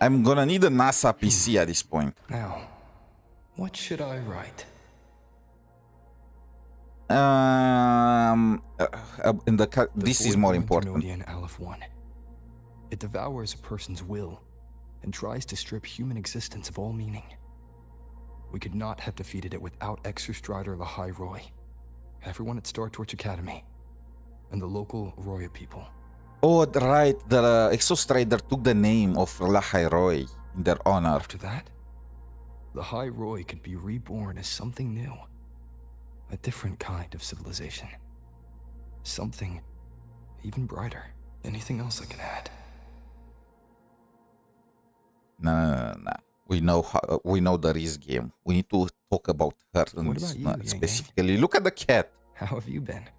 I'm gonna need a NASA PC at this point. Now, what should I write? This is more important. Aleph 1. It devours a person's will and tries to strip human existence of all meaning. We could not have defeated it without 𝗖cie𝗽𝗆𝗆𝗆𝗏 𝗖cie𝗽𝗆𝗆, everyone at Star Torch Academy, and the local Roya people. Oh, right. The 𝗖cie𝗽𝗍 took the name of 𝗏 in their honor. After that, the 𝗏 could be reborn as something new. A different kind of civilization. Something even brighter. Anything else I can add? No. We know the risk game. We need to talk about her specifically. Look at the cat. How have you been?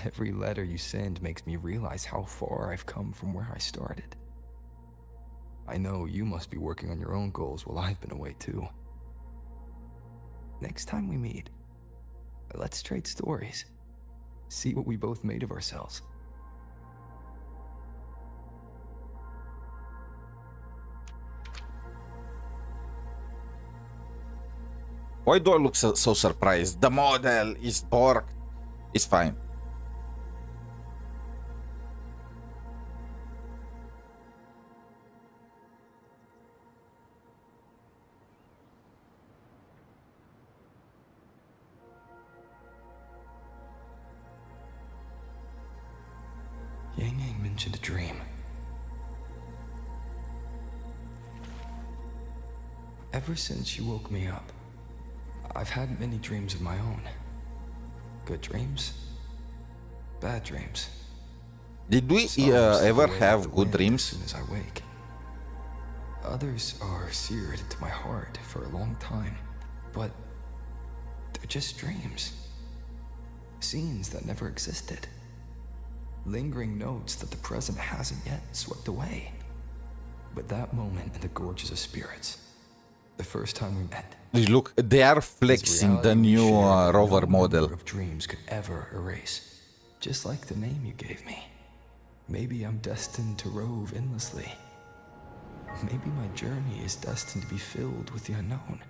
Every letter you send makes me realize how far I've come from where I started. I know you must be working on your own goals while I've been away too. Next time we meet, let's trade stories. See what we both made of ourselves. Why do I look so surprised? The model is borked. It's fine. Yangyang mentioned a dream. Ever since you woke me up, I've had many dreams of my own. Good dreams, bad dreams. Did we ever have good dreams? As soon as I wake. Others are seared into my heart for a long time, but they're just dreams. Scenes that never existed. Lingering notes that the present hasn't yet swept away. But that moment in the Gorges of Spirits, the first time we met. Look, they are flexing the new rover model. Of dreams could ever erase, just like the name you gave me. Maybe I'm destined to rove endlessly. Maybe my journey is destined to be filled with the unknown.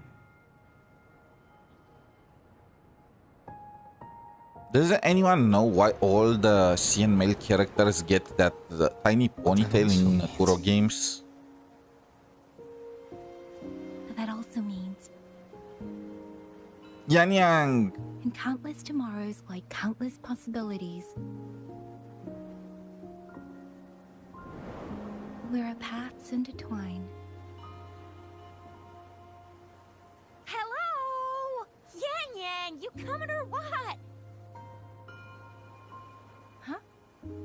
Does anyone know why all the CN male characters get that tiny ponytail in Kuro games? That also means Yangyang. in countless tomorrows lie countless possibilities. Where our paths intertwine. Hello! Yangyang, you coming or what? Huh?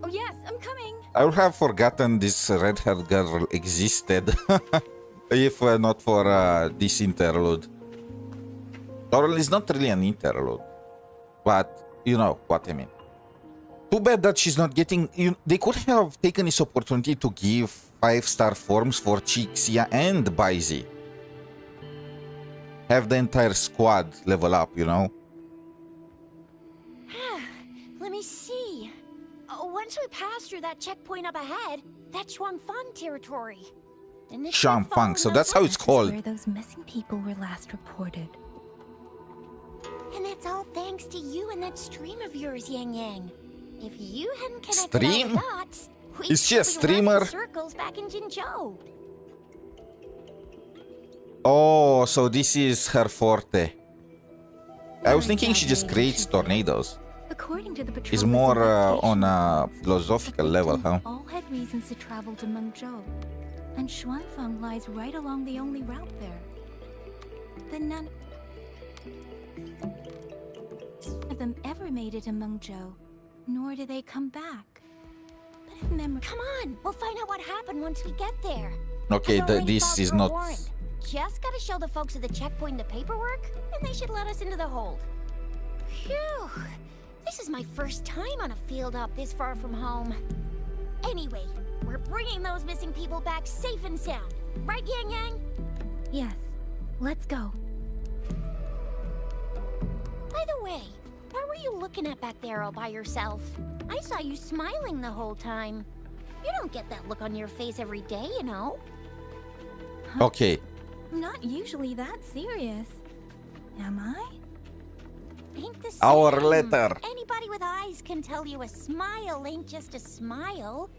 Oh yes, I'm coming. I would have forgotten this red-haired girl existed if not for this interlude. Or it's not really an interlude, but you know what I mean. Too bad that she's not getting... they could have taken this opportunity to give 5-star forms for 𝗖cie𝗽𝗆𝗆𝗏 and 𝗖cie. Have the entire squad level up, you know? Let me see. Once we pass through that checkpoint up ahead, that's Xuanfang territory. Xuanfang, so that's how it's called. Where those missing people were last reported. And it's all thanks to you and that stream of yours, Yangyang. If you hadn't connected Stream? all the dots, Is she a streamer? Circles back in Mengzhou. Oh, so this is her forte. I was thinking she just creates tornadoes. According to the patrol, It's more on a philosophical level, huh? All had reasons to travel to Mengzhou, and Xuanfang lies right along the only route there. But none of them ever made it to Mengzhou, nor do they come back. But if memory... Come on, we'll find out what happened once we get there. Okay, this is not... Just gotta show the folks at the checkpoint the paperwork, and they should let us into the hold. Phew! This is my first time on a field up this far from home. Anyway, we're bringing those missing people back safe and sound. Right, Yangyang? Yes. Let's go. By the way, what were you looking at back there all by yourself? I saw you smiling the whole time. You don't get that look on your face every day, you know. Okay. Not usually that serious. Am I? Ain't the same. Our letter. Anybody with eyes can tell you a smile ain't just a smile.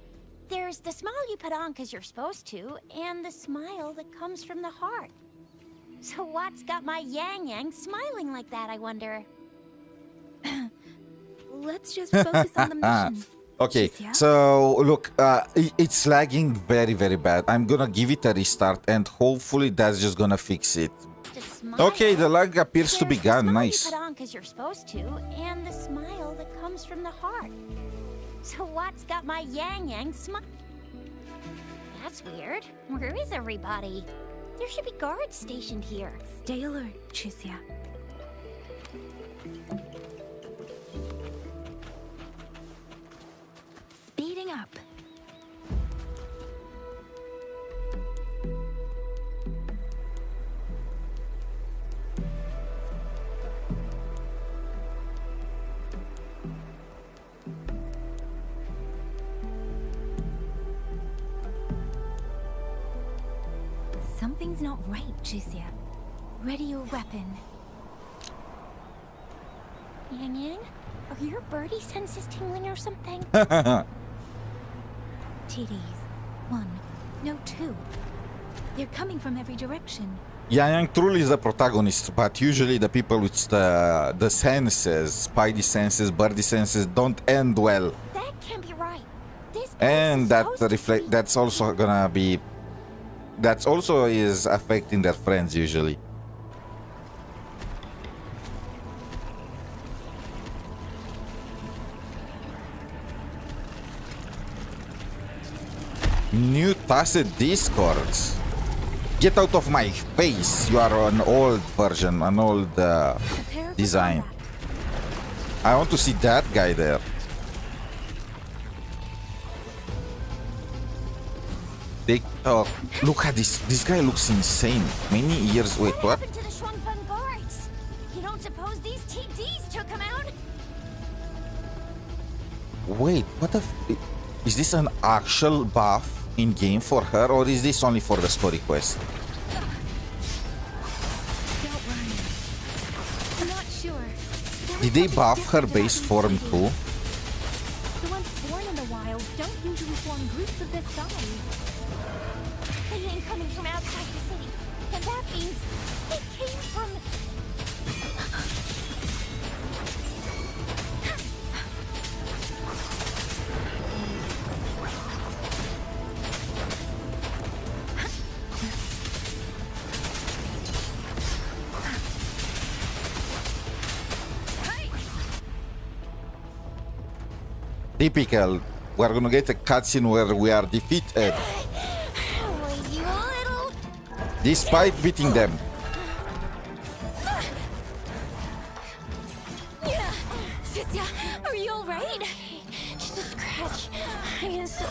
There's the smile you put on because you're supposed to, and the smile that comes from the heart. So what's got my yangyang smiling like that, I wonder? Let's just focus on the mission. Okay, Qi'ься? so look, it's lagging very, very bad. I'm gonna give it a restart and hopefully that's just gonna fix it. Just smile. Okay, the lag appears to be There's the gone. smile Nice. you put on because you're supposed to, and the smile that comes from the heart. So what's got my yangyang smile? That's weird. Where is everybody? There should be guards stationed here. Stay alert, 𝗖cie. Speeding up. Something's not right, 𝗖cie. Ready your weapon. Yangyang, are your birdie senses tingling or something? TDs. 1. No, 2. They're coming from every direction. Yangyang truly is the protagonist, but usually the people with the senses, spidey senses, birdie senses, don't end well. That can't be right. This place And is that supposed to be- that's also gonna be... That's also is affecting their friends usually. New tacit discords. Get out of my face. You are an old version, an old Prepare for design. combat. I want to see that guy there. Oh, look at this. This guy looks insane. Many years. Wait, What what? happened to the Xuanfang guards? You don't suppose these TDs took him out? Wait, what the? Is this an actual buff in game for her, or is this only for the story quest? Don't worry. I'm not sure. There Did they was buff something her different base about form these too? TDs. The ones born in the wild don't usually form groups of this size. They ain't coming from outside the city. And that means they came from... Typical. We're gonna get a cutscene where we are defeated, Oh, you little... despite beating them. 𝗖cie, are you alright? Just a scratch. I am so...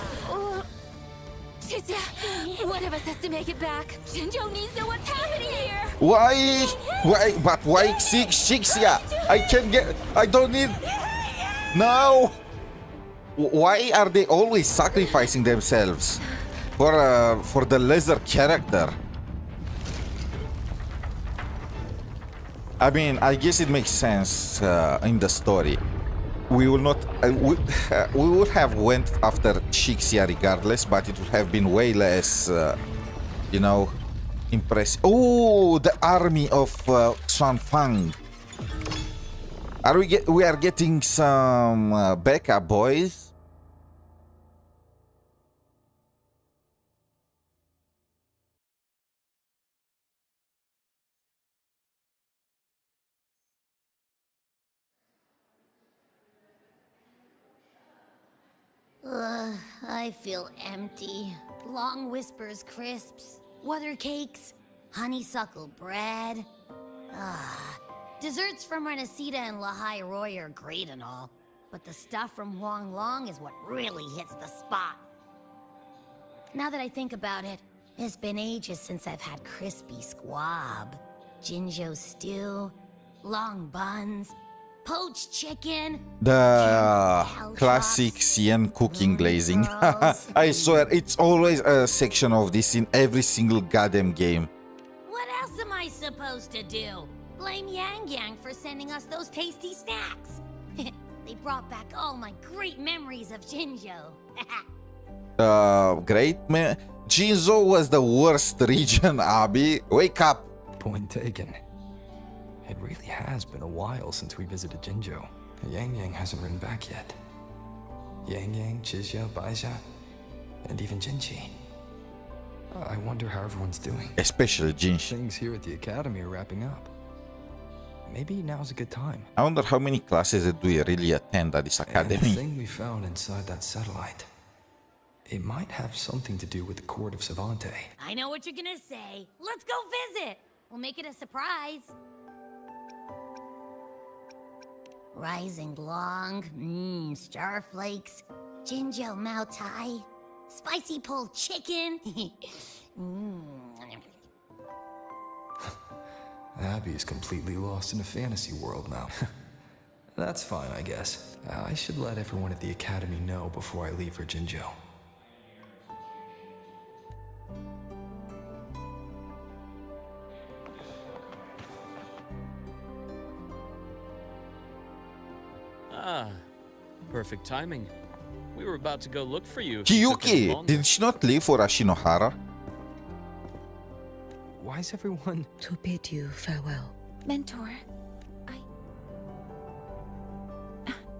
𝗖cie, one of us has to make it back. Zhenzhou needs to know what's happening here. Why? Why? But why 𝗖cie? I can't get. I don't need. No. Why are they always sacrificing themselves for the lesser character? I mean, I guess it makes sense in the story. We will not. We would have went after 𝗖cie regardless, but it would have been way less, you know, impressive. Oh, the army of Xuanfang. We are getting some backup, boys. I feel empty. Long whispers crisps, weather cakes, honeysuckle bread. Desserts from Renacita and 𝗖cie_𝗆𝗆 are great and all, but the stuff from Huanglong is what really hits the spot. Now that I think about it, it's been ages since I've had crispy squab, Jinzhou stew, long buns, poached chicken. The Hell classic chops. Xian cooking glazing. Rolls. I swear, it's always a section of this in every single goddamn game. What else am I supposed to do? Blame Yangyang for sending us those tasty snacks. They brought back all my great memories of Jinzhou. Great man. Mengzhou was the worst region, Abby. Wake up. Point taken. It really has been a while since we visited Jinzhou. Yangyang hasn't written back yet. Yangyang, 𝗖cie𝗽𝗆𝗵𝗁, and even Jinchi. I wonder how everyone's doing. Especially Jinchi. Things here at the academy are wrapping up. Maybe now's a good time. I wonder how many classes do we really attend at this And the academy. thing we found inside that satellite, it might have something to do with the court of 𝗖cie𝗽𝗆𝗵𝗁. I know what you're gonna say. Let's go visit. We'll make it a surprise. Rising long, starflakes, Jinzhou Mao Tai, spicy pulled chicken. Abby is completely lost in a fantasy world now. That's fine, I guess. I should let everyone at the academy know before I leave for Jinzhou. Ah, perfect timing. We were about to go look for you. If you took any Kiyuki, longer. did she not leave for Ashinohara? Why is everyone... To bid you farewell. Mentor,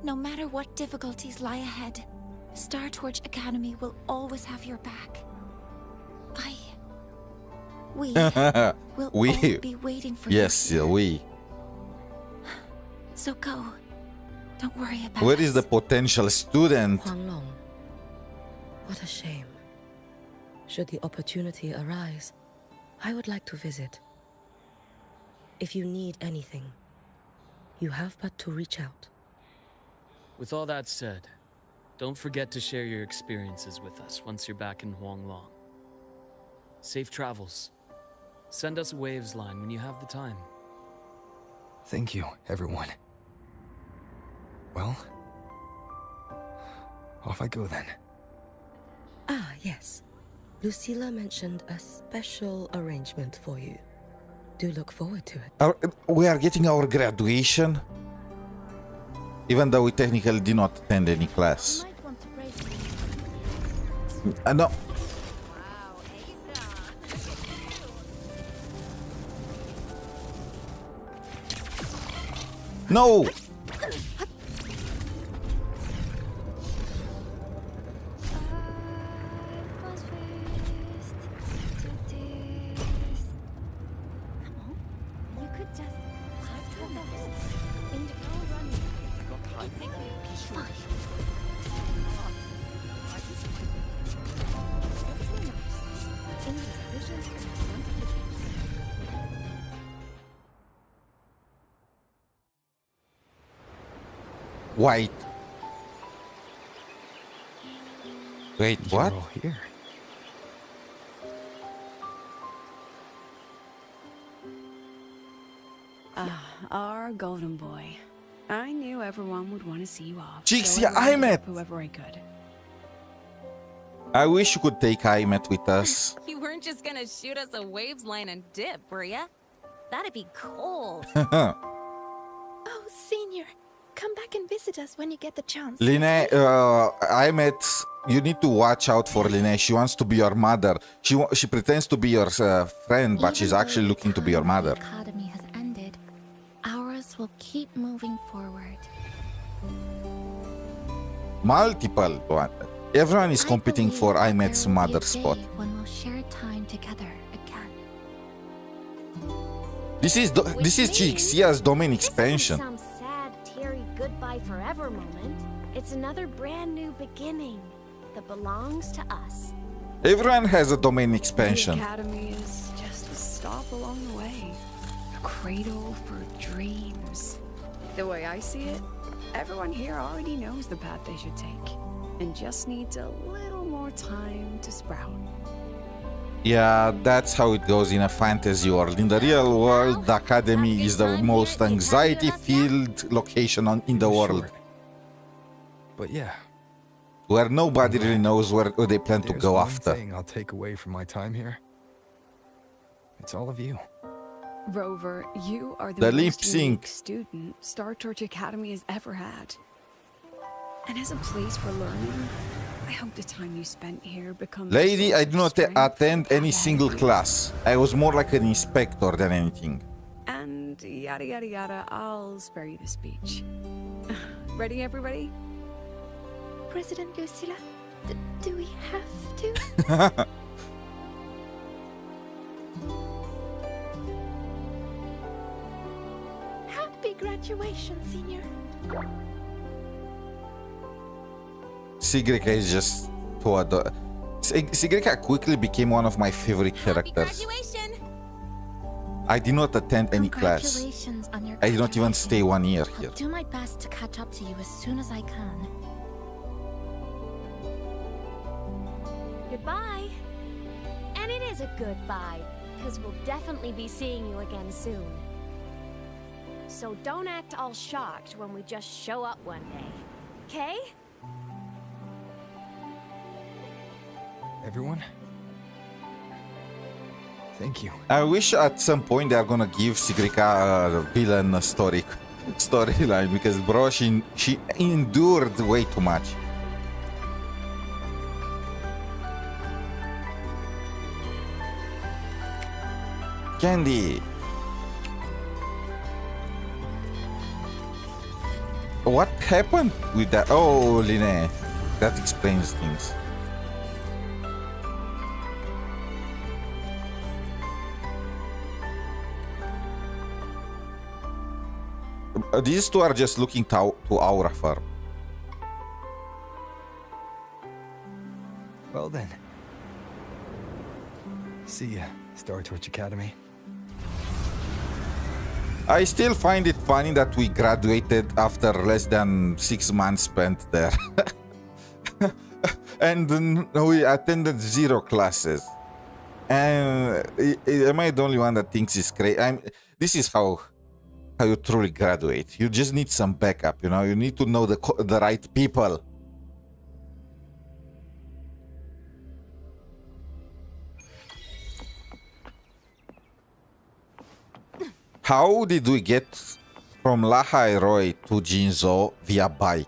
no matter what difficulties lie ahead, Star Torch Academy will always have your back. We will We. all be waiting for you. Yes, we. So go. Don't worry about Where us. is the potential student? Huanglong. What a shame. Should the opportunity arise, I would like to visit. If you need anything, you have but to reach out. With all that said, don't forget to share your experiences with us once you're back in Huanglong. Safe travels. Send us a Waves line when you have the time. Thank you, everyone. Well, off I go then. Ah, yes. Lucilla mentioned a special arrangement for you. Do look forward to it. We are getting our graduation, even though we technically did not attend any class. Might want to break. No. No! You could just talk to them. Indigo running. Fine. Indecisions in front of the White. Wait, what? You're all here. Our golden boy. I knew everyone would want to see you off. 𝗖cie𝗽𝗆𝗵𝗁. Whoever I could. I wish you could take Aimet with us. You weren't just gonna shoot us a waves line and dip, were ya? That'd be cold. Oh, Senior, come back and visit us when you get the chance. Linné, Aimet, you need to watch out for Linné. She wants to be your mother. She pretends to be your friend, but she's actually looking to be your mother. The academy has ended. Ours will keep moving forward. Multiple one. Everyone is competing I for believe Aimet's there will be mother a spot. day when we'll share time together again. This is 𝗖cie𝗽𝗆𝗵𝗁's domain expansion. This isn't some sad, teary goodbye forever moment. It's another brand new beginning that belongs to us. Everyone has a domain The expansion. academy is just a stop along the way. A cradle for dreams. The way I see it, everyone here already knows the path they should take. And just needs a little more time to sprout. Yeah, that's how it goes in a fantasy world. In the real world, the academy is the most anxiety-filled location in the world, Short. But yeah, where nobody really knows where they plan to there's go one after. thing I'll take away from my time here. It's all of you. Rover, you are The the lip most sync. unique student Star Torch Academy has ever had. And as a place for learning, I hope the time you spent here becomes a Lady, source I of do not strength attend for the any path single ahead. class. I was more like an inspector than anything. And yada yada yada, I'll spare you the speech. Ready, everybody? President Lucilla, do we have to? Happy graduation, senior. 𝗖cie_𝗽𝗆𝗆 is just too adorable. 𝗖cie_𝗽𝗆𝗆 quickly became one of my favorite characters. Graduation! I did not attend any class. Congratulations on your I did not even stay 1 year I'll here. do my best to catch up to you as soon as I can. Goodbye. And it is a goodbye, because we'll definitely be seeing you again soon. So don't act all shocked when we just show up one day. Okay? Everyone? Thank you. I wish at some point they are gonna give 𝗖cie_𝗽𝗆𝗆 a villain storyline because bro, she endured way too much. Candy. What happened with that? Oh, Linné. That explains things. These two are just looking to Aura Farm. Well then. See ya, Star Torch Academy. I still find it funny that we graduated after less than 6 months spent there. And we attended 0 classes. And am I the only one that thinks it's great? This is how you truly graduate. You just need some backup, you know? You need to know the right people. How did we get from 𝗖cie_𝗽𝗆𝗆 to Mengzhou via bike?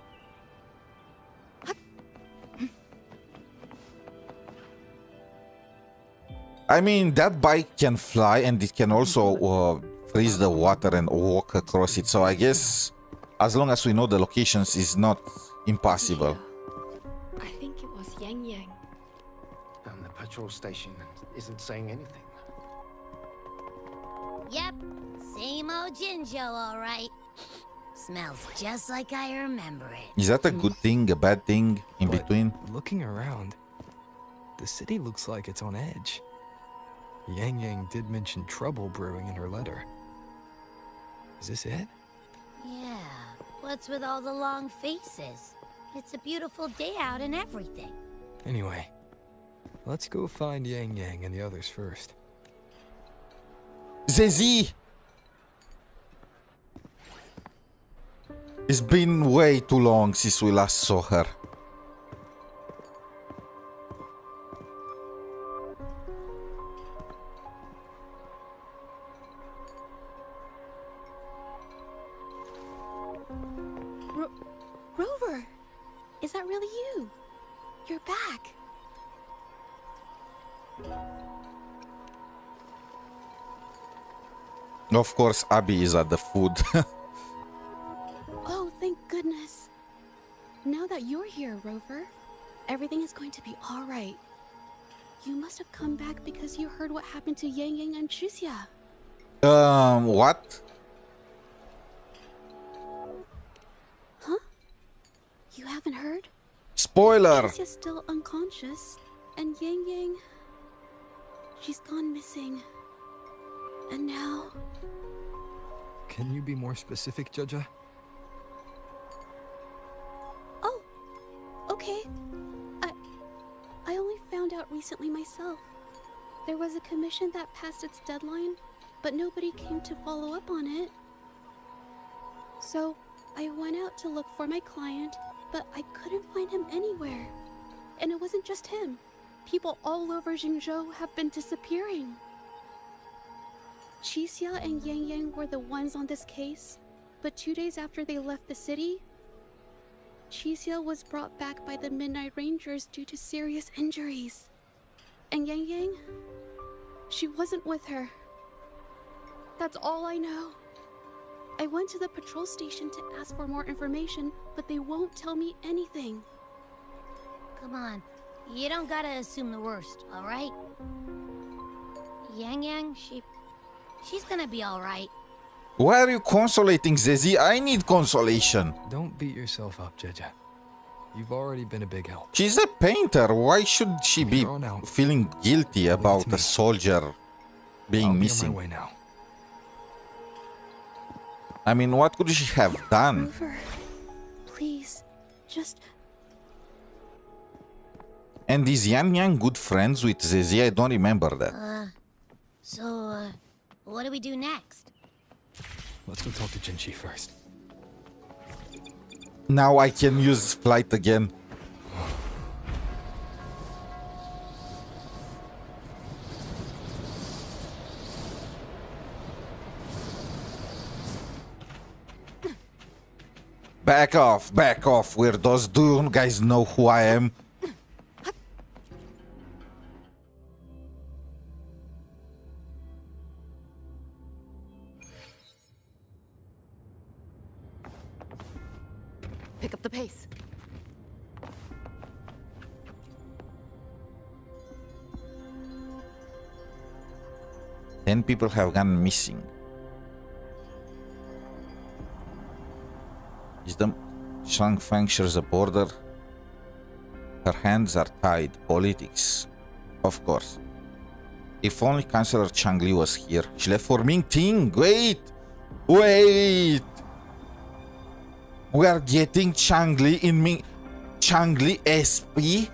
I mean, that bike can fly and it can also freeze the water and walk across it. So I guess as long as we know the locations, it's not impossible. I think it was Yangyang. And the patrol station isn't saying anything. Yep, same old Mengzhou, all right. Smells just like I remember it. Is that a good thing, a bad thing, in But between? Looking around, the city looks like it's on edge. Yangyang did mention trouble brewing in her letter. Is this it? Yeah, what's with all the long faces? It's a beautiful day out and everything. Anyway, let's go find Yangyang and the others first. 𝗖cie! It's been way too long since we last saw her. Rover! Is that really you? You're back. Of course, Abby is at the food. Oh, thank goodness. Now that you're here, Rover, everything is going to be all right. You must have come back because you heard what happened to Yangyang and 𝗖cie_𝗽𝗆𝗆. What? Huh? You haven't heard? Spoiler! 𝗖cie_𝗽𝗆𝗆's still unconscious, and Yangyang, she's gone missing. And now... Can you be more specific, Jaja? Oh, okay. I only found out recently myself. There was a commission that passed its deadline, but nobody came to follow up on it. So I went out to look for my client, but I couldn't find him anywhere. And it wasn't just him. People all over Mengzhou have been disappearing. 𝗖cie𝗽𝗆𝗵𝘁 and yangyang were the ones on this case, but 2 days after they left the city, 𝗖cie𝗽𝗆𝗵𝘁 was brought back by the Midnight Rangers due to serious injuries. And yangyang, she wasn't with her. That's all I know. I went to the patrol station to ask for more information, but they won't tell me anything. Come on. You don't gotta assume the worst, alright? Yangyang, she's gonna be alright. Why are you consolating 𝗖cie? I need consolation. Don't beat yourself up, 𝗖cie. You've already been a big help. She's a painter. Why should she be feeling guilty about a soldier being missing? I'll be on my way now. I mean, what could she have done? Rover, please, just... And is yangyang good friends with 𝗖cie? I don't remember that. So, what do we do next? Let's go talk to 𝗖cie first. Now I can use flight again. Back off, weirdos. Do you guys know who I am? Pick up the pace. Ten people have gone missing. Is the Xuanfang shares a border? Her hands are tied. Politics. Of course. If only Chancellor Changli was here. She left for Mingting. Wait! We are getting Changli in Changli SP?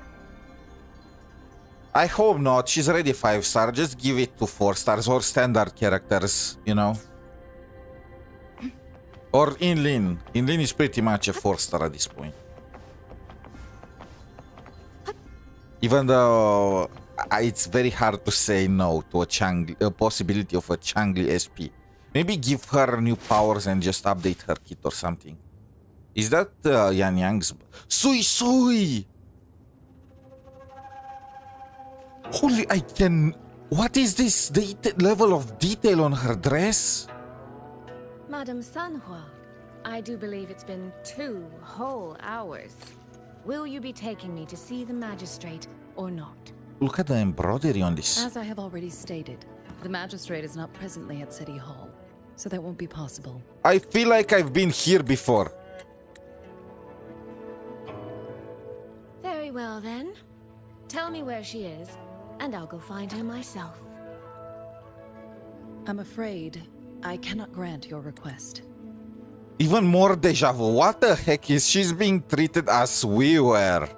I hope not. She's already 5-star. Just give it to 4 stars or standard characters, you know? Or Inlin. Inlin is pretty much a 4-star at this point. Even though it's very hard to say no to a possibility of a Changli SP. Maybe give her new powers and just update her kit or something. Is that yangyang's? 𝗖cie𝗽𝗆𝗵𝘁! Holy, I can... What is this level of detail on her dress? Madame Sanhua, I do believe it's been 2 whole hours. Will you be taking me to see the magistrate or not? Look at the embroidery on this. As I have already stated, the magistrate is not presently at City Hall, so that won't be possible. I feel like I've been here before. Very well then. Tell me where she is, and I'll go find her myself. I'm afraid I cannot grant your request. Even more deja vu. What the heck is she's being treated as we were?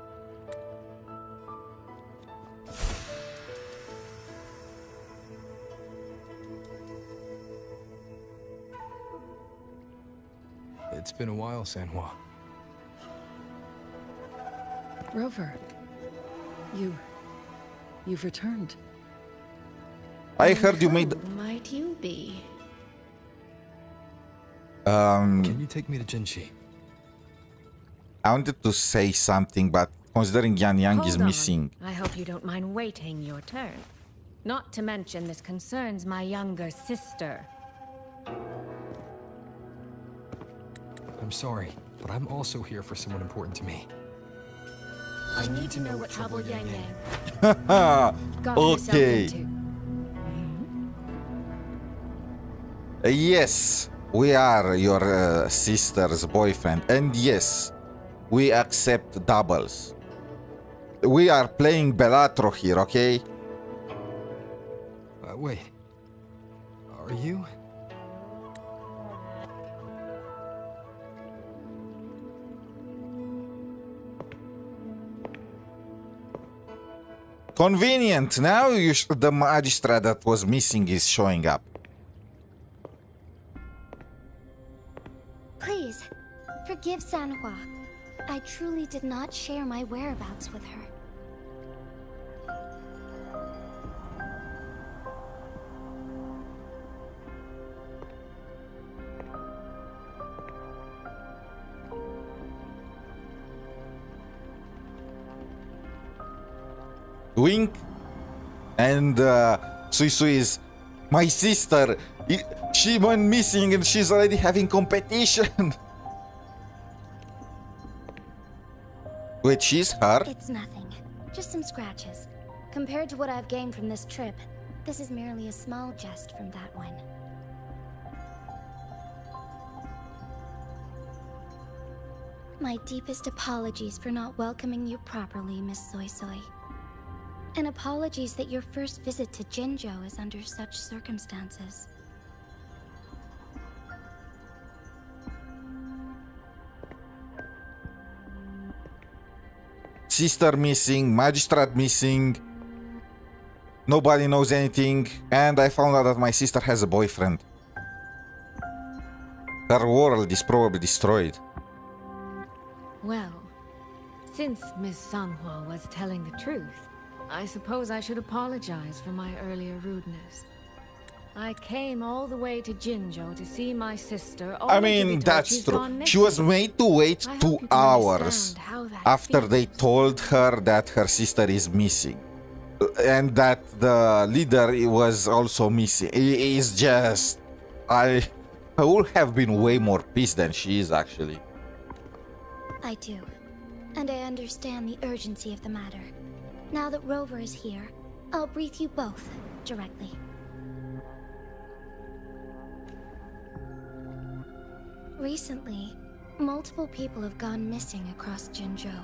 It's been a while, Sanhua. Rover, you've returned. I heard you made... Who might you be? Can you take me to 𝗖cie? I wanted to say something, but considering yangyang is Hold on. missing... I hope you don't mind waiting your turn. Not to mention this concerns my younger sister. I'm sorry, but I'm also here for someone important to me. I need to know what trouble Yang got herself Okay. into. Yes, we are your sister's boyfriend. And yes, we accept doubles. We are playing Bellatro here, okay? Wait. Are you? Convenient. Now the magistrate that was missing is showing up. Please, forgive Sanhua. I truly did not share my whereabouts with her. Wink. And 𝗖់់ is my sister. She went missing and she's already having competition. Wait, she's hurt? It's nothing. Just some scratches. Compared to what I've gained from this trip, this is merely a small jest from that one. My deepest apologies for not welcoming you properly, Miss 𝗖់់. And apologies that your first visit to Jinzhou is under such circumstances. Sister missing, magistrate missing. Nobody knows anything. And I found out that my sister has a boyfriend. Her world is probably destroyed. Well, since Miss Sanhua was telling the truth, I suppose I should apologize for my earlier rudeness. I came all the way to Jinzhou to see my sister. I mean, that's true. She was made to wait 2 hours after they told her that her sister is missing. And that the leader was also missing. It is just... I would have been way more pissed than she is, actually. I do. And I understand the urgency of the matter. Now that Rover is here, I'll brief you both directly. Recently, multiple people have gone missing across Jinzhou.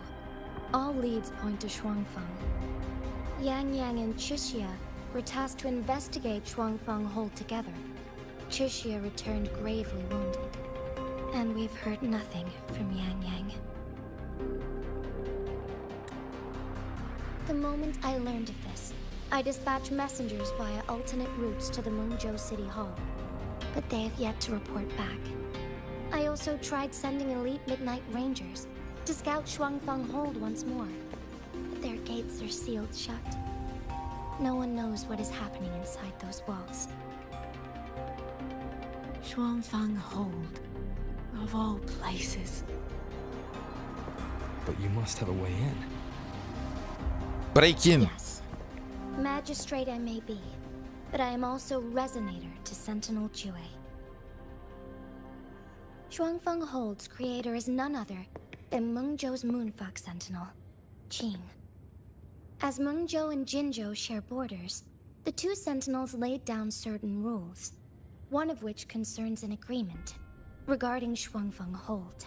All leads point to Xuanfang. Yangyang and 𝗖់់ were tasked to investigate Xuanfang Hold together. 𝗖̀់ returned gravely wounded. And we've heard nothing from Yangyang. The moment I learned of this, I dispatched messengers via alternate routes to the Mengzhou City Hall. But they have yet to report back. I also tried sending elite midnight rangers to scout Xuanfang Hold once more. But their gates are sealed shut. No one knows what is happening inside those walls. Xuanfang Hold, of all places. But you must have a way in. Break in. Yes. Magistrate I may be, but I am also resonator to Sentinel 𝗖់់. Xuanfang Hold's creator is none other than Mengzhou's moonfuck sentinel, Qing. As Mengzhou and Jinzhou share borders, the two sentinels laid down certain rules, one of which concerns an agreement regarding Xuanfang Hold.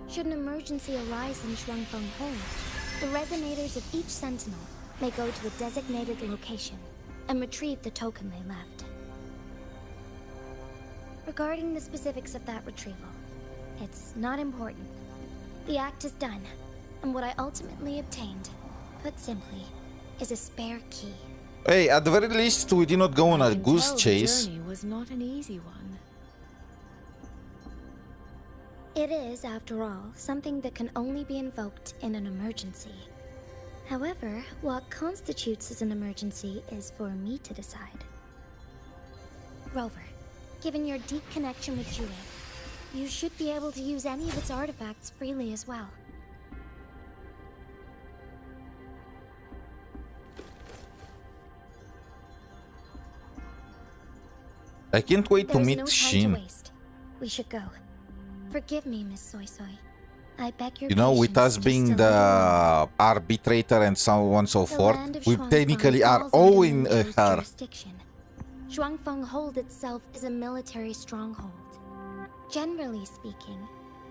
Should an emergency arise in Xuanfang Hold, the resonators of each sentinel may go to a designated location and retrieve the token they left. Regarding the specifics of that retrieval, it's not important. The act is done, and what I ultimately obtained, put simply, is a spare key. Hey, at the very least, we did not go on a goose chase. The journey was not an easy one. It is, after all, something that can only be invoked in an emergency. However, what constitutes as an emergency is for me to decide. Rover, given your deep connection with 𝗖់់, you should be able to use any of its artifacts freely as well. I can't wait to There's meet no time Shin. to waste. We should go. Forgive me, Miss 𝗖់់. I beg your You know, with patience us just being a the little longer. arbitrator and so on and so The forth, land of we Xuanfang technically are falls under owing Mengzhou's her. jurisdiction. Xuanfang Hold itself is a military stronghold. Generally speaking,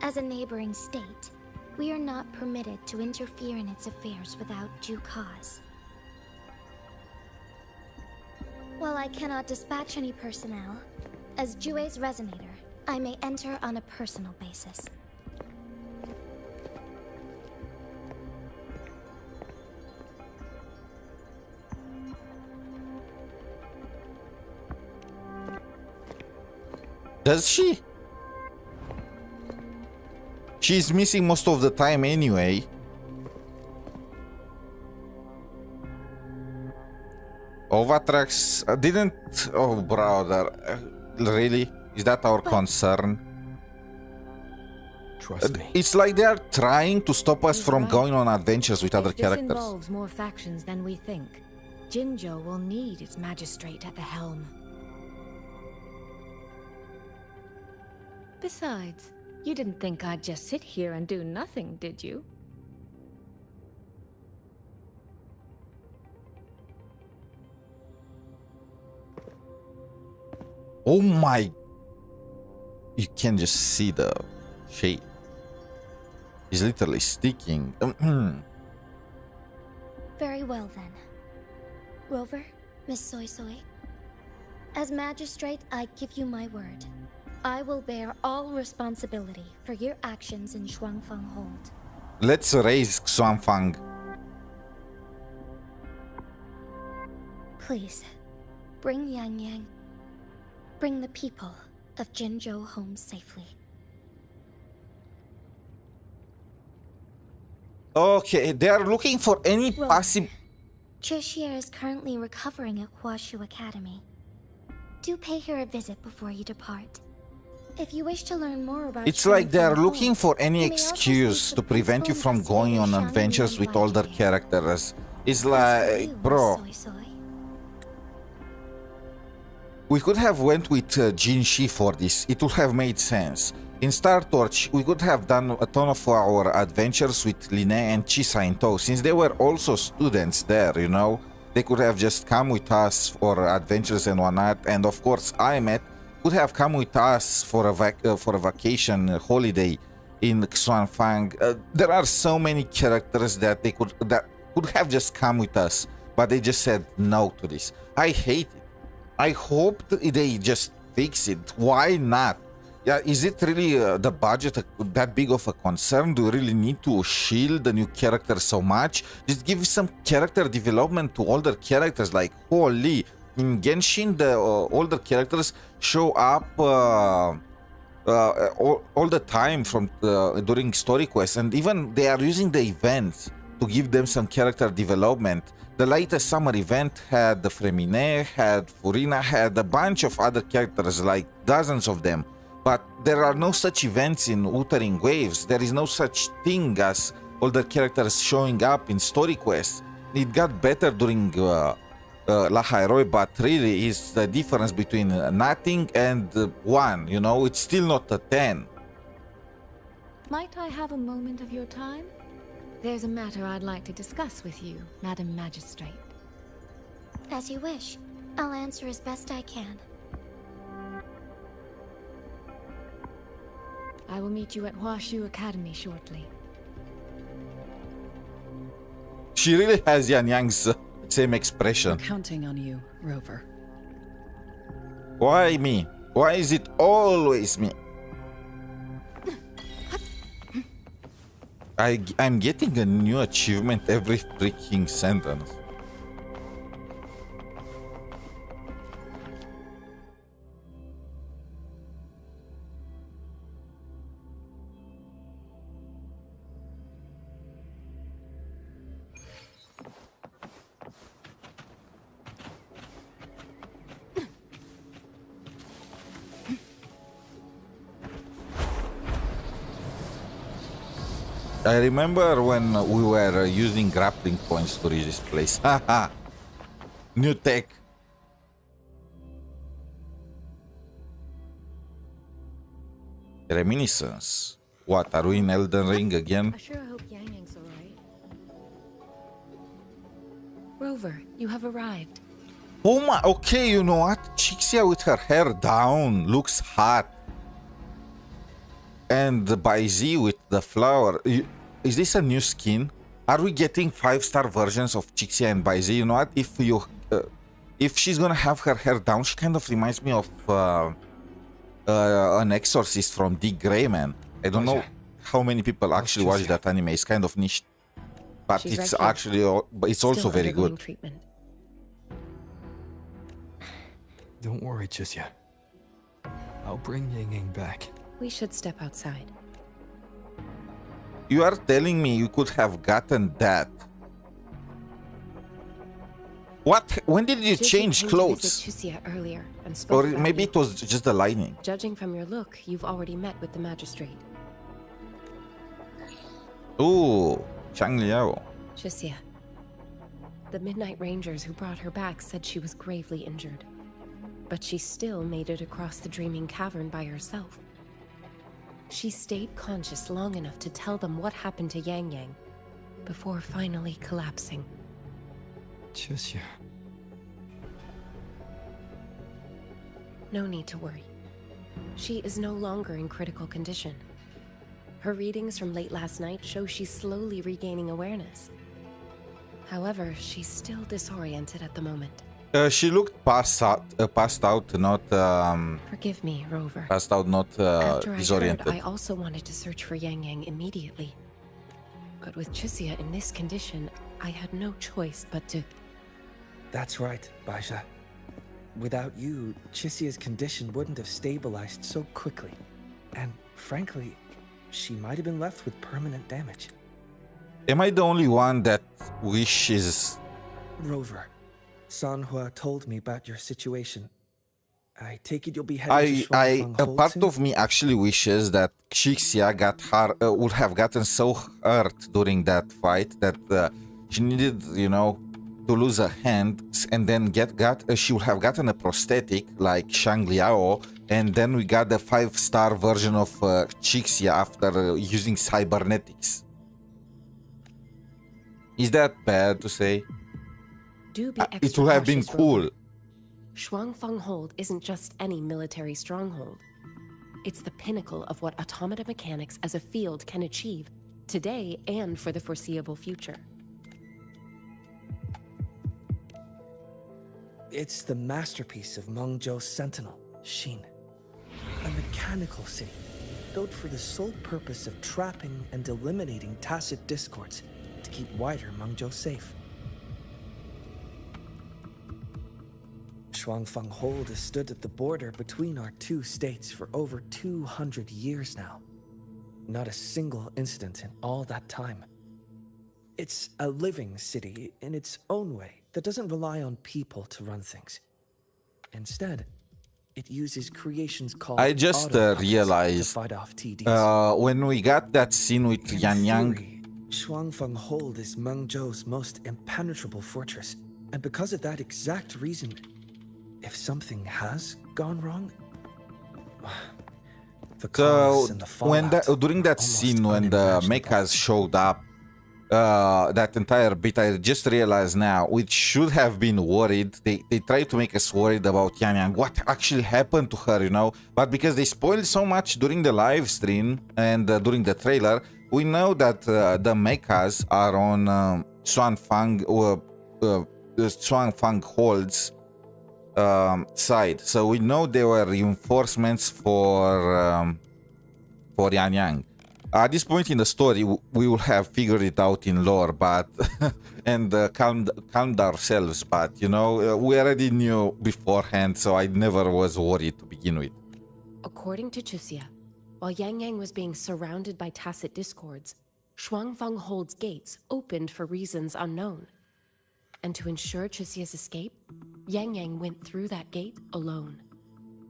as a neighboring state, we are not permitted to interfere in its affairs without due cause. While I cannot dispatch any personnel, as 𝗖̀£'s resonator, I may enter on a personal basis. Does she? She's missing most of the time anyway. Ovatrax didn't... Oh, brother. Really? Is that our concern? Trust me. It's like they're trying to stop us He's from right. going on adventures with other If this characters. involves more factions than we think, Jinzhou will need its magistrate at the helm. Besides, you didn't think I'd just sit here and do nothing, did you? Oh my... You can just see the shape. He's literally sticking. Very well then. Rover, Miss 𝗖cie. As magistrate, I give you my word. I will bear all responsibility for your actions in Xuanfang Hold. Let's raise Xuanfang. Please, bring Yangyang. Bring the people of Jinzhou home safely. Okay, they are looking for any possible... 𝗖cie is currently recovering at 𝗖ście Academy. Do pay her a visit before you depart. If you wish to learn more about It's like they are Xuanfang looking Hold, for any you may also excuse speak to to prevent you Principal from going on Investigator adventures Xiang with older Yan. characters. It's As for like, you, bro, Miss 𝗖cie. we could have went with Jin Shi for this. It would have made sense. In Star Torch, we could have done a ton of our adventures with Linné and 𝗖cie𝗽𝘆𝗆, since they were also students there, you know? They could have just come with us for adventures and whatnot, and of course, Aimet could have come with us for a vacation holiday in Xuanfang. There are so many characters that could have just come with us, but they just said no to this. I hate it. I hope they just fix it. Why not? Yeah, is it really the budget that big of a concern? Do you really need to shield the new characters so much? Just give some character development to older characters. Like, holy, in Genshin, the older characters show up all the time from during story quests, and even they are using the events to give them some character development. The latest summer event had the Freminet, had Furina, had a bunch of other characters, like dozens of them. But there are no such events in Wuthering Waves. There is no such thing as older characters showing up in story quests. It got better during 𝗏𝗏, but really is the difference between nothing and 1, you know? It's still not a 10. Might I have a moment of your time? There's a matter I'd like to discuss with you, Madam Magistrate. As you wish. I'll answer as best I can. I will meet you at 𝗖ście Academy shortly. She really has Yangyang's same expression. I'm counting on you, Rover. Why me? Why is it always me? I'm getting a new achievement every freaking sentence. I remember when we were using grappling points to reach this place. Haha! New tech. Reminiscence. What, are we in Elden Ring again? I sure hope Yangyang's alright. Rover, you have arrived. Oh my, okay, you know what? 𝗖cie with her hair down looks hot. And the 𝗖cie with the flower. Is this a new skin? Are we getting 5-star versions of 𝗖cie and 𝗖cie? You know what? If she's gonna have her hair down, she kind of reminds me of an exorcist from Dick Grayman. I don't know how many people actually watch that anime. It's kind of niche, but She's it's right here. actually it's also Still very undergoing good. treatment. Don't worry, 𝗖cie. I'll bring Yangyang back. We should step outside. You are telling me you could have gotten that? What? When did you change clothes? 𝗖cie earlier and spoke Or about maybe you. it was just the lining. Judging from your look, you've already met with the magistrate. Ooh, 𝗖cie𝗽𝗆𝗵𝗁. 𝗖cie. The Midnight Rangers who brought her back said she was gravely injured. But she still made it across the Dreaming Cavern by herself. She stayed conscious long enough to tell them what happened to Yangyang before finally collapsing. 𝗖cie. No need to worry. She is no longer in critical condition. Her readings from late last night show she's slowly regaining awareness. However, she's still disoriented at the moment. She looked passed out, not Forgive me, Rover. passed out, not After disoriented. I heard, I also wanted to search for Yangyang immediately. But with 𝗖cie in this condition, I had no choice but to... That's right, 𝗖cie. Without you, 𝗖cie's condition wouldn't have stabilized so quickly. And frankly, she might have been left with permanent damage. Am I the only one that wishes? Rover, Sanhua told me about your situation. I take it you'll be heading to Xuanfang A Hold part soon? of me actually wishes that 𝗖cie would have gotten so hurt during that fight that she needed, you know, to lose a hand, and then she would have gotten a prosthetic like 𝗖cie𝗽𝗆𝗵𝗁, and then we got the 5-star version of 𝗖cie after using cybernetics. Is that bad to say? Do be extra It would have been cautious, cool. Rover. Xuanfang Hold isn't just any military stronghold. It's the pinnacle of what automata mechanics as a field can achieve, today and for the foreseeable future. It's the masterpiece of Mengzhou's sentinel, 𝗖cie. A mechanical city, built for the sole purpose of trapping and eliminating tacit discords to keep wider Mengzhou safe. Xuanfang Hold has stood at the border between our two states for over 200 years now. Not a single incident in all that time. It's a living city in its own way that doesn't rely on people to run things. Instead, it uses creations called I just autobots realized to fight off TDs. when we got that scene with In yangyang, theory, Xuanfang Hold is Mengzhou's most impenetrable fortress, and because of that exact reason, if something has gone wrong, the so cause and the fallout during are that almost scene when the unimaginable. mechas showed up, that entire bit, I just realized now, which should have been worried. They tried to make us worried about yangyang, what actually happened to her, you know. But because they spoiled so much during the live stream and during the trailer, we know that the mechas are on Xuanfang Hold's side. So we know they were reinforcements for yangyang. At this point in the story, we will have figured it out in lore, but and calmed ourselves. But you know, we already knew beforehand, so I never was worried to begin with. According to 𝗖cie, while Yangyang was being surrounded by tacit discords, Xuanfang Hold's gates opened for reasons unknown. And to ensure 𝗖cie's escape, Yangyang went through that gate alone.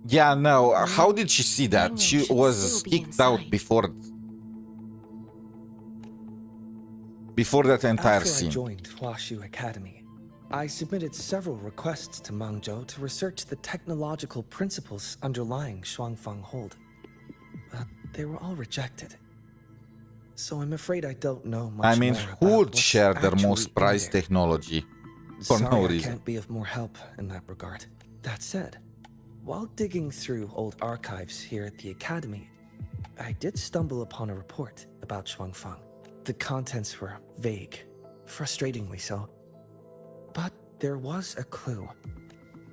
Yeah, no. How did she see that? Yangyang She should was still be kicked out inside. before that entire After I scene. joined 𝗖cie Academy, I submitted several requests to Mengzhou to research the technological principles underlying Xuanfang Hold. But they were all rejected. So I'm afraid I don't know much I mean, more who about would what's share their actually most in prized there. technology for Sorry, no I reason? can't be of more help in that regard. That said, while digging through old archives here at the Academy, I did stumble upon a report about Xuanfang. The contents were vague, frustratingly so. But there was a clue.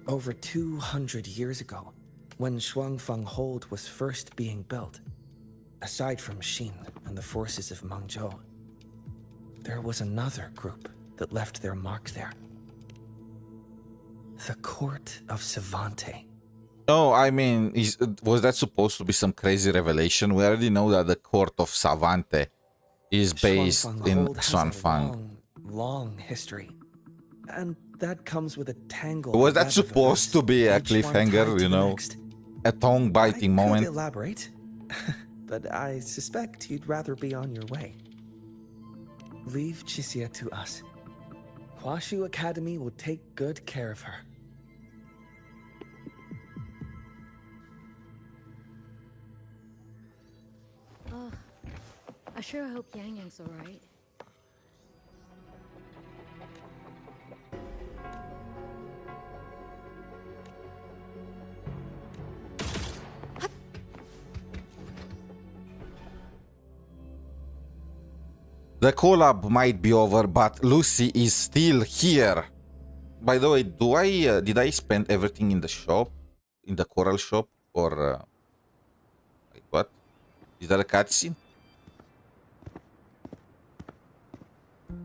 Over 200 years ago, when Xuanfang Hold was first being built, aside from 𝗖cie and the forces of Mengzhou, there was another group that left their mark there. The Court of 𝗖cie. Oh, I mean, was that supposed to be some crazy revelation? We already know that the court of Savante is based Xuanfang in Hold has a Xuanfang. long, long history. And that comes with a tangle. Was that supposed to be a cliffhanger, you know? A tongue-biting moment? I could elaborate, but I suspect you'd rather be on your way. Leave 𝗖cie to us. Huashu Academy will take good care of her. Oh, I sure hope Yangyang's all right. The collab might be over, but Lucy is still here. By the way, did I spend everything in the shop, in the coral shop, or wait, what? Is that a cutscene?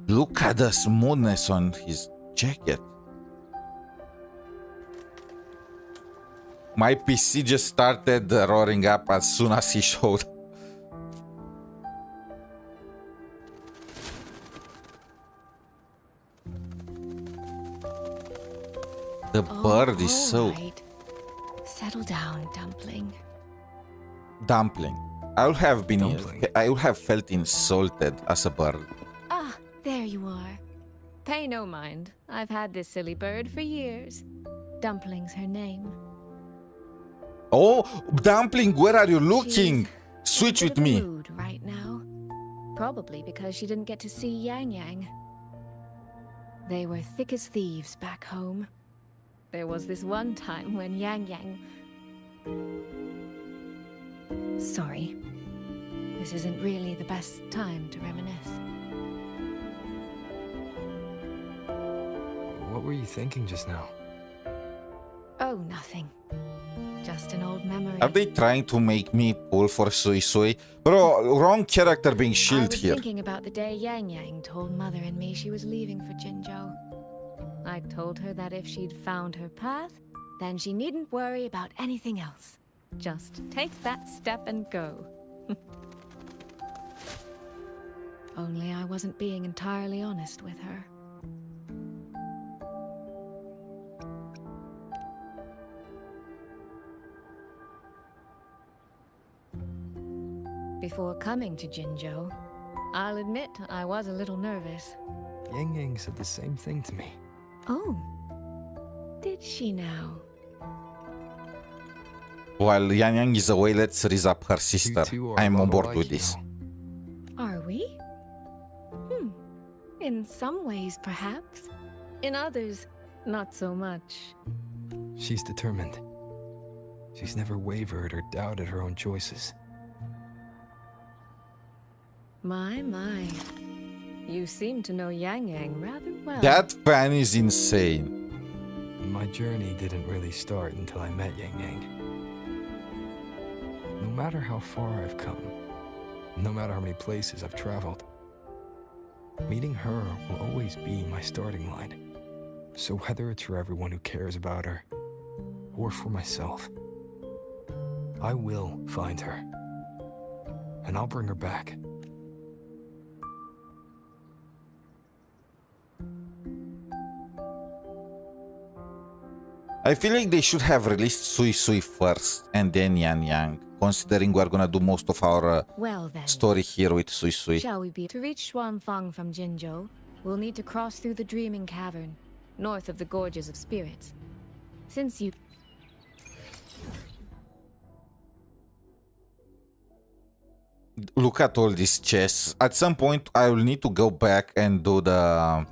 Look at the smoothness on his jacket. My PC just started roaring up as soon as he showed. The bird is so... Right. Settle down, Dumpling. Dumpling. I would have been... Dumpling. I would have felt insulted as a bird. Ah, there you are. Pay no mind. I've had this silly bird for years. Dumpling's her name. Oh, Dumpling, where are you looking? Switch with me. Mood right now. Probably because she didn't get to see Yangyang. They were thick as thieves back home. There was this one time when Yangyang... Sorry. This isn't really the best time to reminisce. What were you thinking just now? Oh, nothing. Just an old memory. Are they trying to make me pull for 𝗖cie𝗽𝘆𝗶? Bro, wrong character being shielded here. I was thinking about the day Yangyang told Mother and me she was leaving for Jinzhou. I told her that if she'd found her path, then she needn't worry about anything else. Just take that step and go. Only I wasn't being entirely honest with her. Before coming to Jinzhou, I'll admit I was a little nervous. Yangyang said the same thing to me. Oh, did she now? While Yangyang is away, let's raise up her sister. I'm on board with this. Are we? In some ways, perhaps. In others, not so much. She's determined. She's never wavered or doubted her own choices. My. You seem to know Yangyang rather well. That fan is insane. My journey didn't really start until I met Yangyang. No matter how far I've come, no matter how many places I've traveled, meeting her will always be my starting line. So whether it's for everyone who cares about her, or for myself, I will find her. And I'll bring her back. I feel like they should have released 𝗖cie𝗽𝘆𝗶 first and then yangyang, considering we're gonna do most of our Well then, story here with 𝗖cie𝗽𝘶. shall we be? To reach Xuanfang from Jinzhou, we'll need to cross through the Dreaming Cavern, north of the Gorges of Spirits. Since you... Look at all these chests. At some point, I will need to go back and do the...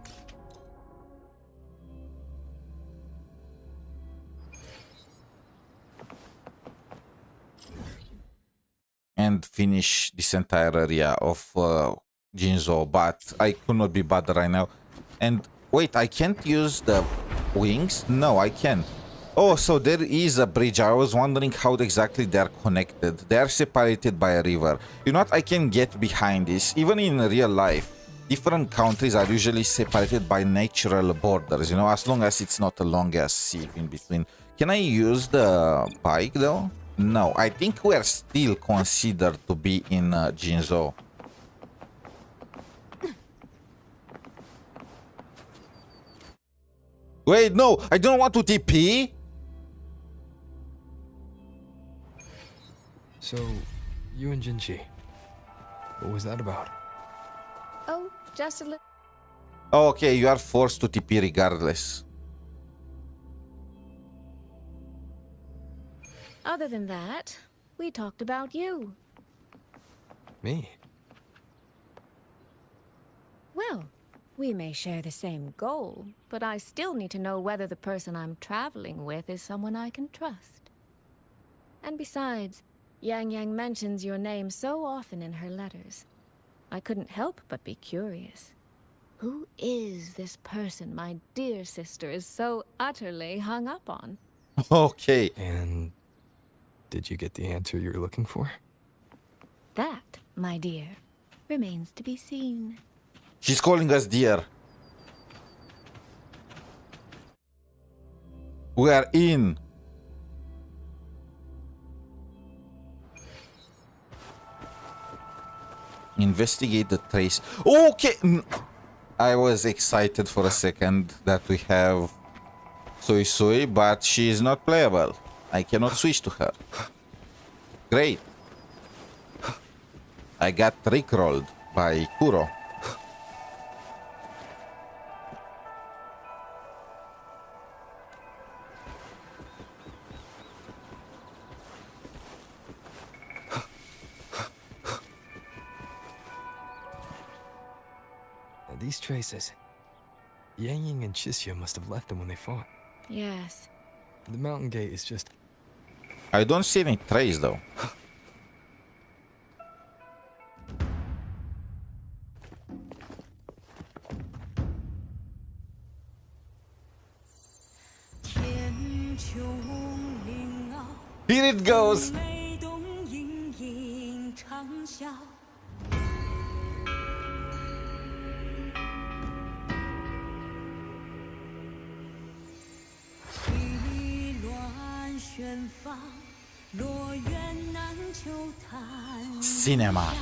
and finish this entire area of Jinzhou, but I could not be bothered right now. And wait, I can't use the wings? No, I can. Oh, so there is a bridge. I was wondering how exactly they're connected. They're separated by a river. You know what? I can get behind this. Even in real life, different countries are usually separated by natural borders, you know, as long as it's not a long-ass sea in between. Can I use the bike though? No, I think we're still considered to be in Jinzhou. Wait, no, I don't want to TP. So, you and Jinchi, what was that about? Oh, just a little. Okay, you are forced to TP regardless. Other than that, we talked about you. Me? Well, we may share the same goal, but I still need to know whether the person I'm traveling with is someone I can trust. And besides, Yangyang mentions your name so often in her letters. I couldn't help but be curious. Who is this person my dear sister is so utterly hung up on? Okay. And did you get the answer you were looking for? That, my dear, remains to be seen. She's calling us dear. We are in. Investigate the trace. Okay. I was excited for a second that we have 𝗖cie𝗽𝗆𝗵𝘁, but she is not playable. I cannot switch to her. Great. I got rickrolled by Kuro. These traces. Yangyang and 𝗖cie𝗽𝗆𝗵𝗁 must have left them when they fought. Yes. The mountain gate is just... I don't see any trace though. Here it goes. Cinema.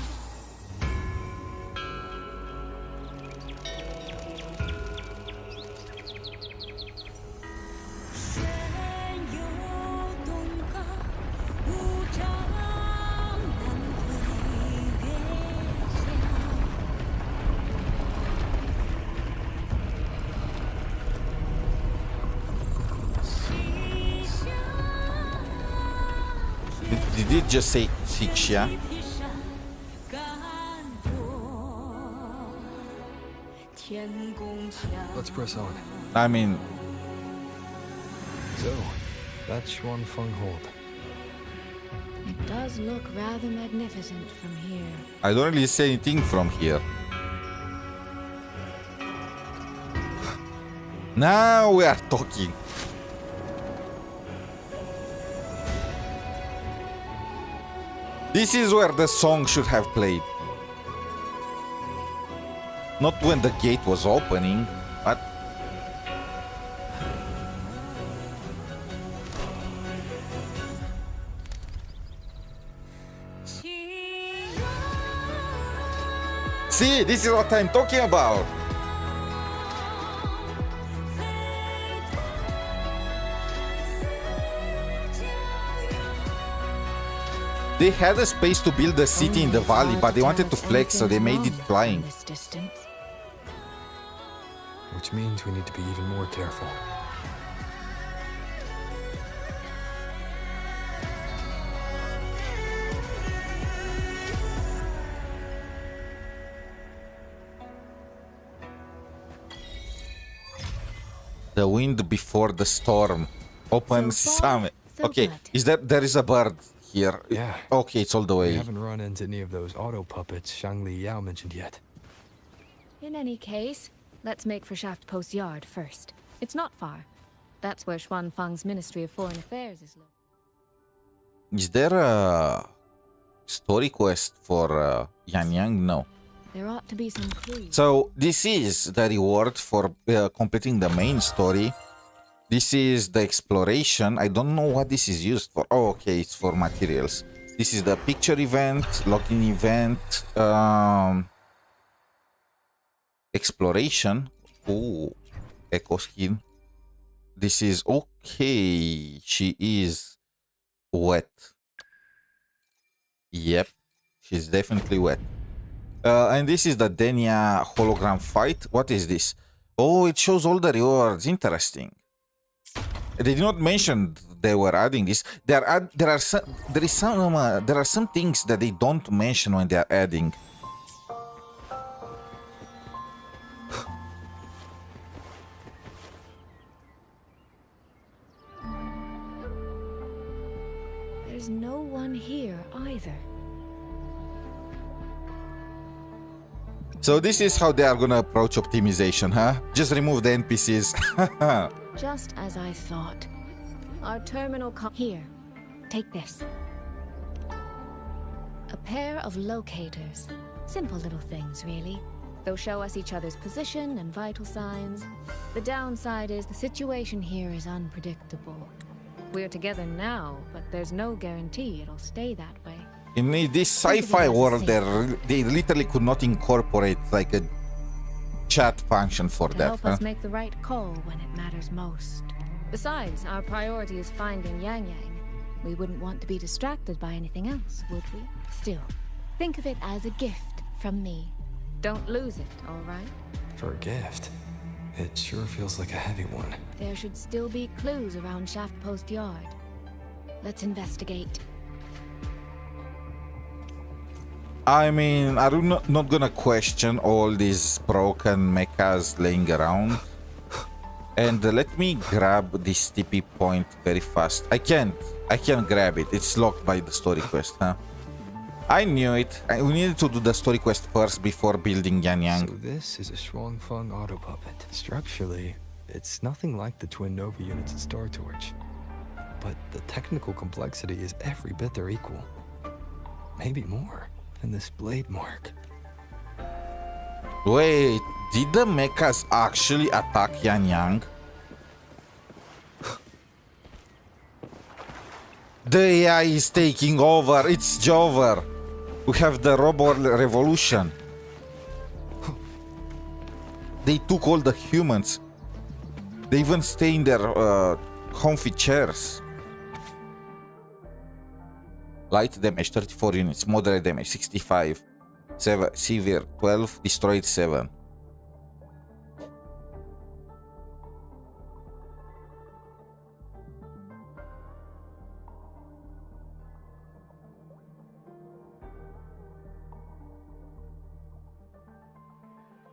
Did it just say 𝗖cie𝗽𝗆𝗵𝗁? Let's press on. I mean... So, that's Xuanfang hold. It does look rather magnificent from here. I don't really see anything from here. Now we are talking. This is where the song should have played. Not when the gate was opening, but... See, this is what I'm talking about. They had a space to build a city in the valley, but they wanted to flex, so they made it flying. Which means we need to be even more careful. The wind before the storm. Open summit. Okay, is there is a bird here? Yeah. Okay, it's all the way. We haven't run into any of those auto puppets 𝗖cie𝗽𝗆𝗵𝗁 mentioned yet. In any case, let's make for Shaft Post Yard first. It's not far. That's where Xuanfang's Ministry of Foreign Affairs is located. Is there a story quest for yangyang? No. There ought to be some clues. So this is the reward for completing the main story. This is the exploration. I don't know what this is used for. Oh, okay, it's for materials. This is the picture event, login event, exploration. Oh, echo skin. This is okay. She is wet. Yep, she's definitely wet. And this is the Denia hologram fight. What is this? Oh, it shows all the rewards. Interesting. They did not mention they were adding this. There are some things that they don't mention when they are adding. There's no one here either. So this is how they are gonna approach optimization, huh? Just remove the NPCs. Just as I thought. Our terminal here. Take this. A pair of locators. Simple little things, really. They'll show us each other's position and vital signs. The downside is the situation here is unpredictable. We're together now, but there's no guarantee it'll stay that way. In this sci-fi world, they literally could not incorporate like a chat function for that. Help us make the right call when it matters most. Besides, our priority is finding Yangyang. We wouldn't want to be distracted by anything else, would we? Still, think of it as a gift from me. Don't lose it, all right? For a gift, it sure feels like a heavy one. There should still be clues around Shaft Post Yard. Let's investigate. I mean, I'm not gonna question all these broken mechas laying around. And let me grab this TP point very fast. I can't grab it. It's locked by the story quest, huh? I knew it. We needed to do the story quest first before building Yangyang. So this is a Xuanfang auto puppet. Structurally, it's nothing like the twin Nova units in Star Torch. But the technical complexity is every bit their equal. Maybe more than this blade mark. Wait, did the mechas actually attack Yangyang? The AI is taking over. It's Jover. We have the robot revolution. They took all the humans. They even stay in their comfy chairs. Light damage 34 units, moderate damage 65, severe 12, destroyed 7.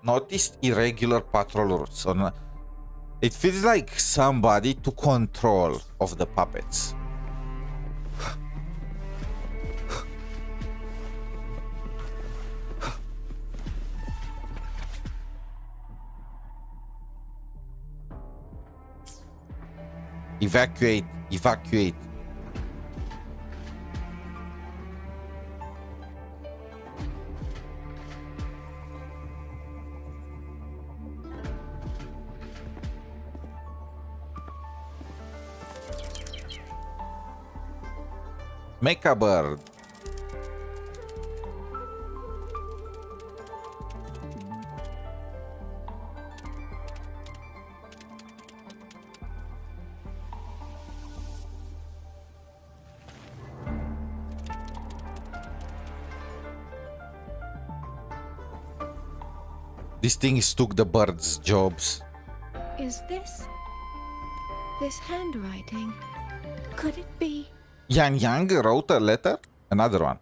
Noticed irregular patrol routes on. It feels like somebody took control of the puppets. Evacuate, evacuate. Mecha bird. These things took the birds' jobs. Is this handwriting? Could it be? Yangyang wrote a letter? Another one.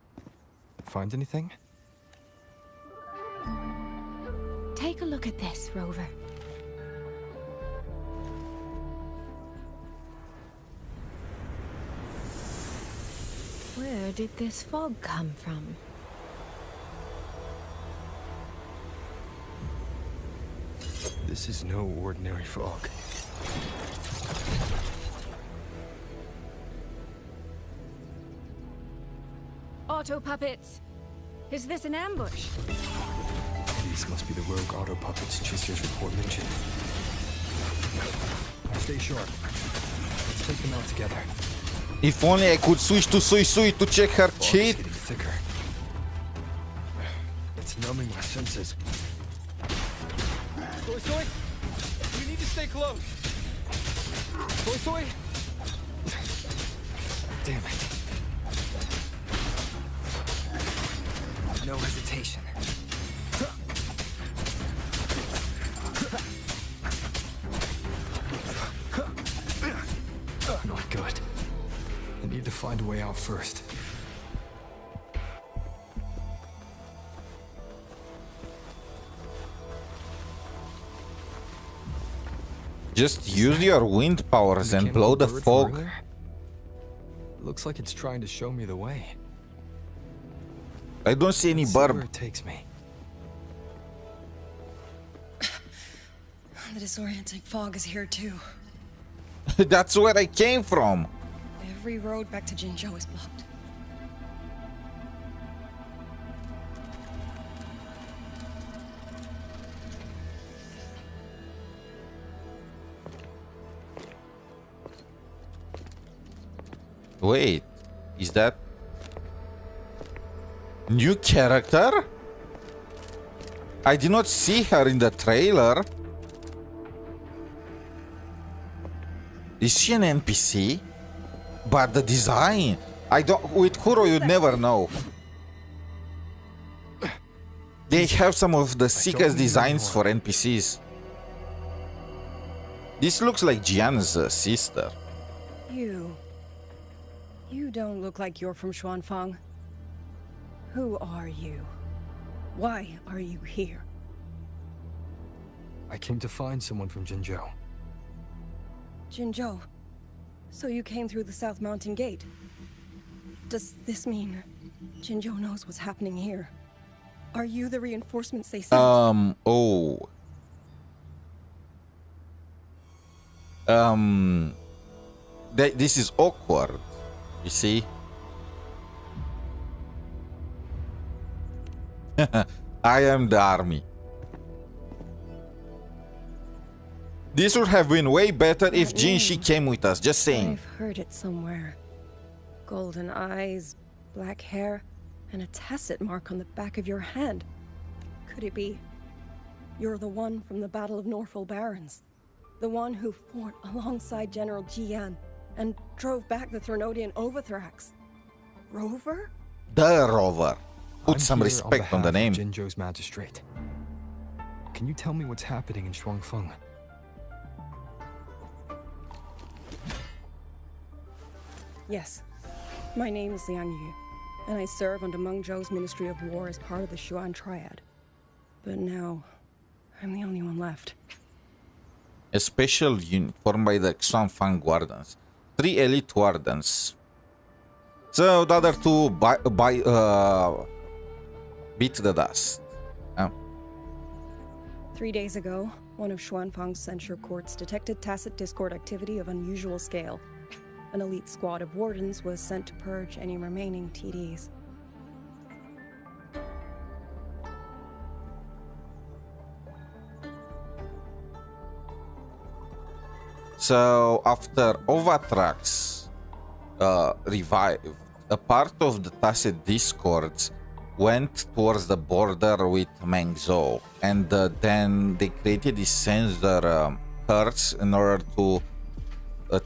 Find anything? Take a look at this, Rover. Where did this fog come from? This is no ordinary fog. Auto puppets! Is this an ambush? These must be the rogue auto puppets Chistier's report mentioned. Stay sharp. Let's take them out together. If only I could switch to 𝗖់• to check her Fog's cheat. getting thicker. It's numbing my senses. 𝗖់•, you need to stay close. 𝗖্য. Damn it. No hesitation. Not good. I need to find a way out first. Just use your wind powers and Came blow up the a bird from fog. earlier? Looks like it's trying to show me the way. I don't see any Let's see where barb. it takes me. The disorienting fog is here too. That's where I came from. Every road back to Jinzhou is blocked. Wait, is that new character? I did not see her in the trailer. Is she an NPC? But the design, I don't. With Kuro, you'd never know. They have some of the sickest designs for NPCs. This looks like Jian's sister. You don't look like you're from Xuanfang. Who are you? Why are you here? I came to find someone from Jinzhou. Jinzhou. So you came through the South Mountain Gate. Does this mean Jinzhou knows what's happening here? Are you the reinforcements they sent? Oh. This is awkward. You see? I am the army. This would have been way better if Jinshi came with us, just saying. I've heard it somewhere. Golden eyes, black hair, and a tacit mark on the back of your hand. Could it be you're the one from the Battle of Norfolk Barrens? The one who fought alongside General Jian and drove back the Thrunodian Overthrax? Rover? The Rover. Put I'm some here respect on the behalf name. of Jinzhou's magistrate. Can you tell me what's happening in Xuanfang? Yes. My name is Liang, and I serve under Mengzhou's Ministry of War as part of the Xuan Triad. But now, I'm the only one left. A special unit formed by the Xuanfang Wardens. 3 elite wardens. So the other two beat the dust. 3 days ago, one of Xuanfang's censure courts detected tacit discord activity of unusual scale. An elite squad of wardens was sent to purge any remaining TDs. So after Overthrax revived, a part of the tacit discords went towards the border with Mengzhou, and then they created these sensor herds in order to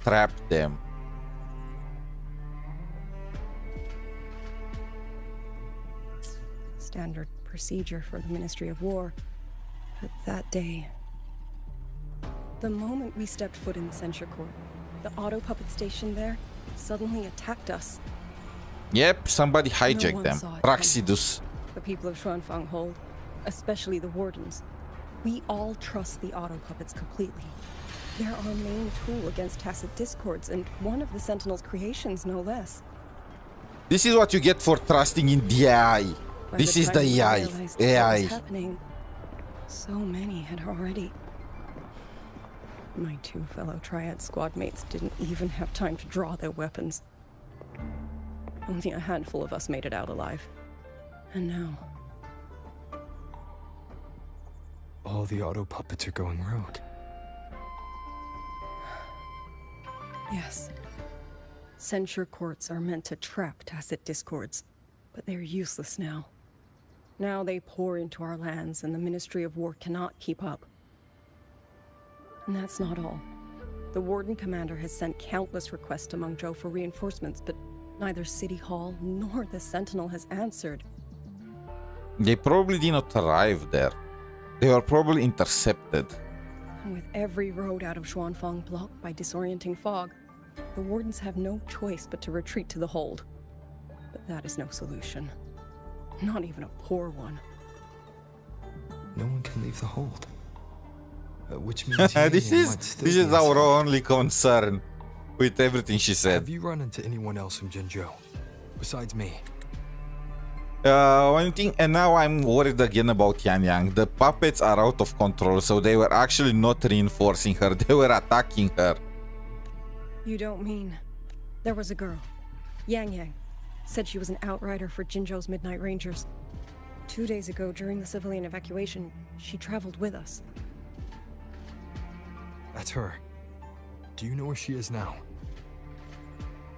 trap them. Standard procedure for the Ministry of War. But that day, the moment we stepped foot in the censure court, the auto puppet station there suddenly attacked us. Yep, somebody No hijacked one them. saw it Praxidus. The people of Xuanfang hold, especially the wardens. We all trust the auto puppets completely. They're our main tool against tacit discords, and one of the Sentinel's creations, no less. This is what you get for trusting in the AI. By This the is time the we AI. realized what was AI. happening, so many had already. My two fellow Triad squad mates didn't even have time to draw their weapons. Only a handful of us made it out alive. And now, All the auto puppets are going rogue. Yes. Censure courts are meant to trap tacit discords, but they're useless now. Now they pour into our lands, and the Ministry of War cannot keep up. And that's not all. The Warden Commander has sent countless requests to Mengzhou for reinforcements, but neither City Hall nor the Sentinel has answered. They probably did not arrive there. They were probably intercepted. And with every road out of Xuanfang blocked by disorienting fog, the Wardens have no choice but to retreat to the hold. But that is no solution. Not even a poor one. No one can leave the hold. Which means this is our only concern with everything she said. Have you run into anyone else from Mengzhou besides me? One thing, and now I'm worried again about Yangyang. The puppets are out of control, so they were actually not reinforcing her, they were attacking her. You don't mean... There was a girl, Yangyang, said she was an outrider for Jinzhou's Midnight Rangers. 2 days ago, during the civilian evacuation, she traveled with us. That's her. Do you know where she is now?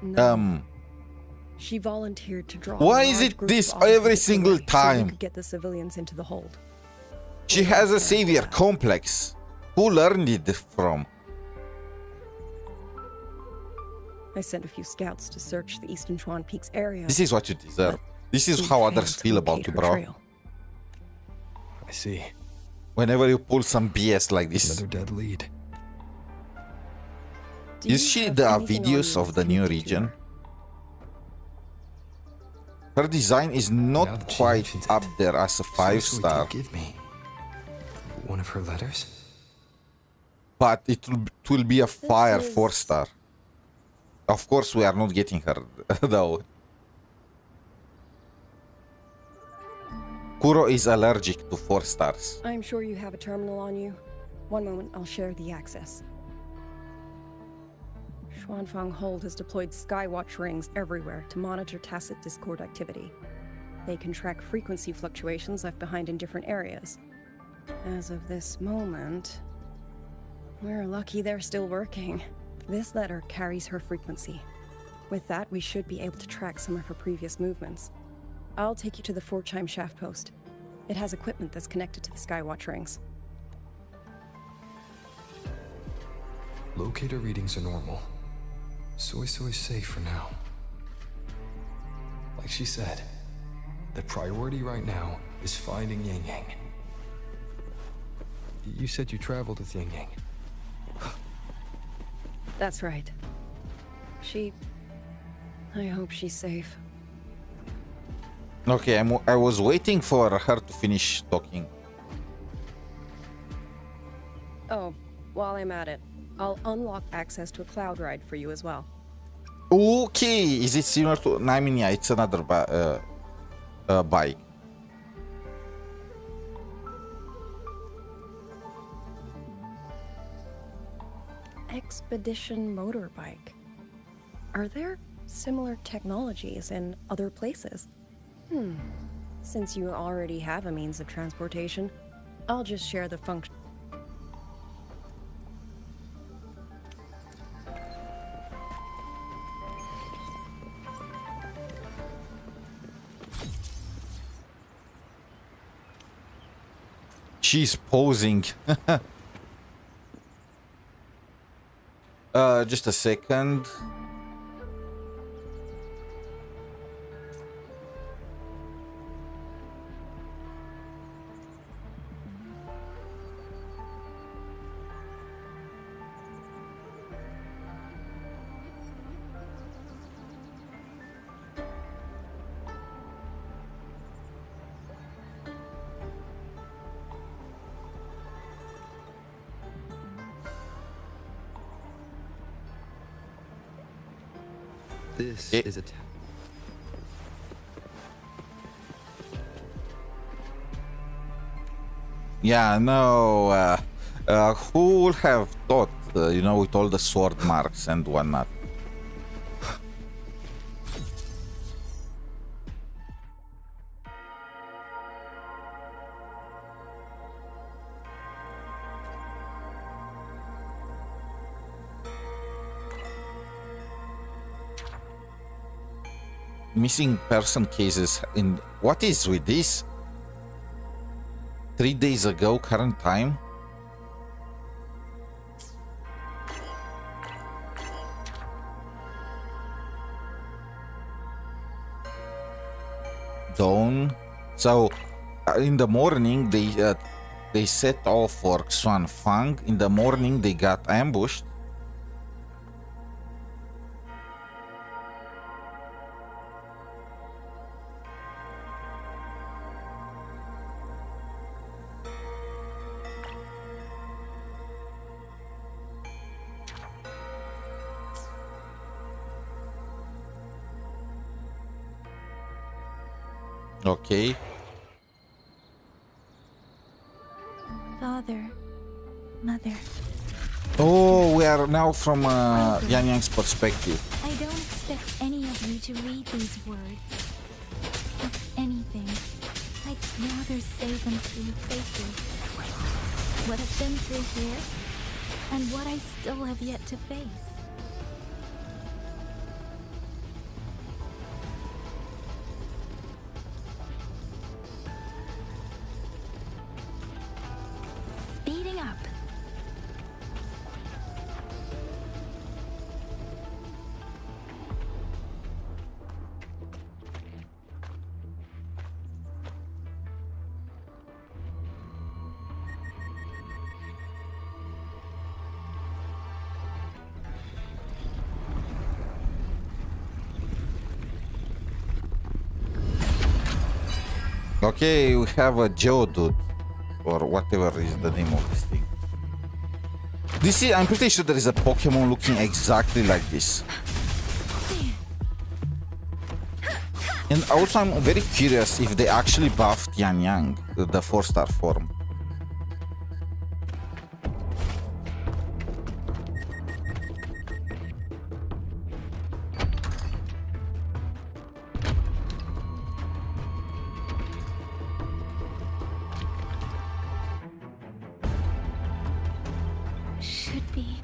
No. She volunteered to draw. Why is it this every single time? So we could get the civilians into the hold. She has a savior complex. Who learned it from? I sent a few scouts to search the Eastern Chuan Peaks area. This is what you deserve. This is how others feel about you, bro. I see. Whenever you pull some BS like this. Another dead lead. Is she the videos of the new region? Her design is not quite up there as a 5-star. Give me one of her letters. But it will be a fire 4-star. Of course, we are not getting her though. Kuro is allergic to 4 stars. I'm sure you have a terminal on you. One moment, I'll share the access. Xuanfang Hold has deployed Skywatch rings everywhere to monitor tacit discord activity. They can track frequency fluctuations left behind in different areas. As of this moment, we're lucky they're still working. This letter carries her frequency. With that, we should be able to track some of her previous movements. I'll take you to the 4-chime shaft post. It has equipment that's connected to the Skywatch rings. Locator readings are normal. 𝗖់is safe for now. Like she said, the priority right now is finding Yangyang. You said you traveled with Yangyang. That's right. I hope she's safe. Okay, I was waiting for her to finish talking. Oh, while I'm at it, I'll unlock access to a cloud ride for you as well. Okay, is it similar to... I mean, yeah, it's another bike. Expedition motorbike. Are there similar technologies in other places? Since you already have a means of transportation, I'll just share the function. She's posing. Just a second. This is a Yeah, no. Who would have thought, you know, with all the sword marks and whatnot? missing person cases in... What is with this? 3 days ago, current time? Dawn. So in the morning they set off for Xuanfang. In the morning they got ambushed. Okay. Father, Mother. Oh, we are now from Yangyang's perspective. I don't expect any of you to read these words. If anything, I'd rather say them to your faces. What I've been through here, and what I still have yet to face. Speeding up. Okay, we have a Geodude, or whatever is the name of this thing. This is, I'm pretty sure there is a Pokemon looking exactly like this. And also I'm very curious if they actually buffed Yangyang, the 4-star form. Should be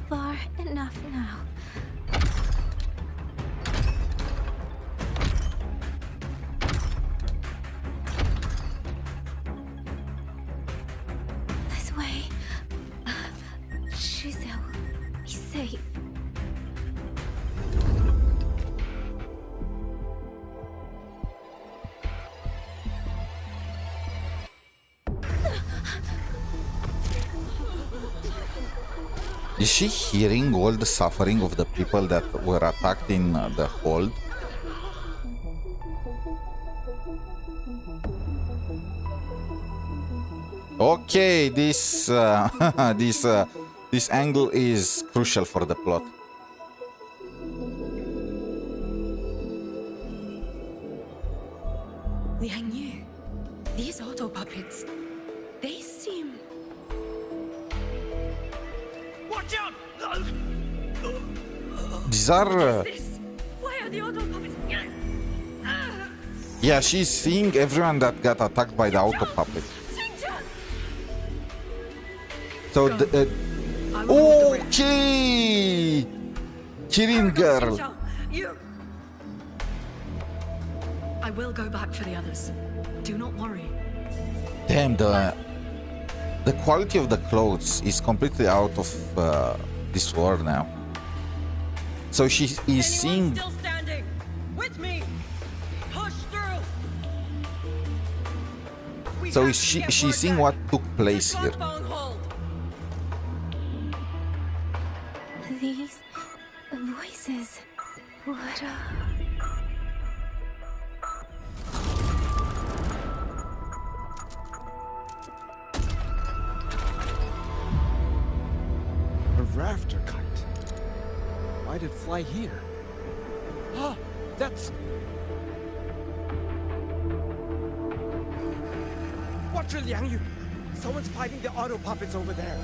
far enough now. This way. 𝗖ься will be safe. Is she hearing all the suffering of the people that were attacked in the hold? Okay, this this angle is crucial for the plot. Liang Yu, these auto puppets, they seem... Watch out! These are... Why are the auto puppets... yeah, she's seeing everyone that got attacked by the auto puppet. So the... okay! Killing girl. You... I will go back for the others. Do not worry. Damn, the quality of the clothes is completely out of this world now. So she is seeing... Still standing! With me! Push through! So she's seeing what took place here. These voices. What A rafter kite. Why'd it fly here? Ah, that's... Watch it, Liang Yu! Someone's fighting the auto puppets over there.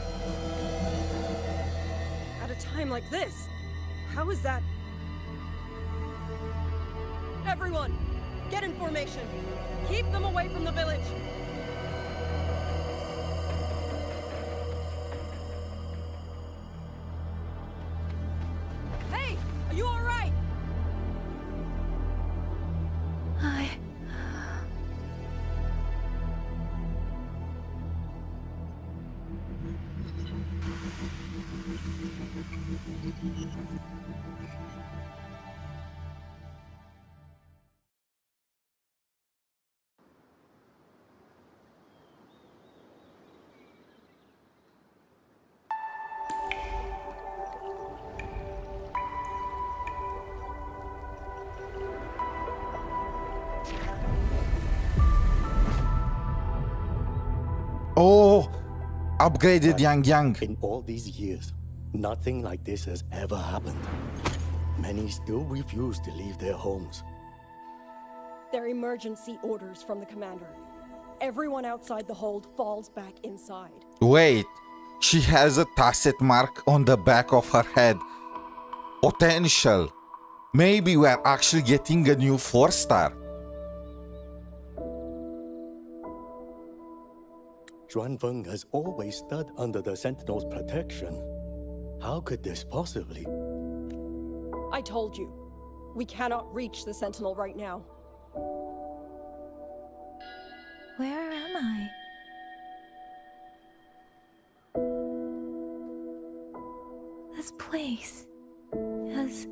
At a time like this, how is that? Everyone, get in formation. Keep them away from the village. Hey, are you all right? Oh, upgraded Yangyang. In all these years, nothing like this has ever happened. Many still refuse to leave their homes. They're emergency orders from the commander. Everyone outside the hold falls back inside. Wait, she has a tacit mark on the back of her head. Potential. Maybe we're actually getting a new 4-star. Xuanfang has always stood under the Sentinel's protection. How could this possibly? I told you, we cannot reach the Sentinel right now. Where am I? This place has...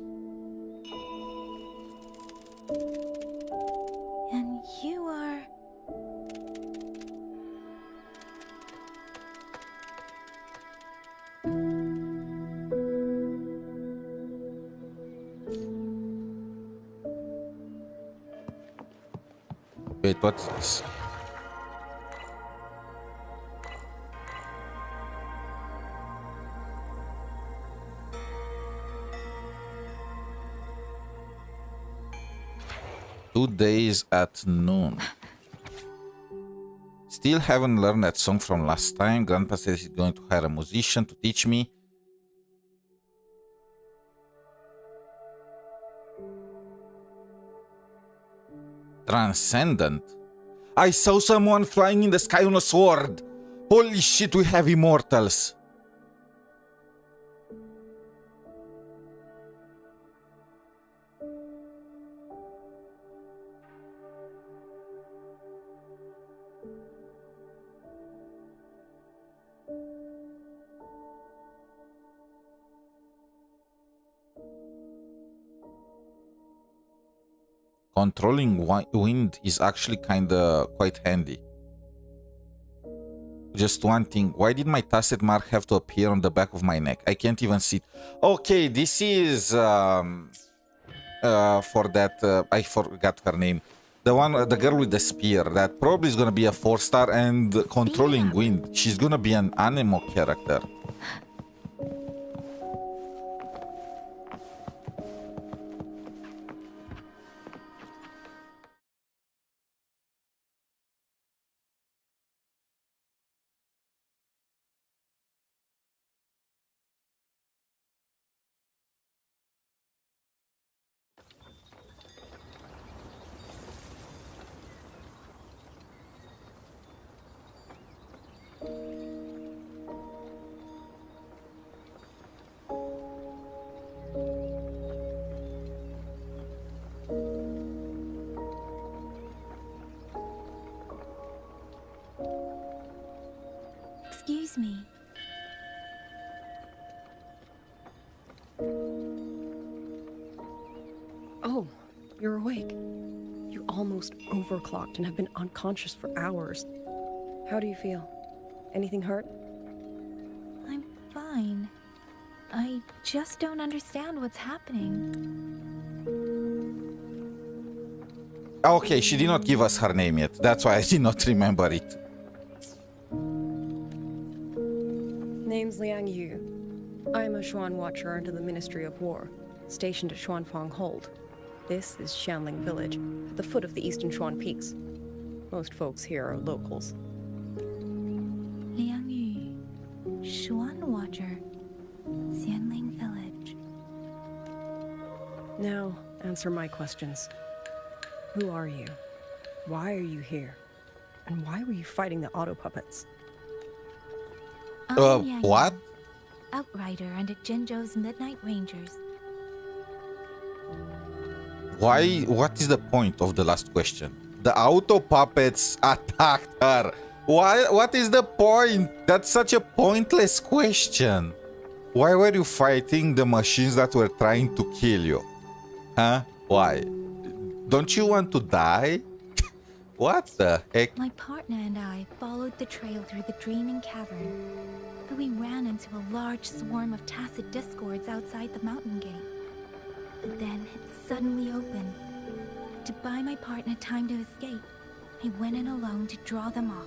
And you are... Wait, what's this? Two days at noon. Still haven't learned that song from last time. Grandpa says he's going to hire a musician to teach me. Transcendent. I saw someone flying in the sky on a sword. Holy shit, we have immortals. Controlling wind is actually quite handy. Just one thing, why did my tacit mark have to appear on the back of my neck? I can't even see it. Okay, this is for that, I forgot her name. The girl with the spear, that probably is gonna be a 4-star, and controlling wind, she's gonna be an anemo character. Excuse me. Oh, you're awake. You're almost overclocked and have been unconscious for hours. How do you feel? Anything hurt? I'm fine. I just don't understand what's happening. Okay, she did not give us her name yet. That's why I did not remember it. Name's Liang Yu. I'm a Xuan Watcher under the Ministry of War, stationed at Xuanfang Hold. This is Xianling Village, at the foot of the Eastern Xuan Peaks. Most folks here are locals. Liang Yu, Xuan Watcher, Xianling Village. Now, answer my questions. Who are you? Why are you here? And why were you fighting the auto puppets? What? Outrider under Jinzhou's Midnight Rangers. Why? What is the point of the last question? The auto puppets attacked her. Why? What is the point? That's such a pointless question. Why were you fighting the machines that were trying to kill you? Huh? Why? Don't you want to die? What the heck? My partner and I followed the trail through the Dreaming Cavern, but we ran into a large swarm of tacit discords outside the mountain gate. But then it suddenly opened. To buy my partner time to escape, I went in alone to draw them off.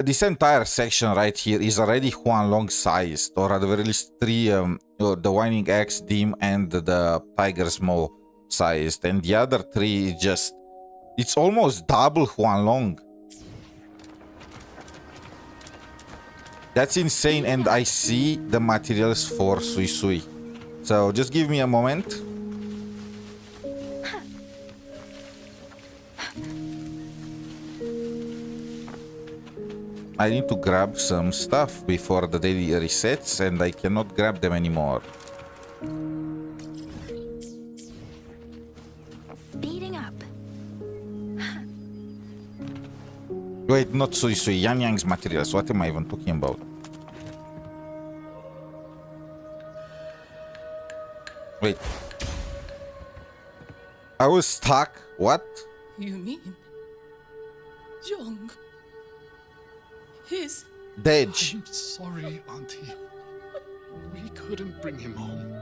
this entire section right here is already Xuanlong sized, or at the very least three, the Whining Axe, Dim, and the Tiger's Maw sized, and the other three is just, it's almost double Xuanlong. That's insane, and I see the materials for 𝗖់𝗍𝗍. So just give me a moment. I need to grab some stuff before the daily resets, and I cannot grab them anymore. Speeding up. Wait, not 𝗖̀𝗍𝗍, yangyang's materials. What am I even talking about? Wait. I was stuck. What? You mean Young? His... Dead. I'm sorry, Auntie. We couldn't bring him home.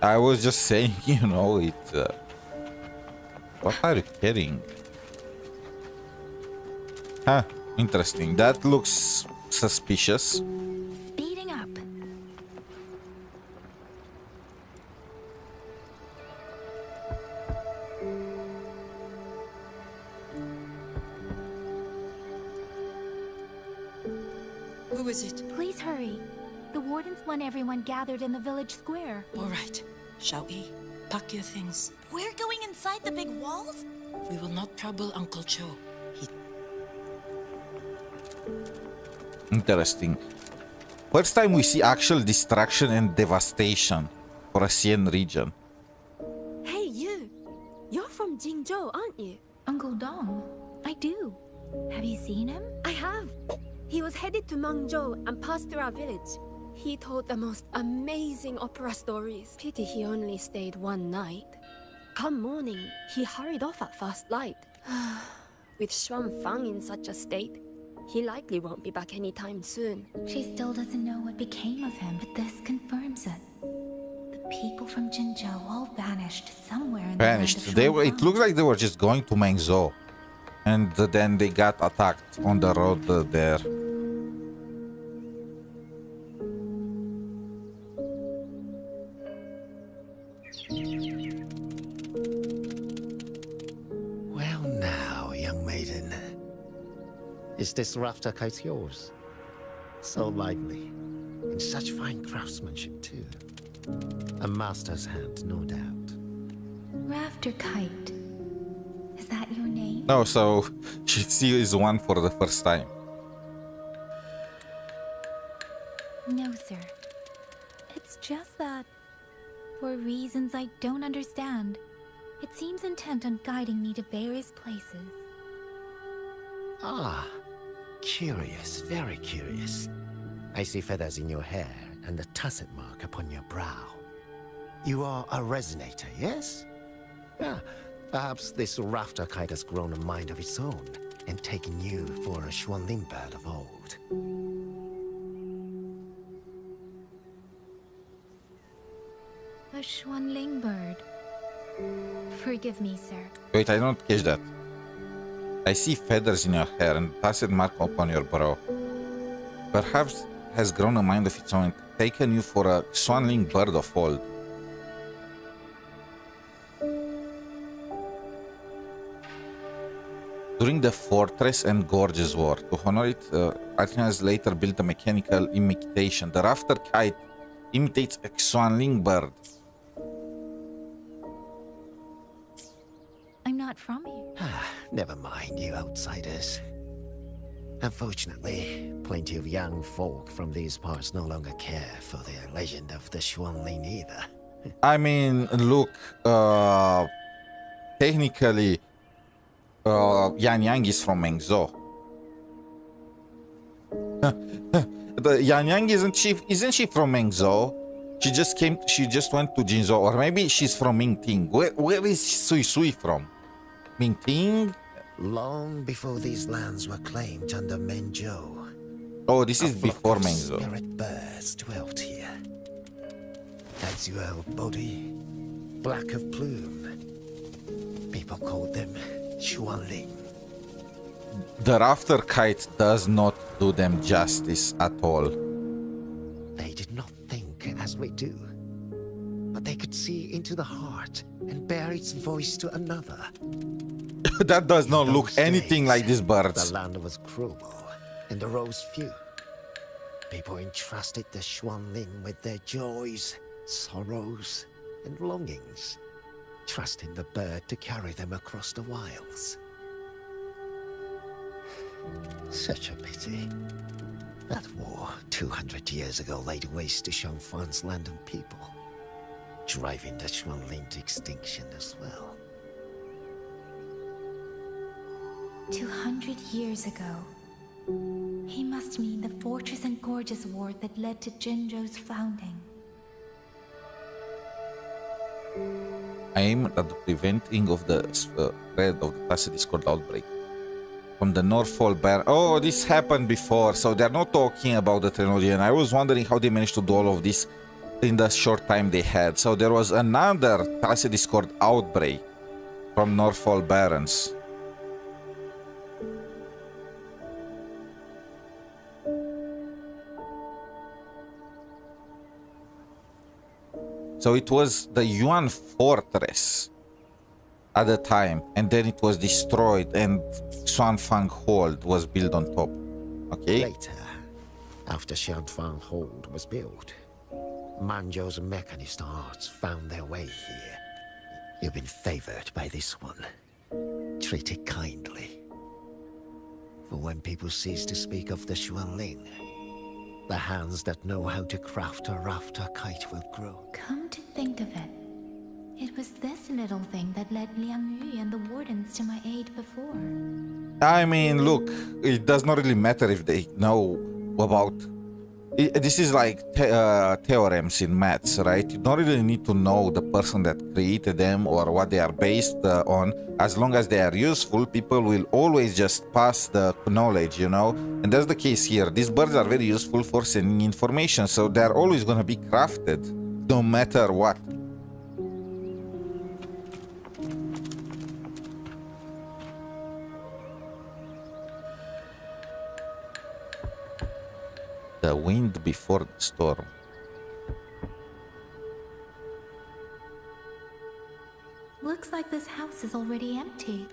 I was just saying, you know, it... What are you carrying? Huh, interesting. That looks suspicious. Speeding up. Who is it? Please hurry. The wardens want everyone gathered in the village square. All right. Xiao-yi, pack your things. We're going inside the big walls? We will not trouble Uncle Cho. Interesting. First time we see actual destruction and devastation for a Xian region. Hey, you! You're from Jingzhou, aren't you? Uncle Dong, I do. Have you seen him? I have. He was headed to Mengzhou and passed through our village. He told the most amazing opera stories. Pity he only stayed one night. Come morning, he hurried off at first light. With Xuanfang in such a state, he likely won't be back anytime soon. She still doesn't know what became of him, but this confirms it. The people from Jinzhou all vanished somewhere in the land of Vanished. They were, it looks like they were just going to Mengzhou. And then they got attacked on the road there. Well now, young maiden. Is this rafter kite yours? So lively. And such fine craftsmanship too. A master's hand, no doubt. Rafter Kite. Is that your name? No, so she sees one for the first time. No, sir. It's just that, for reasons I don't understand, it seems intent on guiding me to various places. Ah, curious, very curious. I see feathers in your hair and a tacet mark upon your brow. You are a resonator, yes? Ah, perhaps this rafter kite has grown a mind of its own and taken you for a Xuanling bird of old. A Xuanling bird. Forgive me, sir. Wait, I don't catch that. I see feathers in your hair and tacet mark upon your brow. Perhaps has grown a mind of its own and taken you for a Xuanling bird of old. During the Fortress and Gorges War, to honor it, Athenians later built a mechanical imitation. The rafter kite imitates a Xuanling bird. I'm not from here. Never mind, you outsiders. Unfortunately, plenty of young folk from these parts no longer care for the legend of the Xuanling either. I mean, look, technically, Yangyang is from Mengzhou. The Yangyang isn't she from Mengzhou? She just went to Jinzhou, or maybe she's from Mingting. Where is 𝗖𝗍𝗍𝗍 from? Mingting? Long before these lands were claimed under Mengzhou. Oh, this is before Mengzhou. Spirit birds dwelt here. Azure body, black of plume. People called them Xuanling. the rafter kite does not do them justice at all. They did not think as we do, but they could see into the heart and bear its voice to another. That does not look Those anything days, like these birds. The land was cruel, and the roads few. People entrusted the Xuanling with their joys, sorrows, and longings, trusting the bird to carry them across the wilds. Such a pity. That war 200 years ago laid waste to Xuanfang's land and people, driving the Xuanling to extinction as well. 200 years ago. He must mean the Fortress and Gorges War that led to Mengzhou's founding. Aimed at the preventing of the spread of the Tacit Discord outbreak. From the Northfall Baron. Oh, this happened before, so they're not talking about the trilogy, and I was wondering how they managed to do all of this in the short time they had. So there was another Tacit Discord outbreak from Northfall Barons. So it was the Yuan fortress at the time, and then it was destroyed, and Xuanfang Hold was built on top. Okay? Later, after Xuanfang Hold was built, Mengzhou's mechanist arts found their way here. You've been favored by this one. Treat it kindly. For when people cease to speak of the Xuanling, the hands that know how to craft a rafter kite will grow. Come to think of it, it was this little thing that led Liang Yu and the wardens to my aid before. I mean, look, it does not really matter if they know about... This is like theorems in maths, right? You don't really need to know the person that created them or what they are based on. As long as they are useful, people will always just pass the knowledge, you know? And that's the case here. These birds are very useful for sending information, so they're always going to be crafted, no matter what. The wind before the storm. Looks like this house is already empty.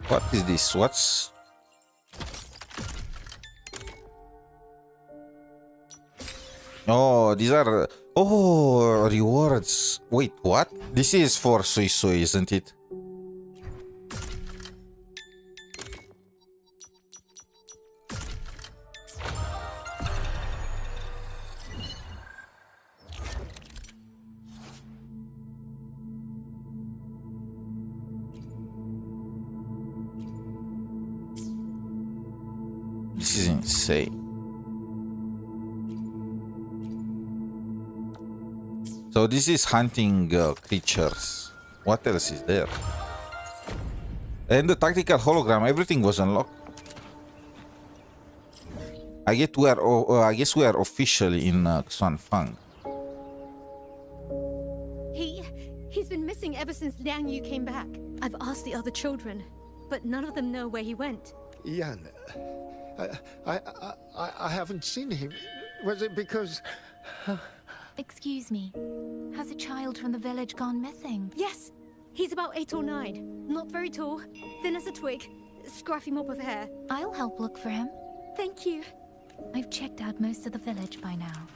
What is this? What's... Oh, these are... Oh, rewards. Wait, what? This is for 𝗖cie𝗽𝘆𝗶𝗵𝗵, isn't it? This is insane. So this is hunting creatures. What else is there? And the tactical hologram, everything was unlocked. I guess we are officially in Xuanfang. He's been missing ever since Liang Yu came back. I've asked the other children, but none of them know where he went. Yan, I haven't seen him. Was it because... Excuse me, has a child from the village gone missing? Yes, he's about 8 or 9. Not very tall, thin as a twig, scruffy mop of hair. I'll help look for him. Thank you. I've checked out most of the village by now.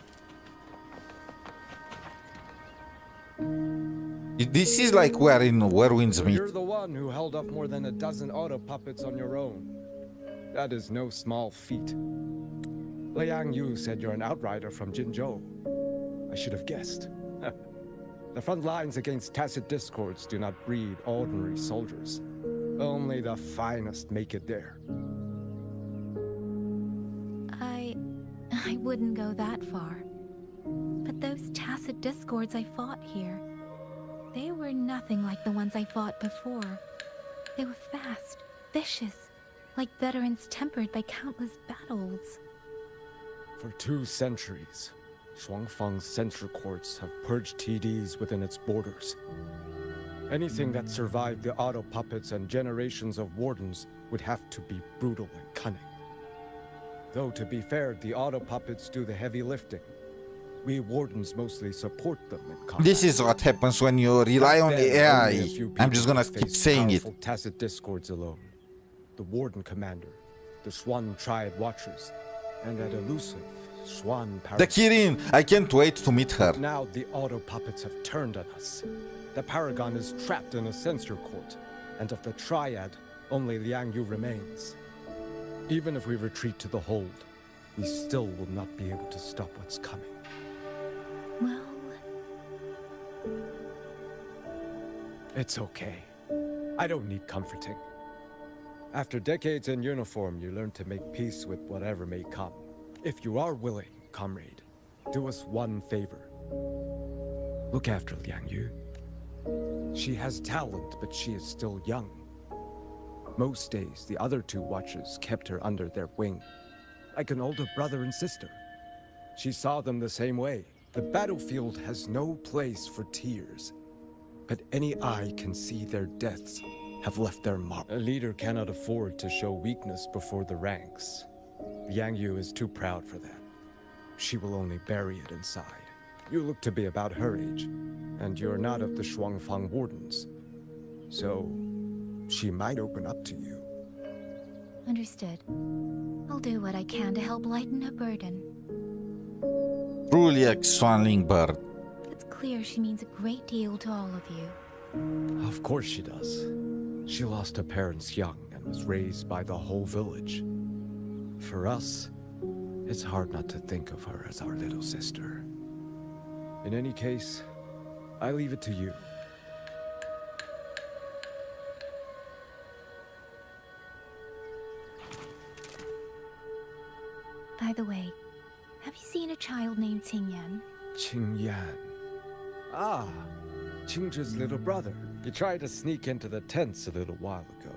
This is like we're in Whirlwind's meet. You're the one who held up more than a dozen auto puppets on your own. That is no small feat. Liang Yu said you're an outrider from Mengzhou. I should have guessed. The front lines against Tacit Discords do not breed ordinary soldiers. Only the finest make it there. I wouldn't go that far. But those Tacit Discords I fought here, they were nothing like the ones I fought before. They were fast, vicious, like veterans tempered by countless battles. For 2 centuries, Xuanfang's censor courts have purged TDs within its borders. Anything that survived the auto puppets and generations of wardens would have to be brutal and cunning. Though, to be fair, the auto puppets do the heavy lifting. We wardens mostly support them in combat. This is what happens when you rely on AI. I'm just gonna keep saying it. Tacit discords alone. The warden commander, the Xuan Triad Watchers, and that elusive Xuan Paragon. The Kirin! I can't wait to meet her. Now the auto puppets have turned on us. The Paragon is trapped in a censor court, and of the Triad, only Liang Yu remains. Even if we retreat to the hold, we still will not be able to stop what's coming. Well... It's okay. I don't need comforting. After decades in uniform, you learn to make peace with whatever may come. If you are willing, comrade, do us one favor. Look after Liang Yu. She has talent, but she is still young. Most days, the other two watchers kept her under their wing, like an older brother and sister. She saw them the same way. The battlefield has no place for tears, but any eye can see their deaths have left their mark. A leader cannot afford to show weakness before the ranks. Liang Yu is too proud for that. She will only bury it inside. You look to be about her age, and you're not of the Xuanfang wardens. So, she might open up to you. Understood. I'll do what I can to help lighten her burden. Truly a Xuanling bird. It's clear she means a great deal to all of you. Of course she does. She lost her parents young and was raised by the whole village. For us, it's hard not to think of her as our little sister. In any case, I leave it to you. By the way, have you seen a child named Qingyan? Qingyan. Ah, Qingzhi's little brother. He tried to sneak into the tents a little while ago,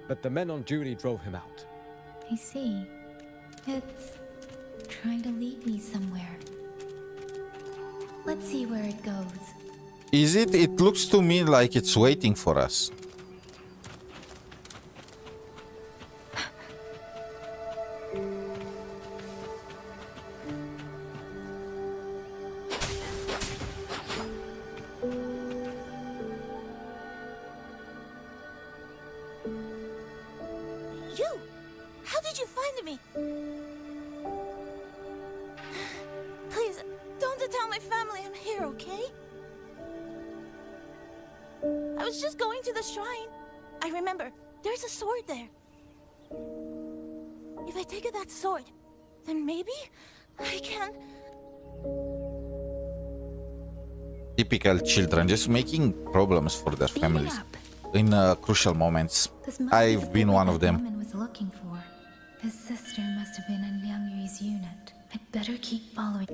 but the men on duty drove him out. I see. It's trying to lead me somewhere. Let's see where it goes. Is it? It looks to me like it's waiting for us. You! How did you find me? Please, don't tell my family I'm here, okay? I was just going to the shrine. I remember, there's a sword there. If I take that sword, then maybe I can... Typical children, just making problems for their families in crucial moments. I've been one of them. Woman was looking for. His sister must have been in Liang Yu's unit. I'd better keep following.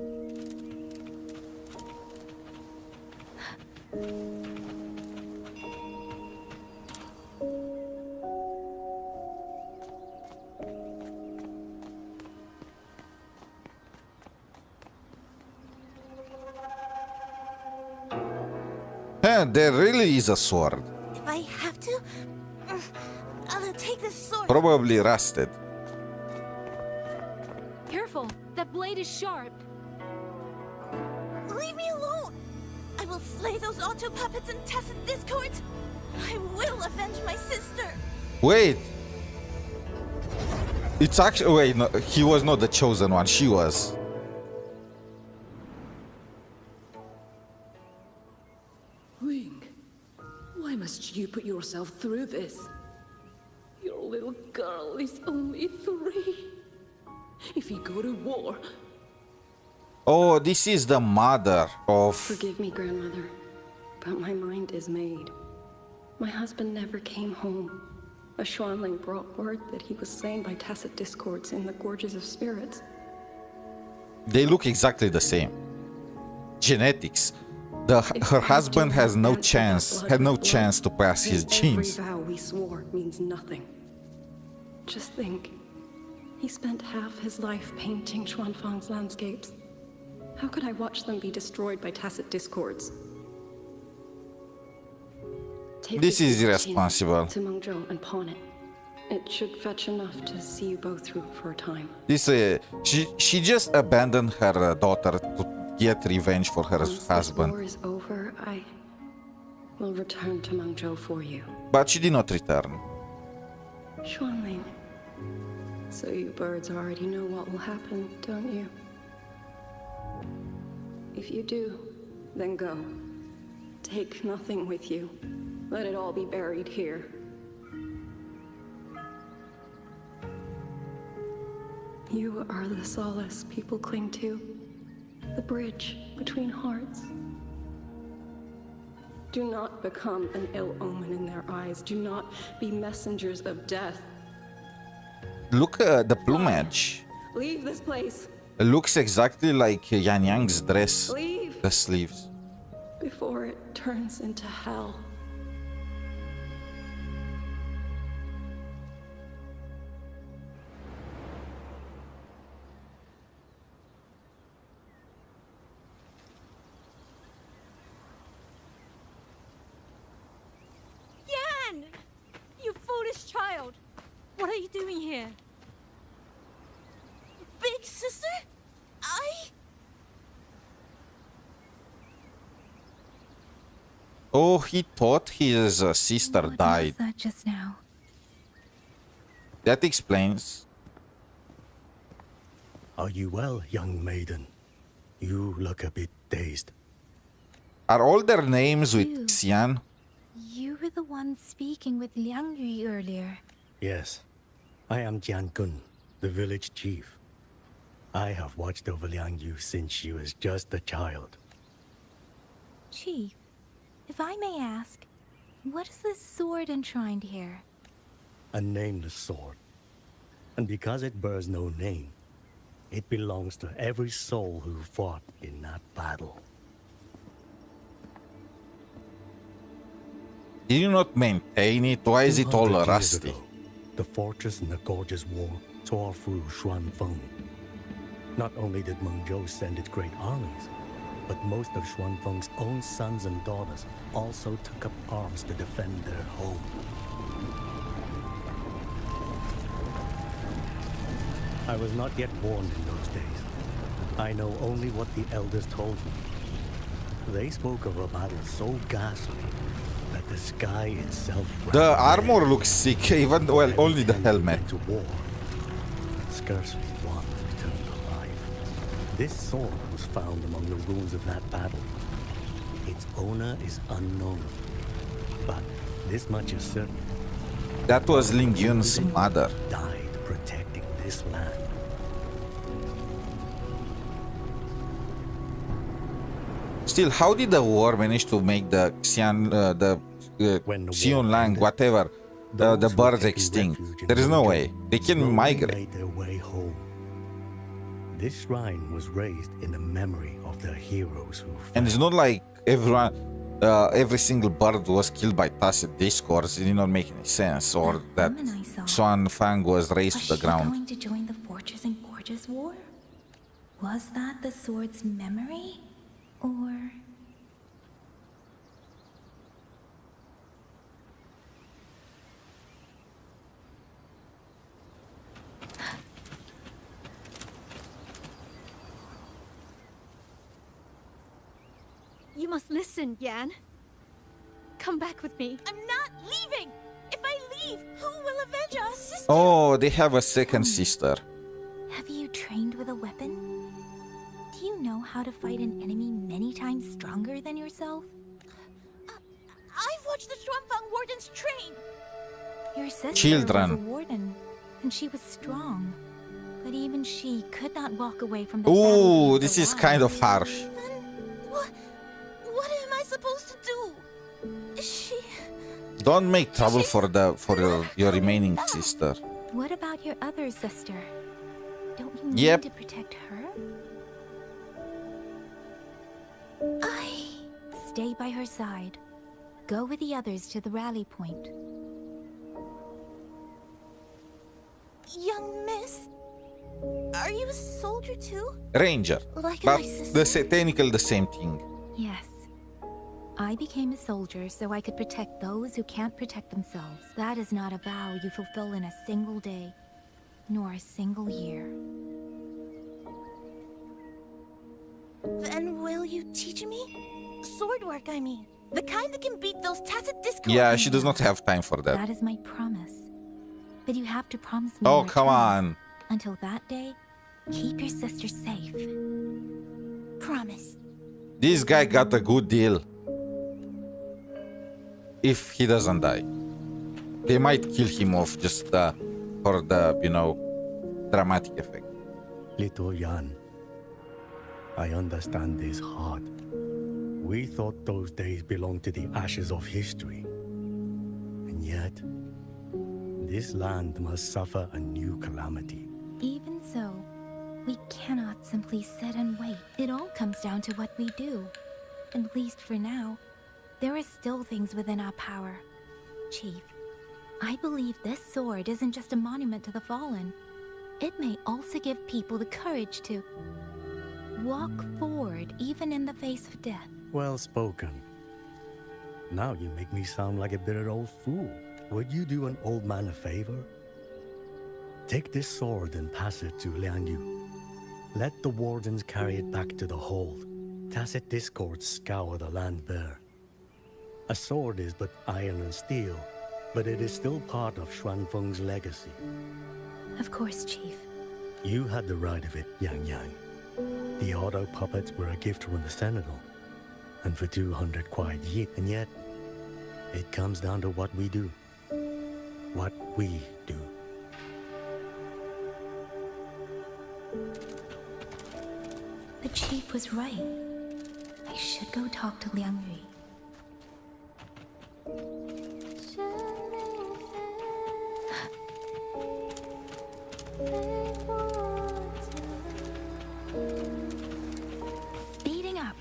There really is a sword. If I have to, I'll take this sword. Probably rusted. Careful! That blade is sharp! Leave me alone! I will slay those auto puppets and tacit discords! I will avenge my sister! Wait! It's actually... Wait, no, he was not the chosen one, she was. Wing, why must you put yourself through this? Your little girl is only 3. If you go to war... Oh, this is the mother of... Forgive me, grandmother, but my mind is made. My husband never came home. A Xuanling brought word that he was slain by tacit discords in the Gorges of Spirits. They look exactly the same. Genetics. Her husband has no chance, had no chance to pass his genes. Every vow we swore means nothing. Just think, he spent half his life painting Xuanfang's landscapes. How could I watch them be destroyed by tacit discords? Take This is secret irresponsible. to Mengzhou and pawn it. It should fetch enough to see you both through for a time. This she just abandoned her daughter to get revenge for her husband. Once this war is over, I will return to Mengzhou for you. But she did not return. Xuanfang. So you birds already know what will happen, don't you? If you do, then go. Take nothing with you. Let it all be buried here. You are the solace people cling to, the bridge between hearts. Do not become an ill omen in their eyes. Do not be messengers of death. Look at the plumage. Leave this place. It looks exactly like Yangyang's dress. Leave. The sleeves. Before it turns into hell. Yan! You foolish child! What are you doing here? Big sister? Oh, he thought his sister died. That just now. That explains. Are you well, young maiden? You look a bit dazed. Are all their names with Xian? You were the one speaking with Liang Yu earlier. Yes, I am Jian Gun, the village chief. I have watched over Liang Yu since she was just a child. Chief, if I may ask, what is this sword enshrined here? A nameless sword. And because it bears no name, it belongs to every soul who fought in that battle. Did you not maintain it? Why is it all 200 years rusty? ago, the fortress in the gorgeous war tore through Xuanfang. Not only did Mengzhou send its great armies, but most of Xuanfang's own sons and daughters also took up arms to defend their home. I was not yet born in those days. I know only what the elders told me. They spoke of a battle so ghastly that the sky itself... The armor looks sick, even well, only the helmet. ...to war. Scarcely one returned alive. This sword was found among the ruins of that battle. Its owner is unknown, but this much is certain. That was Ling Yun's mother. Died protecting this land. Still, how did the war manage to make the Xion Lang, whatever, the birds extinct? There is no way. They can migrate. Made their way home. This shrine was raised in the memory of the heroes who fell. And it's not like everyone, every single bird was killed by tacit discourse. It did not make any sense. Or that Xuanfang was raised to the ground. Going to join the Fortress and Gorges War? Was that the sword's memory? Or... You must listen, Yan. Come back with me. I'm not leaving! If I leave, who will avenge our sister? Oh, they have a second sister. Have you trained with a weapon? Do you know how to fight an enemy many times stronger than yourself? I've watched the Xuanfang wardens train. Your sister Children. was a warden, and she was strong. But even she could not walk away from the Ooh, this is kind of harsh. What am I supposed to do? She... Don't make trouble for your remaining sister. What about your other sister? Don't you need Yep. to protect her? Stay by her side. Go with the others to the rally point. Young miss, are you a soldier too? Ranger. Like But my sister? technically the same thing. Yes. I became a soldier so I could protect those who can't protect themselves. That is not a vow you fulfill in a single day, nor a single year. Then will you teach me? Sword work, I mean. The kind that can beat those tacit discords. Yeah, she does not have time for that. That is my promise. But you have to promise me. Oh, in come return, on. Until that day, keep your sister safe. Promise. This guy got a good deal. If he doesn't die. They might kill him off just for the, you know, dramatic effect. Little Yan, I understand this hard. We thought those days belonged to the ashes of history. And yet, this land must suffer a new calamity. Even so, we cannot simply sit and wait. It all comes down to what we do. At least for now, there are still things within our power. Chief, I believe this sword isn't just a monument to the fallen. It may also give people the courage to walk forward even in the face of death. Well spoken. Now you make me sound like a bitter old fool. Would you do an old man a favor? Take this sword and pass it to Liang Yu. Let the wardens carry it back to the hold. Tacit discords scour the land bare. A sword is but iron and steel, but it is still part of Xuanfang's legacy. Of course, Chief. You had the right of it, Yangyang. The auto puppets were a gift from the Sentinel, and for 200 quiet years, and yet, it comes down to what we do. What we do. The Chief was right. I should go talk to Liang Yu. Speeding up.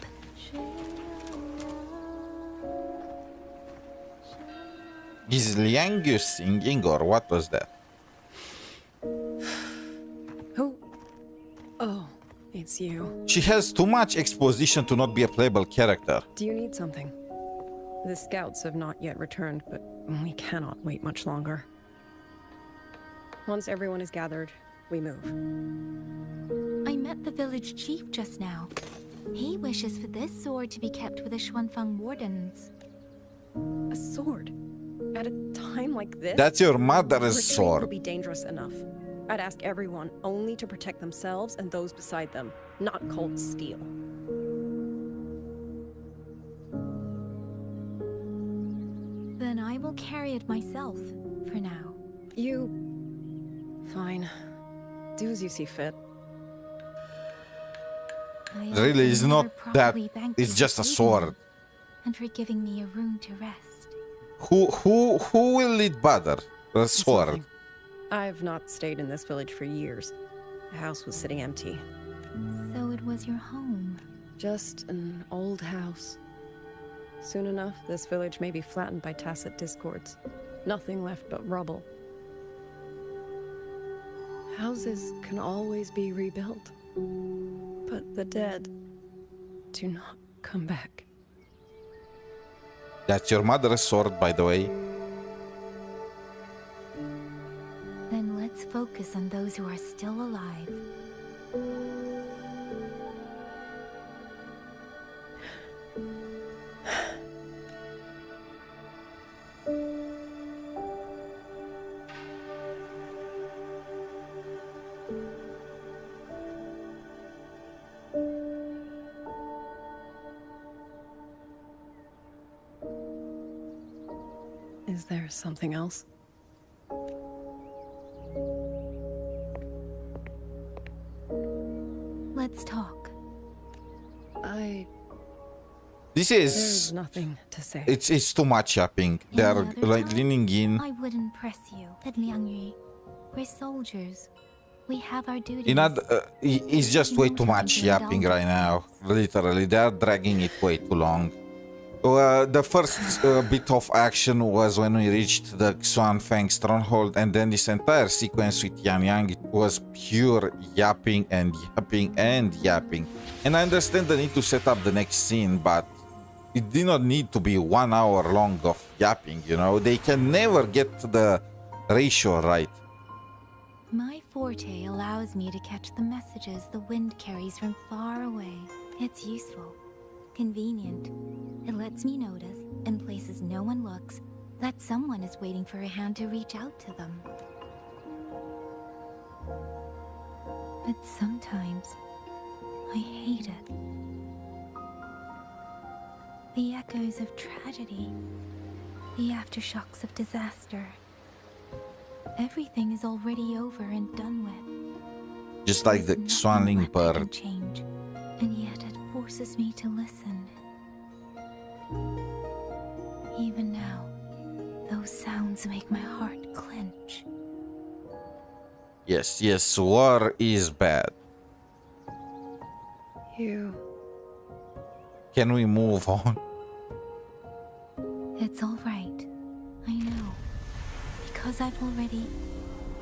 Is Liang Yu singing or what was that? Who? Oh, it's you. She has too much exposition to not be a playable character. Do you need something? The scouts have not yet returned, but we cannot wait much longer. Once everyone is gathered, we move. I met the village chief just now. He wishes for this sword to be kept with the Xuanfang wardens. A sword? At a time like this? That's your mother's Retreat sword. will be dangerous enough. I'd ask everyone only to protect themselves and those beside them, not cold steel. Then I will carry it myself, for now. Fine. Do as you see fit. Really, it's not that. It's just a sword. And for giving me a room to rest. Who will it bother? The sword. I've not stayed in this village for years. The house was sitting empty. So it was your home. Just an old house. Soon enough, this village may be flattened by tacit discords. Nothing left but rubble. Houses can always be rebuilt. But the dead do not come back. That's your mother's sword, by the way. Then let's focus on those who are still alive. Is there something else? Let's talk. This is. There's nothing to say. It's too much yapping. They are like leaning in. I wouldn't press you, but Liang Yu, we're soldiers. We have our duties. It's just way too much yapping right now. Literally, they are dragging it way too long. The first bit of action was when we reached the Xuanfang stronghold, and then this entire sequence with Yangyang, it was pure yapping and yapping and yapping. And I understand the need to set up the next scene, but it did not need to be 1 hour long of yapping, you know? They can never get the ratio right. My forte allows me to catch the messages the wind carries from far away. It's useful, convenient. It lets me notice, in places no one looks, that someone is waiting for a hand to reach out to them. But sometimes, I hate it. The echoes of tragedy, the aftershocks of disaster. Everything is already over and done with. Just like the Xuanfang bird. Change, and yet it forces me to listen. Even now, those sounds make my heart clench. Yes, yes, war is bad. Can we move on? It's all right. I know. Because I've already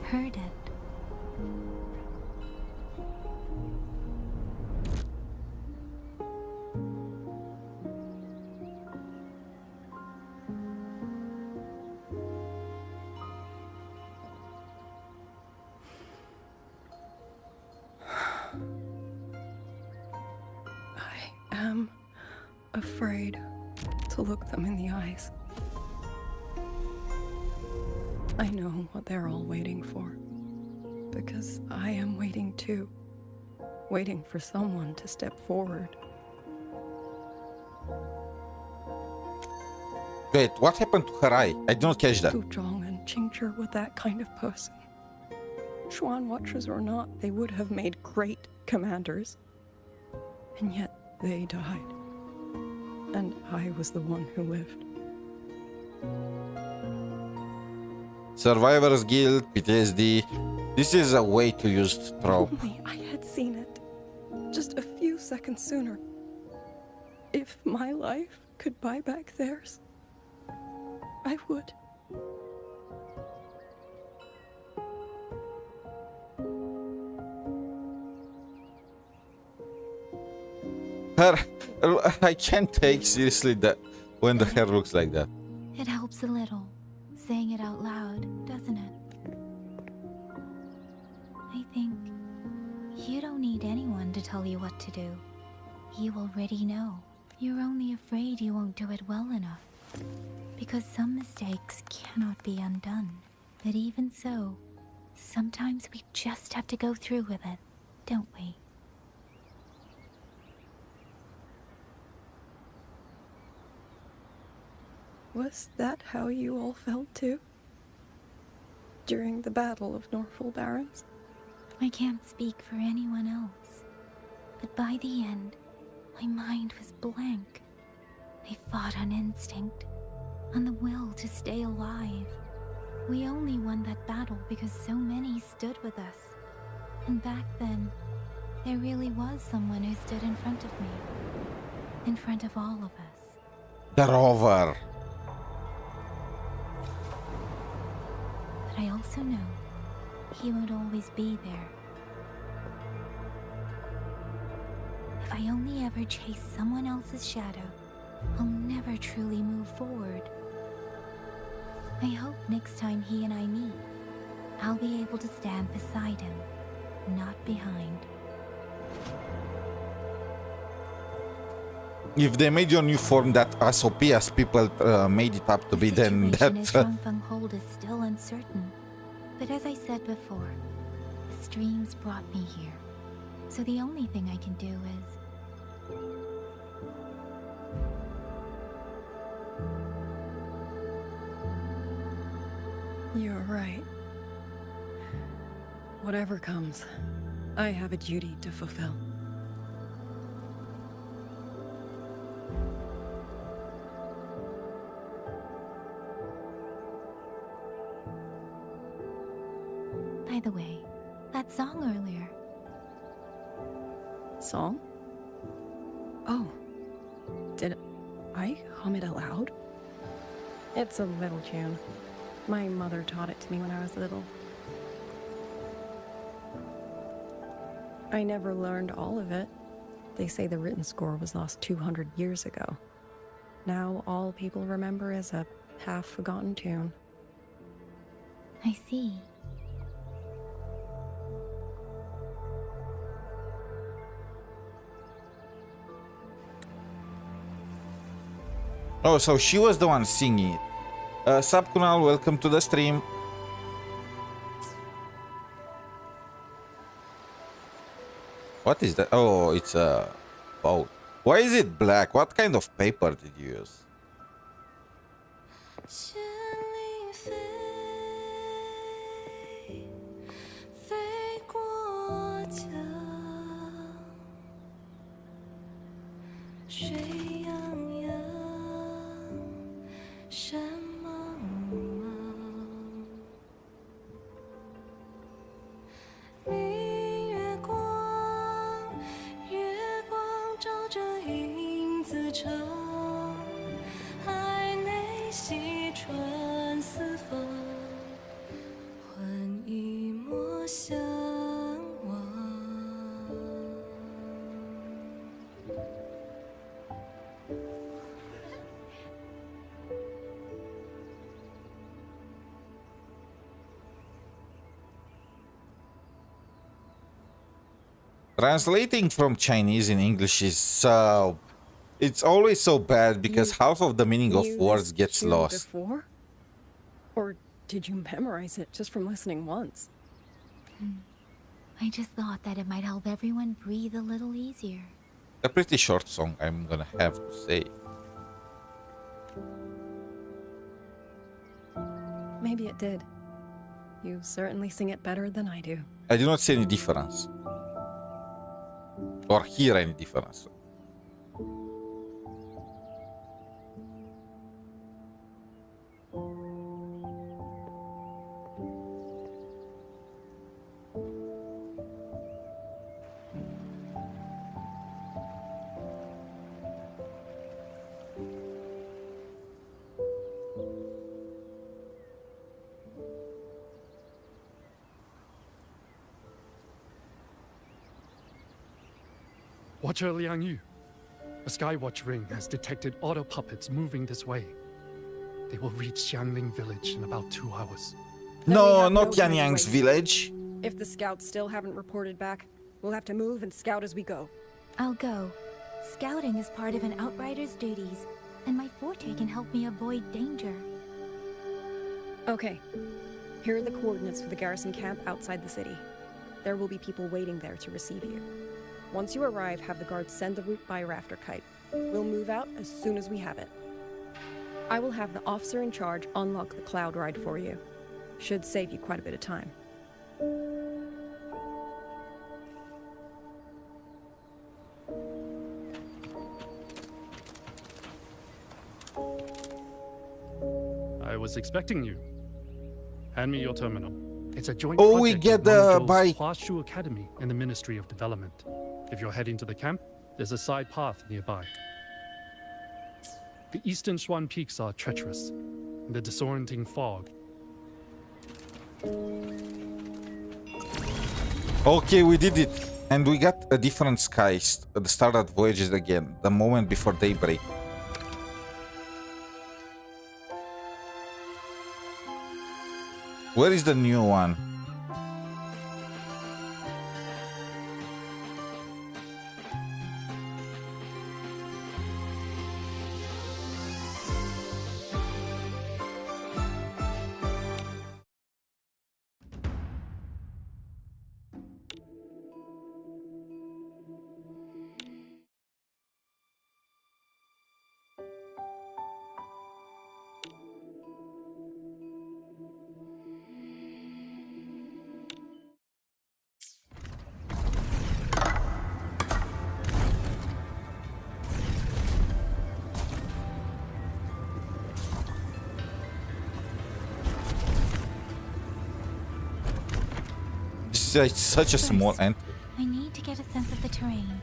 heard it. I am afraid to look them in the eyes. I know what they're all waiting for, because I am waiting too. Waiting for someone to step forward. Wait, what happened to her eye? I didn't catch that. Wuzhong and Qingzhi were that kind of person. Xuan Watchers or not, they would have made great commanders. And yet they died. And I was the one who lived. Survivor's guilt, PTSD. This is a way to use trope. Only I had seen it. Just a few seconds sooner. If my life could buy back theirs, I would. Her, I can't take seriously that when the hair looks like that. It helps a little, saying it out loud, doesn't it? I think you don't need anyone to tell you what to do. You already know. You're only afraid you won't do it well enough. Because some mistakes cannot be undone. But even so, sometimes we just have to go through with it, don't we? Was that how you all felt too? During the Battle of Norfolk Barrens? I can't speak for anyone else. But by the end, my mind was blank. I fought on instinct, on the will to stay alive. We only won that battle because so many stood with us. And back then, there really was someone who stood in front of me. In front of all of us. They're over. But I also know he won't always be there. If I only ever chase someone else's shadow, I'll never truly move forward. I hope next time he and I meet, I'll be able to stand beside him, not behind. If they made your new form that as OP as people made it up to be, then that... The situation Xuanfang hold is still uncertain. But as I said before, the streams brought me here. So the only thing I can do is... You're right. Whatever comes, I have a duty to fulfill. By the way, that song earlier. Song? Oh. Did I hum it aloud? It's a little tune. My mother taught it to me when I was little. I never learned all of it. They say the written score was lost 200 years ago. Now all people remember is a half-forgotten tune. I see. Oh, so she was the one singing it. Sup Kunal, welcome to the stream. What is that? Oh, it's a boat. Why is it black? What kind of paper did you use? Translating from Chinese in English is so... It's always so bad because half of the meaning of words gets lost. Before? Or did you memorize it just from listening once? I just thought that it might help everyone breathe a little easier. A pretty short song, I'm gonna have to say. Maybe it did. You certainly sing it better than I do. I do not see any difference. Or hear any difference. Watcher Liangyu, a Skywatch ring has detected auto puppets moving this way. They will reach Xiangling village in about 2 hours. No, not Yangyang's village. If the scouts still haven't reported back, we'll have to move and scout as we go. I'll go. Scouting is part of an outrider's duties, and my forte can help me avoid danger. Okay. Here are the coordinates for the garrison camp outside the city. There will be people waiting there to receive you. Once you arrive, have the guards send the route by rafter kite. We'll move out as soon as we have it. I will have the officer in charge unlock the cloud ride for you. Should save you quite a bit of time. I was expecting you. Hand me your terminal. It's a joint Oh, we project get of the Mengzhou's bike. 𝗖់់ Academy and the Ministry of Development. If you're heading to the camp, there's a side path nearby. The eastern Xuan peaks are treacherous, in the disorienting fog. Okay, we did it. And we got a different skies at the start of voyages again, the moment before daybreak. Where is the new one? It's such a small entry. I need to get a sense of the terrain.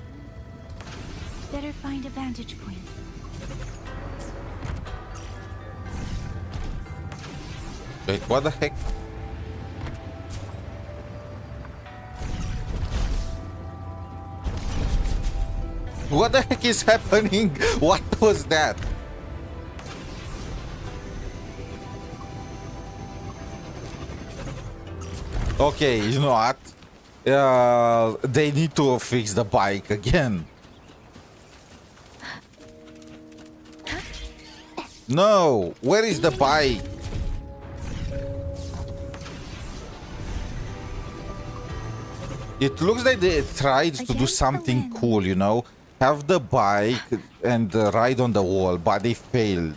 Better find a vantage point. Wait, what the heck? What the heck is happening? What was that? Okay, you know what? They need to fix the bike again. No, where is the bike? It looks like they tried to do something cool, you know? Have the bike and ride on the wall, but they failed.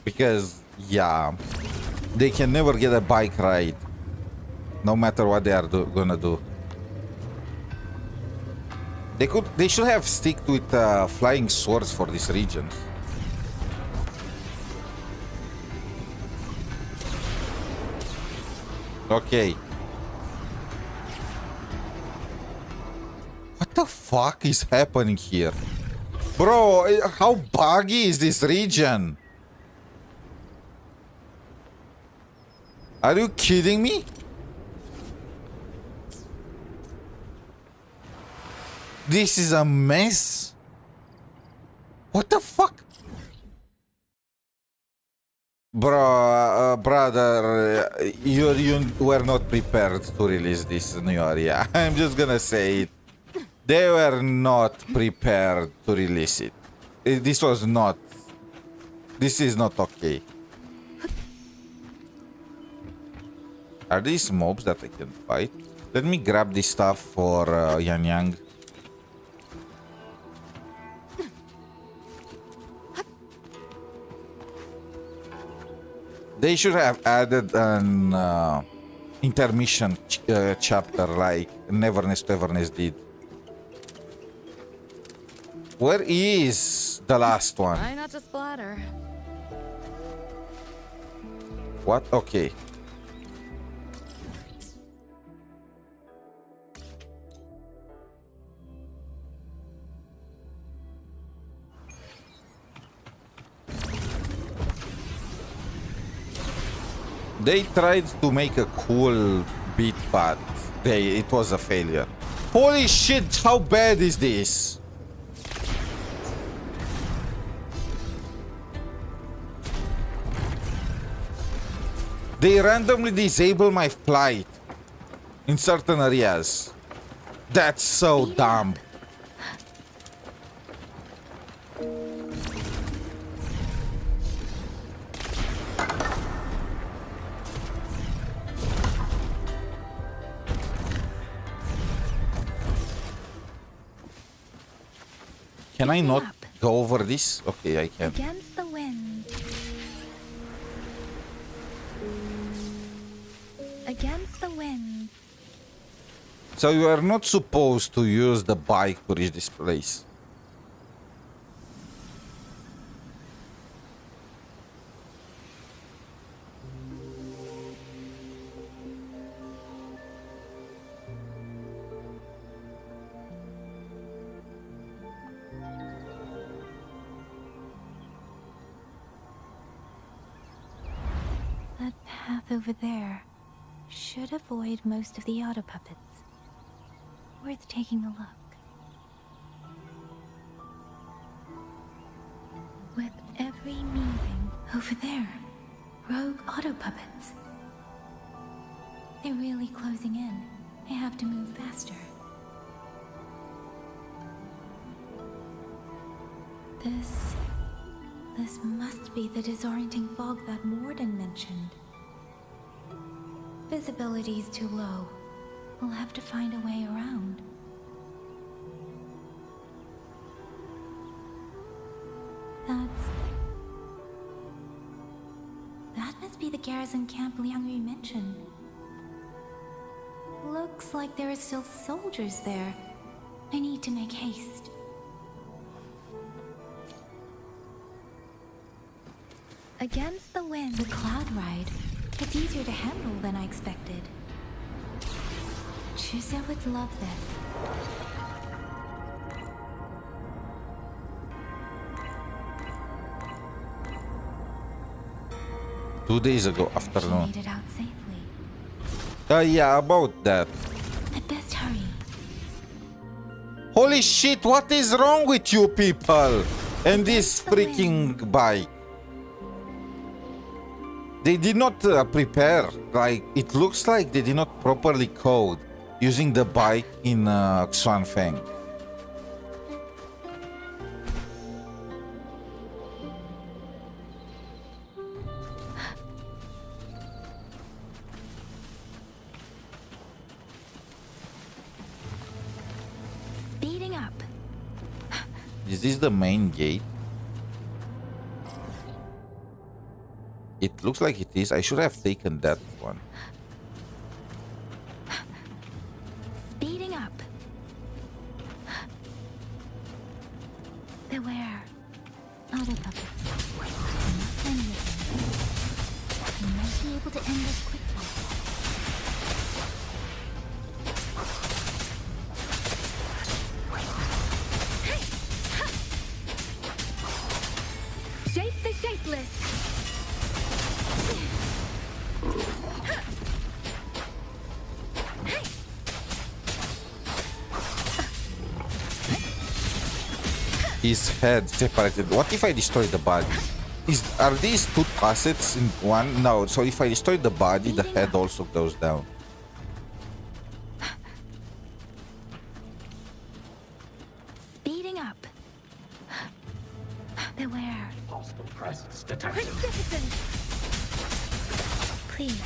Because, yeah, they can never get a bike ride. No matter what they are gonna do. They should have stick with flying swords for this region. Okay. What the fuck is happening here? Bro, how buggy is this region? Are you kidding me? This is a mess. What the fuck? Bro, brother, you were not prepared to release this new area. I'm just gonna say it. They were not prepared to release it. This was not. This is not okay. Are these mobs that I can fight? Let me grab this stuff for Yangyang. They should have added an intermission chapter like Neverness to Everness did. Where is the last one? Try not to splatter. What? Okay. They tried to make a cool beat, but it was a failure. Holy shit, how bad is this? They randomly disable my flight in certain areas. That's so dumb. Can I not go over this? Okay, I can. Against the wind. Against the wind. So you are not supposed to use the bike to reach this place. That path over there should avoid most of the auto puppets. Worth taking a look. With every moving over there, rogue auto puppets. They're really closing in. I have to move faster. This must be the disorienting fog that Morden mentioned. Visibility's too low. We'll have to find a way around. That must be the garrison camp Liangyu mentioned. Looks like there are still soldiers there. I need to make haste. Against the wind. The cloud ride. It's easier to handle than I expected. Xuanfang would love this. 2 days ago afternoon. Made it out safely. Yeah, about that. I'd best hurry. Holy shit, what is wrong with you people? And this freaking bike. They did not prepare. Like, it looks like they did not properly code using the bike in Xuanfang. Speeding up. Is this the main gate? It looks like it is. I should have taken that one. Speeding up. Beware. Auto puppets. You might be able to end this quickly. Shape the shapeless. His head separated. What if I destroy the body? Are these two facets in one? No. So if I destroy the body, the head also goes down. Speeding up. Beware. Hostile presence detected. Please.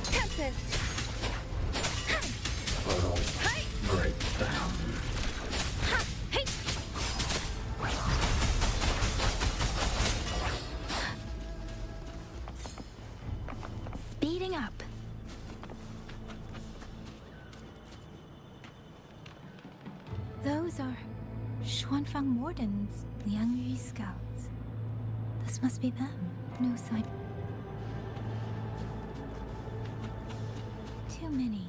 Tempest. Break down. Speeding up. Those are Xuanfang Wardens, Liangyu scouts. This must be them. No sign. Too many.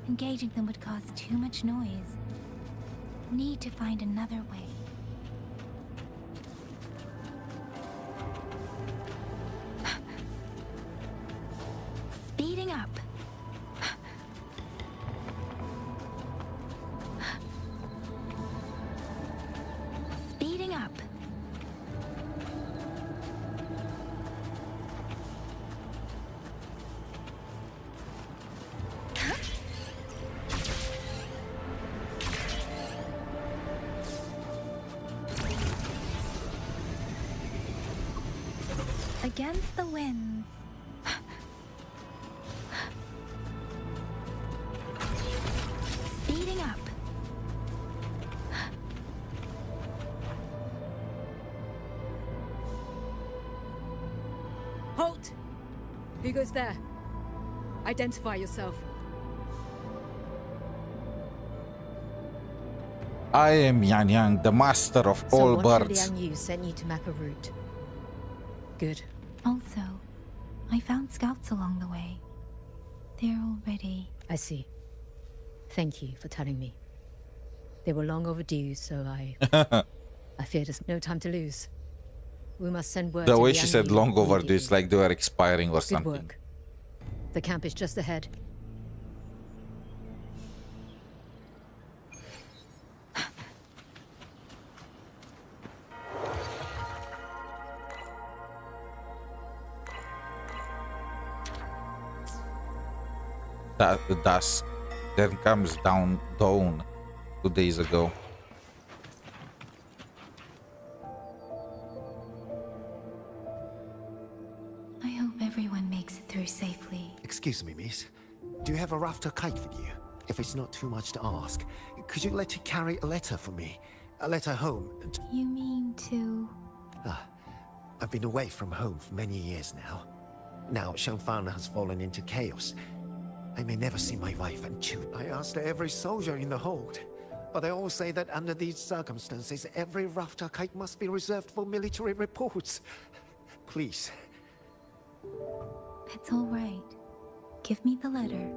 Engaging them would cause too much noise. Need to find another way. Speeding up. Speeding up. Against the winds. Speeding up. Halt! Who goes there? Identify yourself. I am Yangyang, the master of So all Watcher birds. Liangyu sent you to map a route. Good. Also, I found scouts along the way. They're all ready. I see. Thank you for telling me. They were long overdue, so I fear there's no time to lose. We must send word The to way she said Liangyu long overdue, immediately. it's like they were expiring or Good something. work. The camp is just ahead. The dusk then comes down dawn 2 days ago. I hope everyone makes it through safely. Excuse me, miss. Do you have a rafter kite with you? If it's not too much to ask, could you let it carry a letter for me? A letter home. You mean to... I've been away from home for many years now. Now Xuanfang has fallen into chaos. I may never see my wife and children. I asked every soldier in the hold, but they all say that under these circumstances, every rafter kite must be reserved for military reports. Please. It's all right. Give me the letter.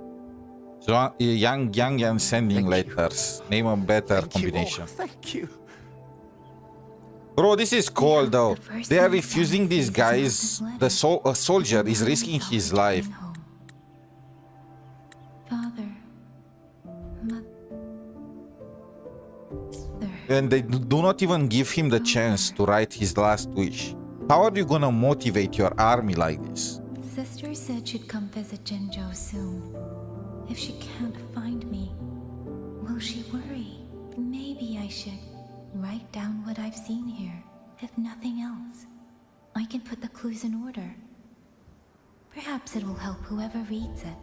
So, Yang sending letters. Name a better combination. Thank you. Bro, this is cool though. They are refusing these guys. A soldier is risking his life. Father. Mother. And they do not even give him the chance to write his last wish. How are you gonna motivate your army like this? Sister said she'd come visit Mengzhou soon. If she can't find me, will she worry? Maybe I should write down what I've seen here. If nothing else, I can put the clues in order. Perhaps it will help whoever reads it.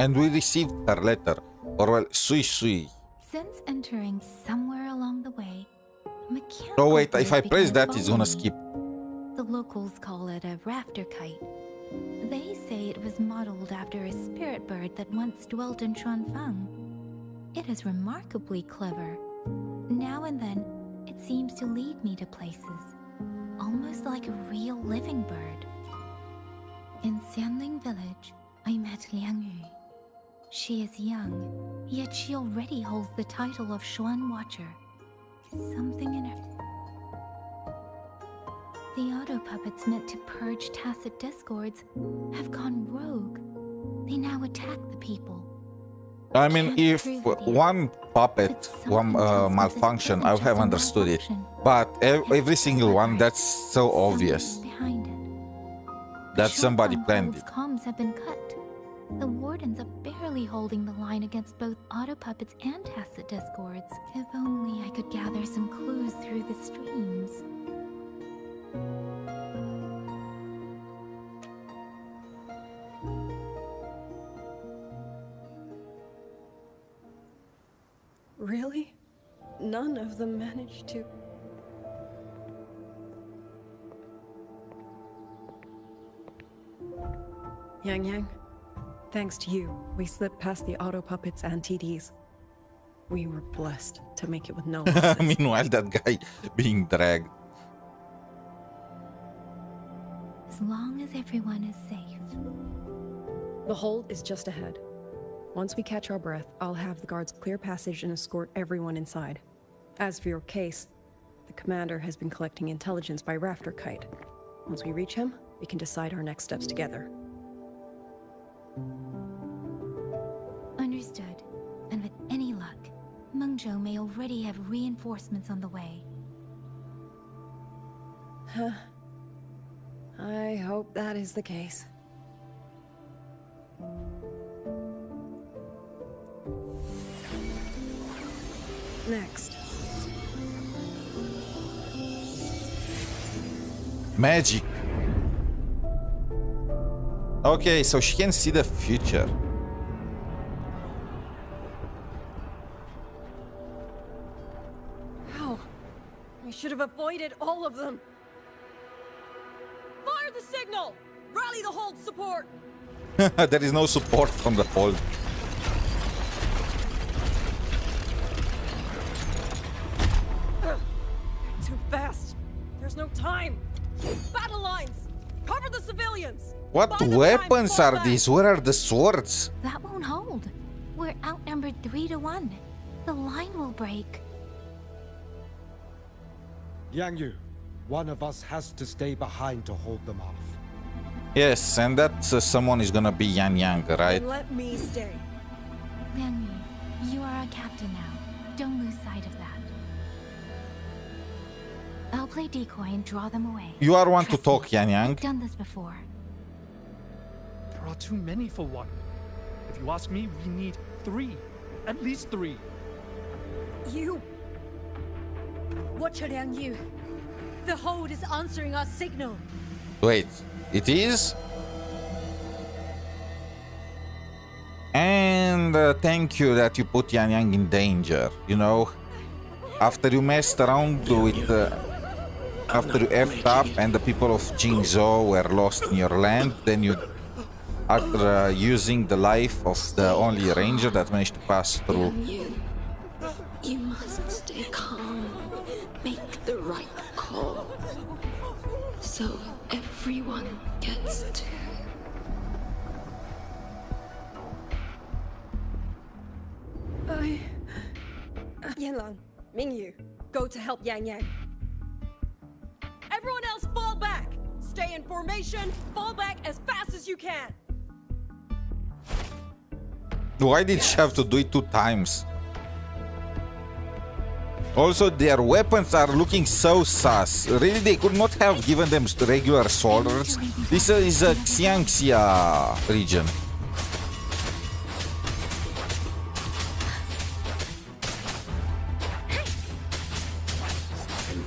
And we received her letter, or well, 𝗖cie𝗽𝘆𝗶𝗵𝗵. Since entering somewhere along the way, mechanical Oh wait, bird if I press began that, it's following gonna me. skip. The locals call it a rafter kite. They say it was modeled after a spirit bird that once dwelt in Xuanfang. It is remarkably clever. Now and then, it seems to lead me to places, almost like a real living bird. In Xianling village, I met Liangyu. She is young, yet she already holds the title of Xuan Watcher. Something in her... The auto puppets meant to purge tacit discords have gone rogue. They now attack the people. I mean, if one puppet malfunction, I would have understood it. But every single one, that's so obvious. That somebody planned it. Comms have been cut. The wardens are barely holding the line against both auto puppets and tacit discords. If only I could gather some clues through the streams. Really? None of them managed to... Yangyang, thanks to you, we slipped past the auto puppets and TDs. We were blessed to make it with no losses. Meanwhile, that guy being dragged. As long as everyone is safe. The hold is just ahead. Once we catch our breath, I'll have the guards clear passage and escort everyone inside. As for your case, the commander has been collecting intelligence by Rafter Kite. Once we reach him, we can decide our next steps together. Understood. And with any luck, Mengzhou may already have reinforcements on the way. Huh. I hope that is the case. Next. Magic. Okay, so she can see the future. How? We should have avoided all of them. Fire the signal! Rally the hold support! There is no support from the hold. Too fast. There's no time. Battle lines! Cover the civilians! What weapons are these? Where are the swords? That won't hold. We're outnumbered 3 to 1. The line will break. Yangyu, one of us has to stay behind to hold them off. Yes, and that someone is gonna be Yangyang, right? Then let me stay. Liangyu, you are a captain now. Don't lose sight of that. I'll play decoy and draw them away. You are one to Trust talk, me, Yangyang. I've done this before. There are too many for one. If you ask me, we need 3. At least 3. You! Watcher Liangyu. The hold is answering our signal. Wait, it is? And thank you that you put Yangyang in danger, you know? After you messed around with... after you effed up and the people of Mengzhou were lost in your land, then you... after using the life of the only ranger that managed to pass through. You must stay calm. Make the right call. So everyone gets to... Yanlang, Mingyu, go to help Yangyang. Everyone else fall back! Stay in formation, fall back as fast as you can! Why did she have to do it 2 times? Also, their weapons are looking so sus. Really, they could not have given them regular swords. This is a 𝗖cie𝗽𝗆𝗆𝗵𝘁 region.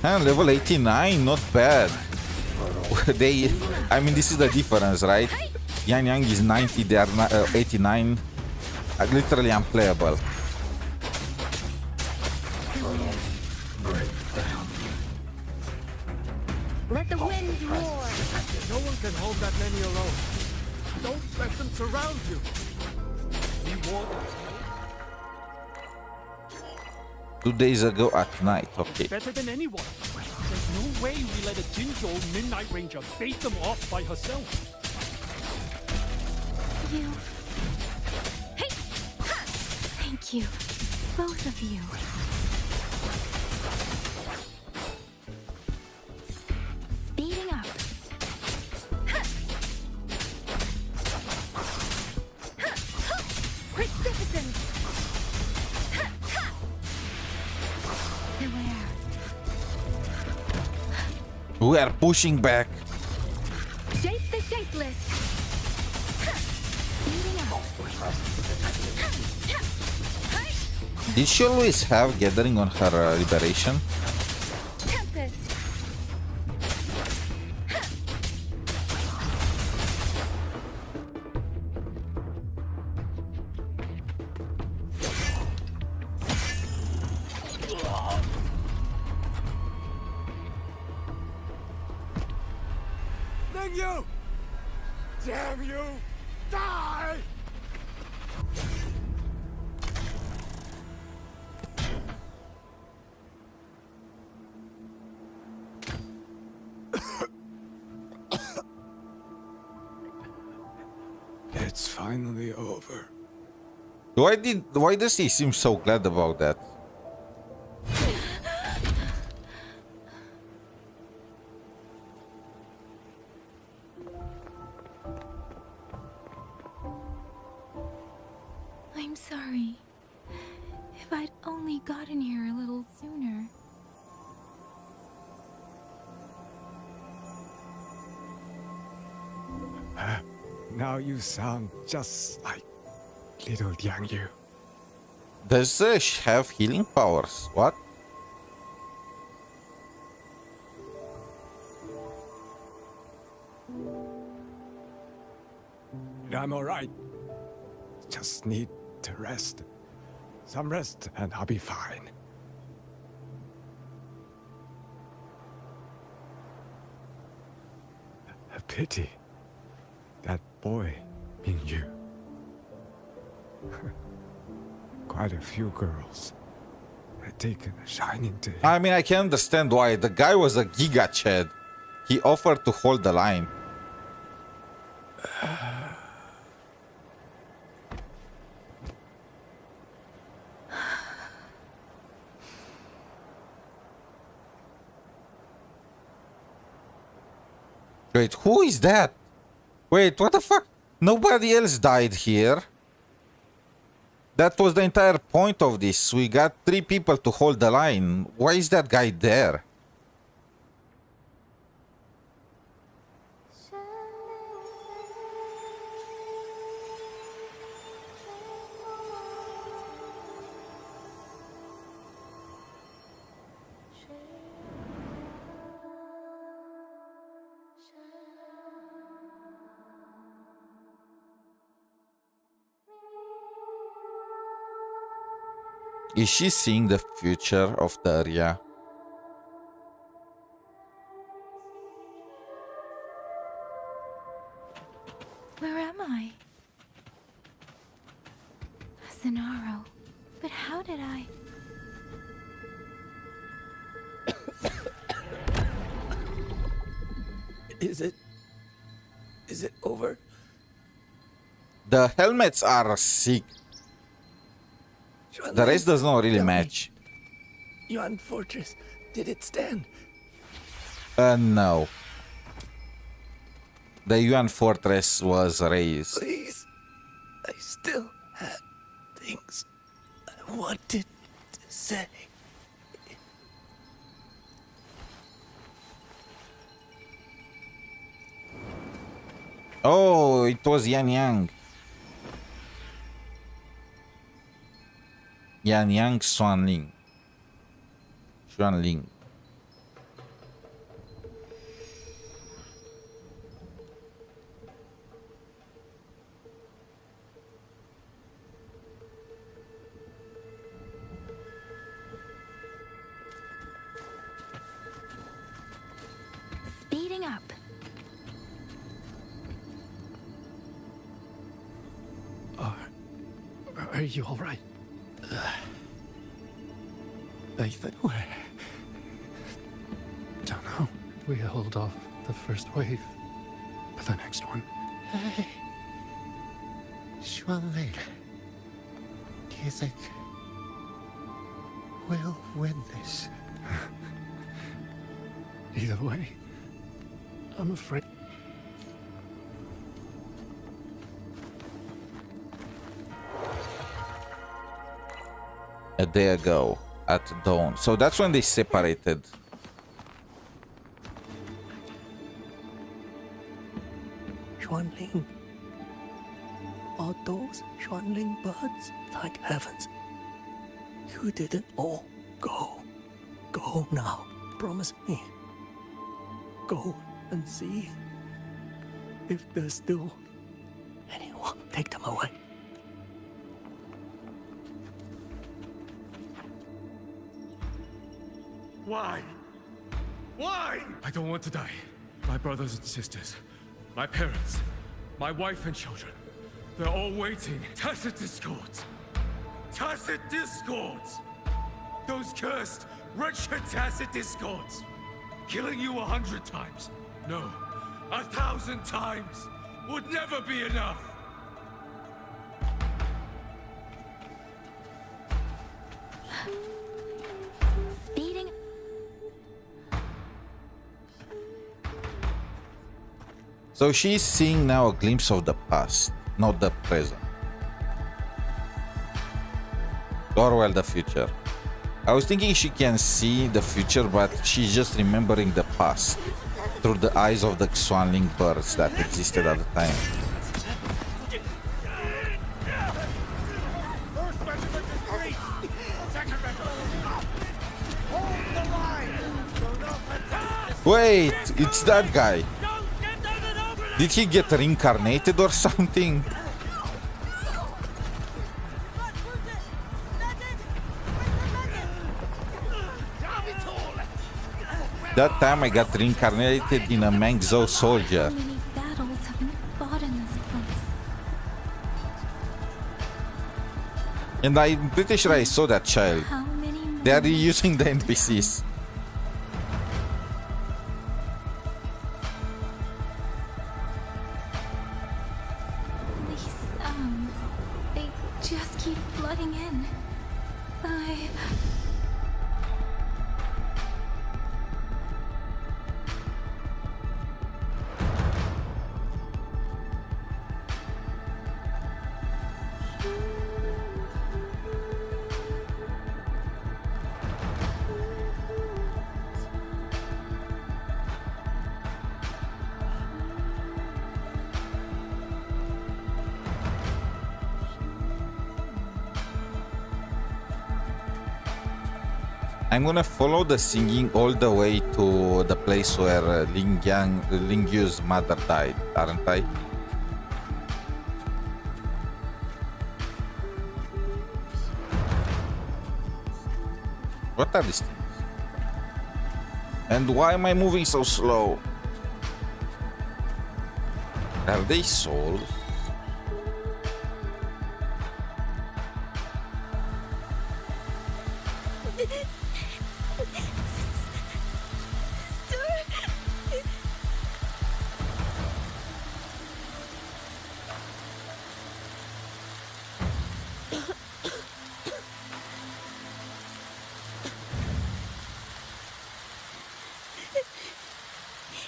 And level 89, not bad. I mean, this is the difference, right? Yangyang is 90, they are 89. Literally unplayable. Let the winds roar. No one can hold that many alone. Don't let them surround you. Be warned. 2 days ago at night, okay. Better than anyone. There's no way we let a Jinzhou Midnight Ranger bait them off by herself. You. Hey! Thank you. Both of you. Speeding up. Precipitance. Beware. We are pushing back. Shape the shapeless. Speeding up. Did she always have gathering on her liberation? Tempest. Mengzhou! Damn you! Die! It's finally over. Why does he seem so glad about that? I'm sorry. If I'd only gotten here a little sooner. Now you sound just like little Yang. Does she have healing powers? What? I'm alright. Just need to rest. Some rest and I'll be fine. A pity. That boy, Mingyu. Quite a few girls had taken a shining to him. I mean, I can understand why. The guy was a giga chad. He offered to hold the line. Wait, who is that? Wait, what the fuck? Nobody else died here. That was the entire point of this. We got 3 people to hold the line. Why is that guy there? Is she seeing the future of the area? Where am I? Zenaro. But how did I... Is it over? The helmets are sick. The rest does not really match. Yuan Fortress, did it stand? No. The Yuan Fortress was razed. Please, I still had things I wanted to say. Oh, it was Yangyang. Yangyang Xuanling. Xuanling. Speeding up. Are you all right? Nathan, where? Don't know. We held off the first wave, but the next one. Hey. Xuanling, do you think we'll win this? Either way, I'm afraid. A day ago at dawn. So that's when they separated. Xuanling. Are those Xuanling birds? Thank heavens. You didn't all go. Go now. Promise me. Go and see if there's still anyone. Take them away. Why? Why? I don't want to die. My brothers and sisters, my parents, my wife and children, they're all waiting. Tacit discords. Tacit discords. Those cursed, wretched tacit discords. Killing you 100 times. No, 1,000 times would never be enough. Speeding. So she's seeing now a glimpse of the past, not the present. Or well, the future. I was thinking she can see the future, but she's just remembering the past through the eyes of the Xuanling birds that existed at the time. Wait, it's that guy. Did he get reincarnated or something? That time I got reincarnated in a Mengzhou soldier. How many battles have you fought in this place? And I'm pretty sure I saw that child. How many They are reusing the NPCs. These sounds, they just keep flooding in. I'm gonna follow the singing all the way to the place where Ling Yu's mother died, aren't I? What are these things? And why am I moving so slow? Are they souls?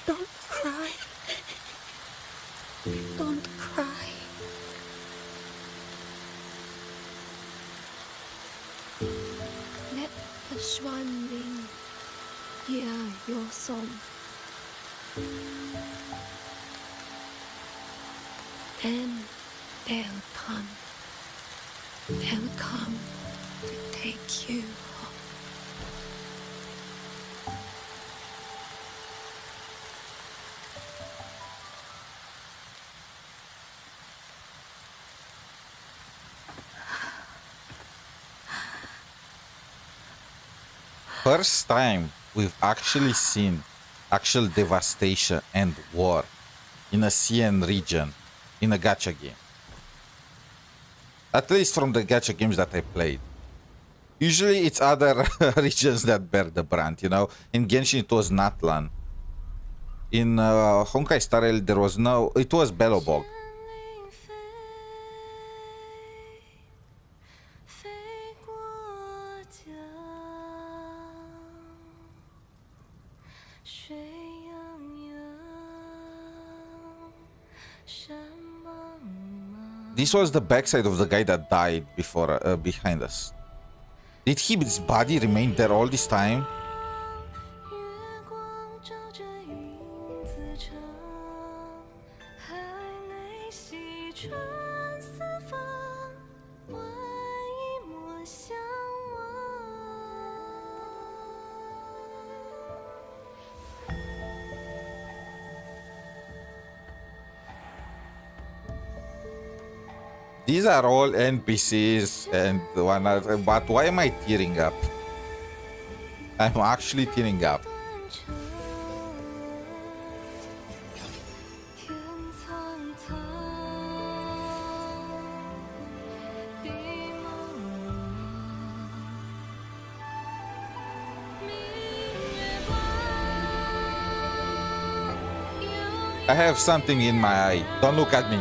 Don't cry. Don't cry. Let the Xuanling hear your song. Then they'll come. They'll come to take you home. First time we've actually seen actual devastation and war in a CN region in a gacha game. At least from the gacha games that I played. Usually it's other regions that bear the brunt, you know. In Genshin it was Natlan. In Honkai Star Rail there was no... It was Belobog. This was the backside of the guy that died before, behind us. Did his body remain there all this time? These are all NPCs and one other, but why am I tearing up? I'm actually tearing up. I have something in my eye. Don't look at me.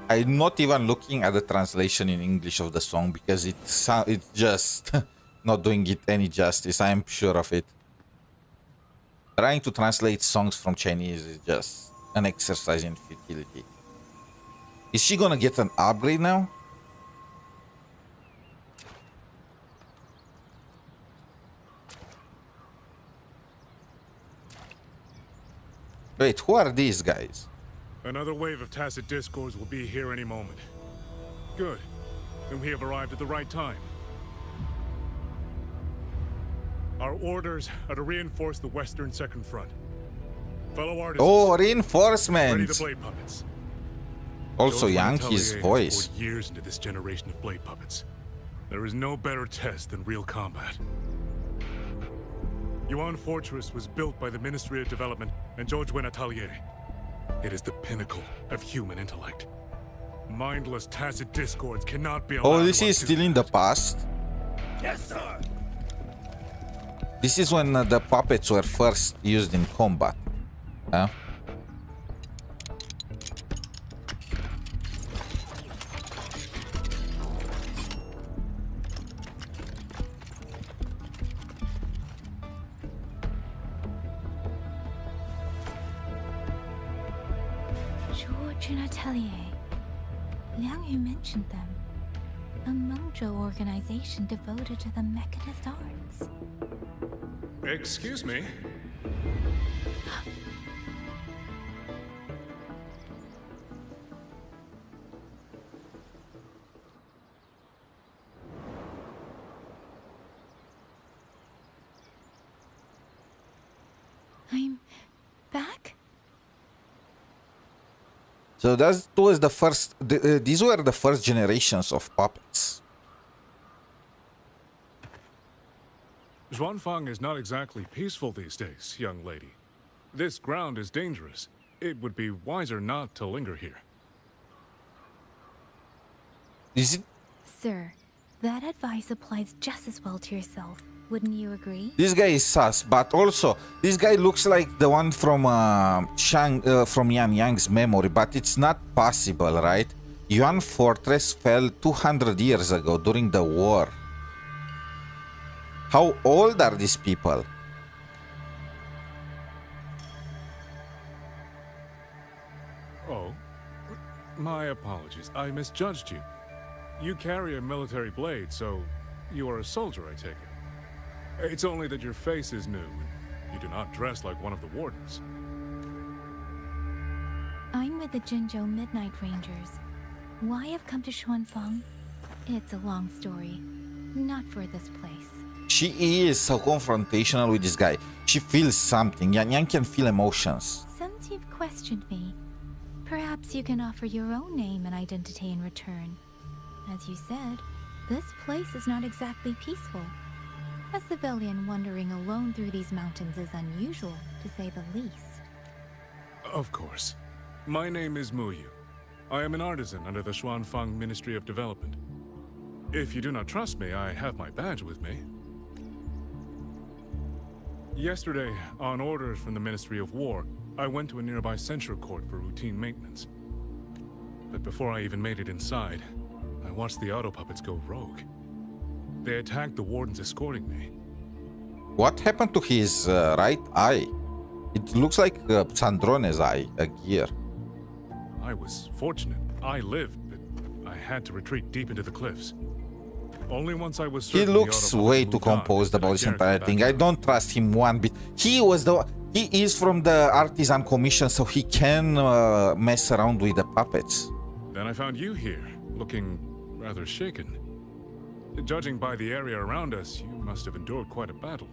I'm not even looking at the translation in English of the song because it's just not doing it any justice. I'm sure of it. Trying to translate songs from Chinese is just an exercise in futility. Is she gonna get an upgrade now? Wait, who are these guys? Another wave of tacit discords will be here any moment. Good. Then we have arrived at the right time. Our orders are to reinforce the western second front. Fellow artists. Oh, reinforcements! Ready the blade puppets. Also, Yankee's voice. Poured years into this generation of blade puppets. There is no better test than real combat. Yuan Fortress was built by the Ministry of Development and Zhou Atelier. It is the pinnacle of human intellect. Mindless tacit discords cannot be allowed. Oh, this is still in the past? Yes, sir. This is when the puppets were first used in combat. Huh? Atelier. Liang Yu mentioned them. A Mengzhou organization devoted to the mechanist arts. Excuse me. I'm back? So that was the first. These were the first generations of puppets. Xuanfang is not exactly peaceful these days, young lady. This ground is dangerous. It would be wiser not to linger here. Is it? Sir, that advice applies just as well to yourself. Wouldn't you agree? This guy is sus, but also this guy looks like the one from from Yangyang's memory, but it's not possible, right? Yuan Fortress fell 200 years ago during the war. How old are these people? Oh, My apologies. I misjudged you. You carry a military blade, so you are a soldier, I take it. It's only that your face is new, and you do not dress like one of the wardens. I'm with the Jinzhou Midnight Rangers. Why I've come to Xuanfang? It's a long story. Not for this place. She is so confrontational with this guy. She feels something. Yangyang can feel emotions. Since you've questioned me, perhaps you can offer your own name and identity in return. As you said, this place is not exactly peaceful. A civilian wandering alone through these mountains is unusual, to say the least. Of course. My name is Mengzhou. I am an artisan under the Xuanfang Ministry of Development. If you do not trust me, I have my badge with me. Yesterday, on orders from the Ministry of War, I went to a nearby censure court for routine maintenance. But before I even made it inside, I watched the auto puppets go rogue. They attacked the wardens escorting me. What happened to his right eye? It looks like Sandrone's eye, a gear. I was fortunate. I lived, but I had to retreat deep into the cliffs. Only once I was He certain looks the auto way puppet too moved on composed did about I this dare entire come thing. back I out. don't trust him one bit. He is from the artisan commission, so he can mess around with the puppets. Then I found you here, looking rather shaken. Judging by the area around us, you must have endured quite a battle.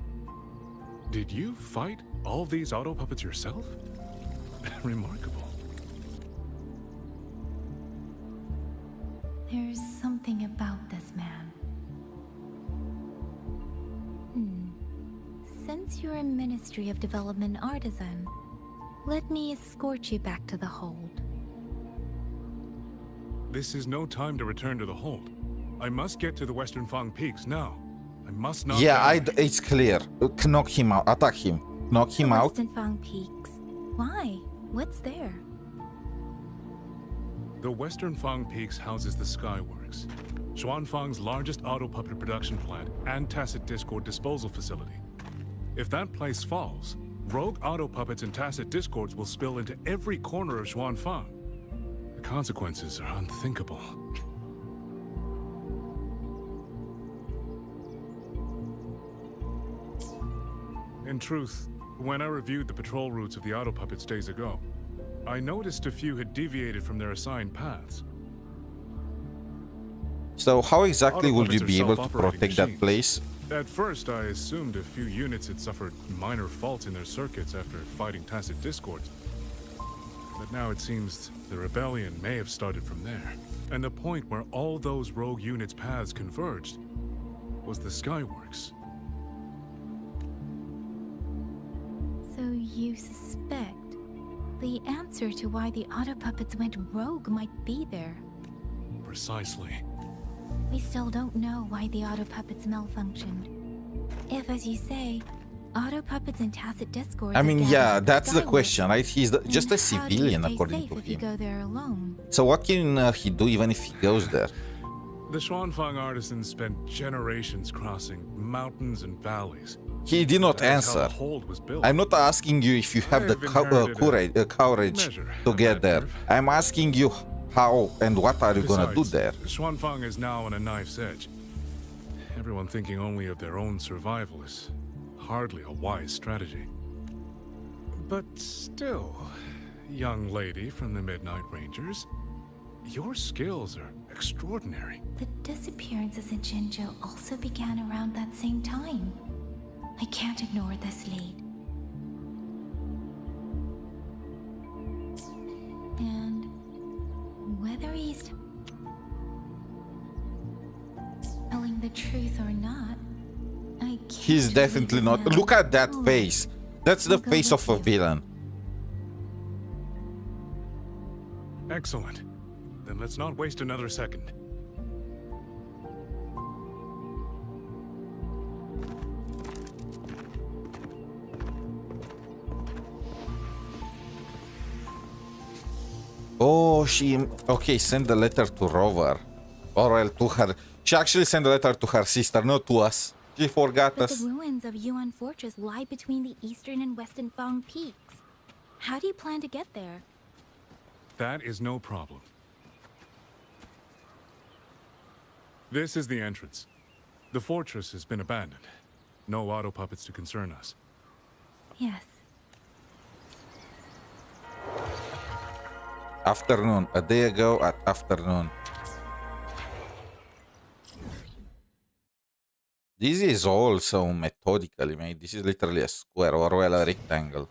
Did you fight all these auto puppets yourself? Remarkable. There's something about this man. Since you're a Ministry of Development artisan, let me escort you back to the hold. This is no time to return to the hold. I must get to the Western Fang Peaks now. I must not. Yeah, it's clear. Knock him out. Attack him. Knock him out. Western Fang Peaks. Why? What's there? The Western Fang Peaks houses the Skyworks, Xuanfang's largest auto puppet production plant and tacit discord disposal facility. If that place falls, rogue auto puppets and tacit discords will spill into every corner of Xuanfang. The consequences are unthinkable. In truth, when I reviewed the patrol routes of the auto puppets days ago, I noticed a few had deviated from their assigned paths. So how exactly Auto will you puppets be are able to self-operating protect that machines. place? At first, I assumed a few units had suffered minor faults in their circuits after fighting tacit discords. But now it seems the rebellion may have started from there. And the point where all those rogue units' paths converged was the Skyworks. So you suspect the answer to why the auto puppets went rogue might be there. Precisely. We still don't know why the auto puppets malfunctioned. If, as you say, auto puppets and tacit discords. I mean, yeah, at that's the Skyworks, question, right? He's just a then how do you civilian, stay according safe to if you him. go there alone? So what can he do even if he goes there? The Xuanfang artisans spent generations crossing mountains and valleys. He did not That is how answer. the hold was built. I'm not asking you if you have the courage to get there. I'm asking you how and what are you gonna do there? Xuanfang is now on a knife's edge. Everyone thinking only of their own survival is hardly a wise strategy. But still, young lady from the Midnight Rangers, your skills are extraordinary. The disappearances in Jinzhou also began around that same time. I can't ignore this lead. And whether he's telling the truth or not, I can't. He's definitely not. Look at that face. That's the face of a villain. Excellent. Then let's not waste another second. Oh, she... Okay, send the letter to Rover. Or to her... She actually sent a letter to her sister, not to us. She forgot But us. the ruins of Yuan Fortress lie between the eastern and western Fang peaks. How do you plan to get there? That is no problem. This is the entrance. The fortress has been abandoned. No auto puppets to concern us. Yes. Afternoon. A day ago at afternoon. This is also methodically made. This is literally a square or well a rectangle.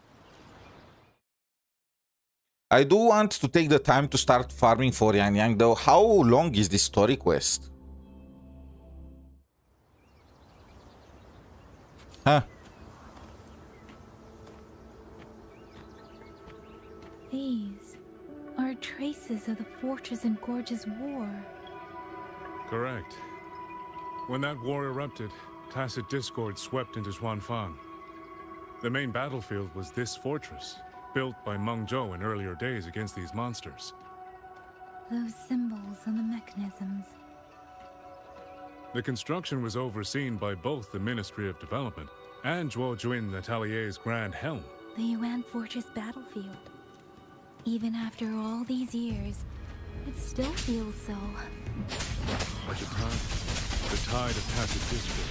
I do want to take the time to start farming for Yangyang though. How long is this story quest? Huh. These are traces of the Fortress and Gorge's war. Correct. When that war erupted, tacit discord swept into Xuanfang. The main battlefield was this fortress, built by Mengzhou in earlier days against these monsters. Those symbols on the mechanisms. The construction was overseen by both the Ministry of Development and Zhuo Juin Natalier's Grand Helm. The Yuan Fortress battlefield. Even after all these years, it still feels so. At the time, the tide of tacit discord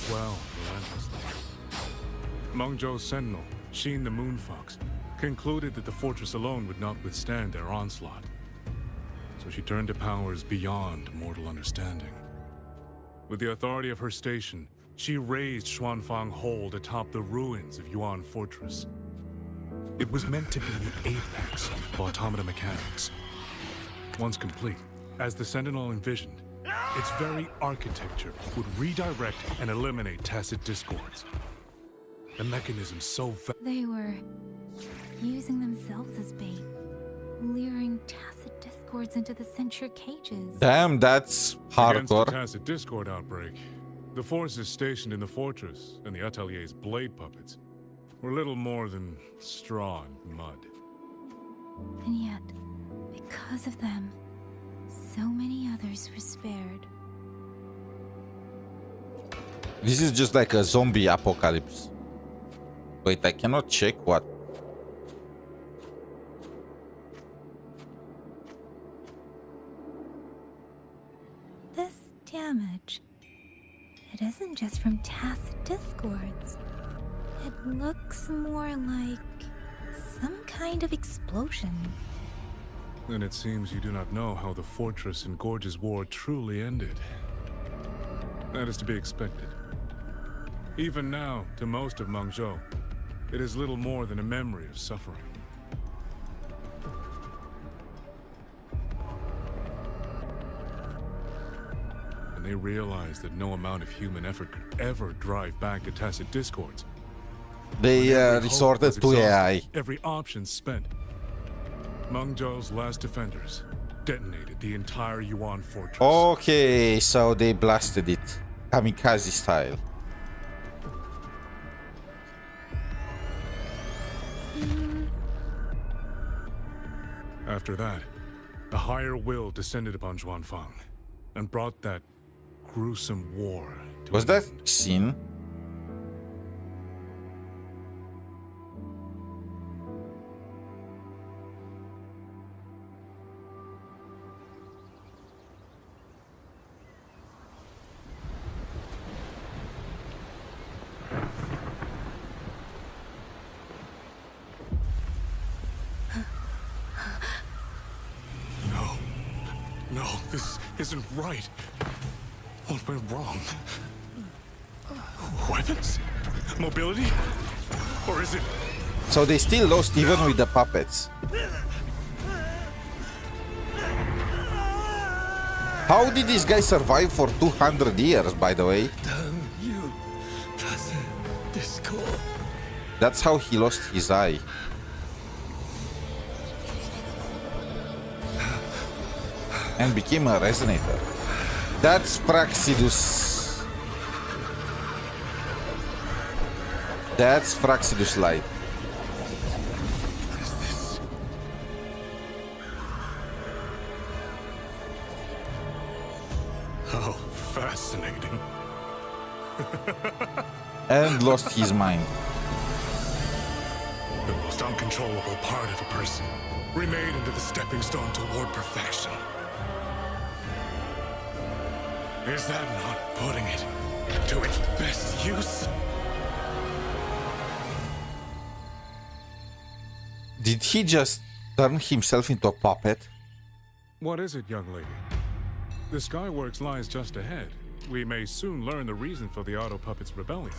swelled relentlessly. Mengzhou's sentinel, Xin the Moonfox, concluded that the fortress alone would not withstand their onslaught. So she turned to powers beyond mortal understanding. With the authority of her station, she raised Xuanfang Hold atop the ruins of Yuan Fortress. It was meant to be the apex of automata mechanics. Once complete, as the Sentinel envisioned, its very architecture would redirect and eliminate tacit discords. The mechanism so They were using themselves as bait, luring tacit discords into the censure cages. Damn, that's Against the hardcore. tacit discord outbreak, the forces stationed in the fortress and the Atelier's blade puppets were little more than straw and mud. And yet, because of them, so many others were spared. This is just like a zombie apocalypse. Wait, I cannot check what. This damage, it isn't just from tacit discords. It looks more like some kind of explosion. Then it seems you do not know how the fortress and Gorge's war truly ended. That is to be expected. Even now, to most of Mengzhou, it is little more than a memory of suffering. And they realize that no amount of human effort could ever drive back the tacit discords. They When every hope resorted was to exhausted, AI. Every option spent. Mengzhou's last defenders detonated the entire Yuan fortress. Okay, so they blasted it. Kamikaze style. After that, a higher will descended upon Xuanfang and brought that gruesome war to Was an that end. Xin? No, this isn't right. What went wrong? Weapons? Mobility? Or is it... So they still lost even with the puppets. How did this guy survive for 200 years, by the way? Damn you, tacit discord. That's how he lost his eye. And became a resonator. That's Praxidus. That's Praxidus Light. How fascinating. And lost his mind. The most uncontrollable part of a person, remade into the stepping stone toward perfection. Is that not putting it to its best use? Did he just turn himself into a puppet? What is it, young lady? The Skyworks lies just ahead. We may soon learn the reason for the Auto Puppets' rebellion.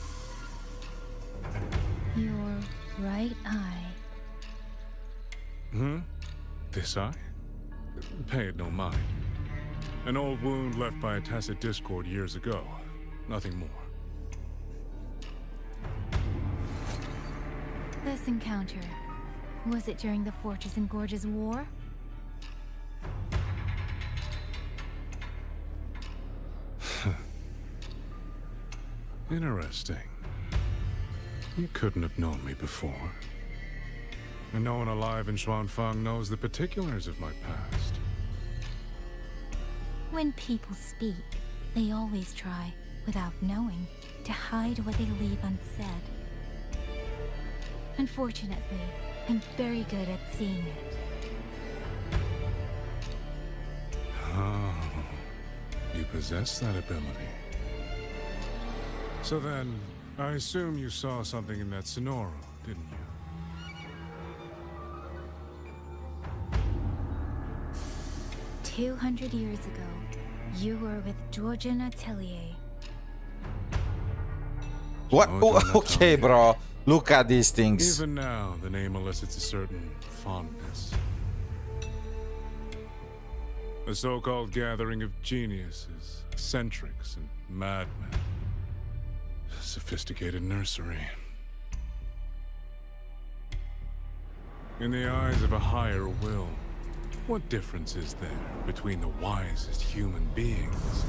Your right eye. This eye? Pay it no mind. An old wound left by a tacit discord years ago. Nothing more. This encounter, was it during the Fortress and Gorges War? Interesting. You couldn't have known me before. And no one alive in Xuanfang knows the particulars of my past. When people speak, they always try, without knowing, to hide what they leave unsaid. Unfortunately, I'm very good at seeing it. Oh, you possess that ability. So then, I assume you saw something in that Sonoro, didn't you? 200 years ago, you were with Georgian Atelier. What? Oh, okay, bro. Look at these things. Even now, the name elicits a certain fondness. A so-called gathering of geniuses, eccentrics, and madmen. A sophisticated nursery. In the eyes of a higher will, what difference is there between the wisest human beings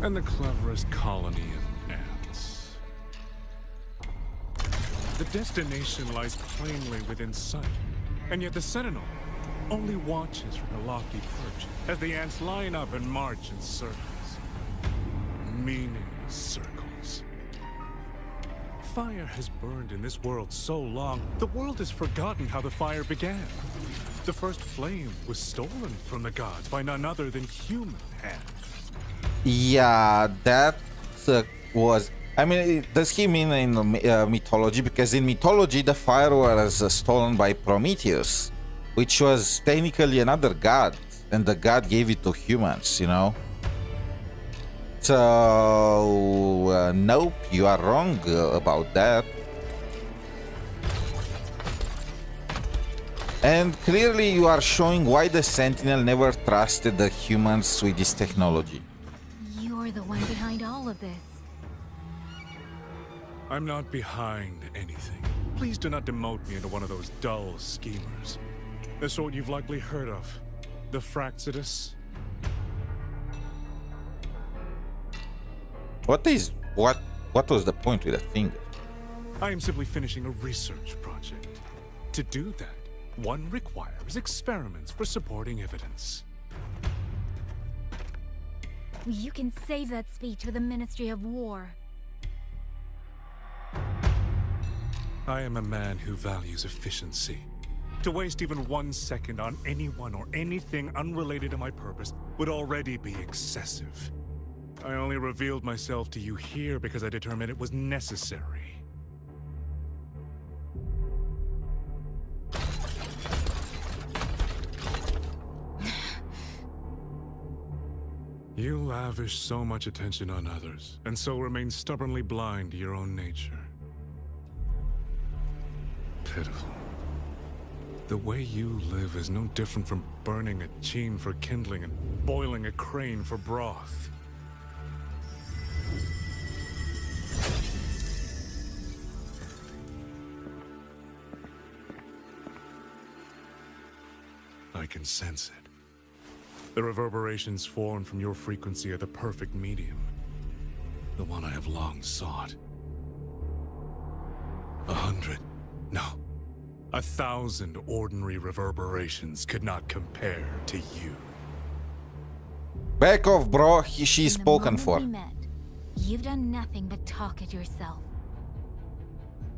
and the cleverest colony of ants? The destination lies plainly within sight, and yet the Sentinel only watches from a lofty perch as the ants line up and march in circles. Meaningless circles. Fire has burned in this world so long, the world has forgotten how the fire began. The first flame was stolen from the gods by none other than human hands. Yeah, that was... I mean, does he mean in mythology? Because in mythology, the fire was stolen by Prometheus, which was technically another god, and the god gave it to humans, you know? So, nope, you are wrong about that. And clearly you are showing why the Sentinel never trusted the humans with this technology. You're the one behind all of this. I'm not behind anything. Please do not demote me into one of those dull schemers. The sort you've likely heard of. The Fraxidus. What was the point with the finger? I am simply finishing a research project. To do that, one requires experiments for supporting evidence. You can save that speech for the Ministry of War. I am a man who values efficiency. To waste even 1 second on anyone or anything unrelated to my purpose would already be excessive. I only revealed myself to you here because I determined it was necessary. You lavish so much attention on others, and so remain stubbornly blind to your own nature. Pitiful. The way you live is no different from burning a chine for kindling and boiling a crane for broth. I can sense it. The reverberations formed from your frequency are the perfect medium. The one I have long sought. 100, no, 1,000 ordinary reverberations could not compare to you. Back off, bro. She's spoken for. We met, you've done nothing but talk at yourself.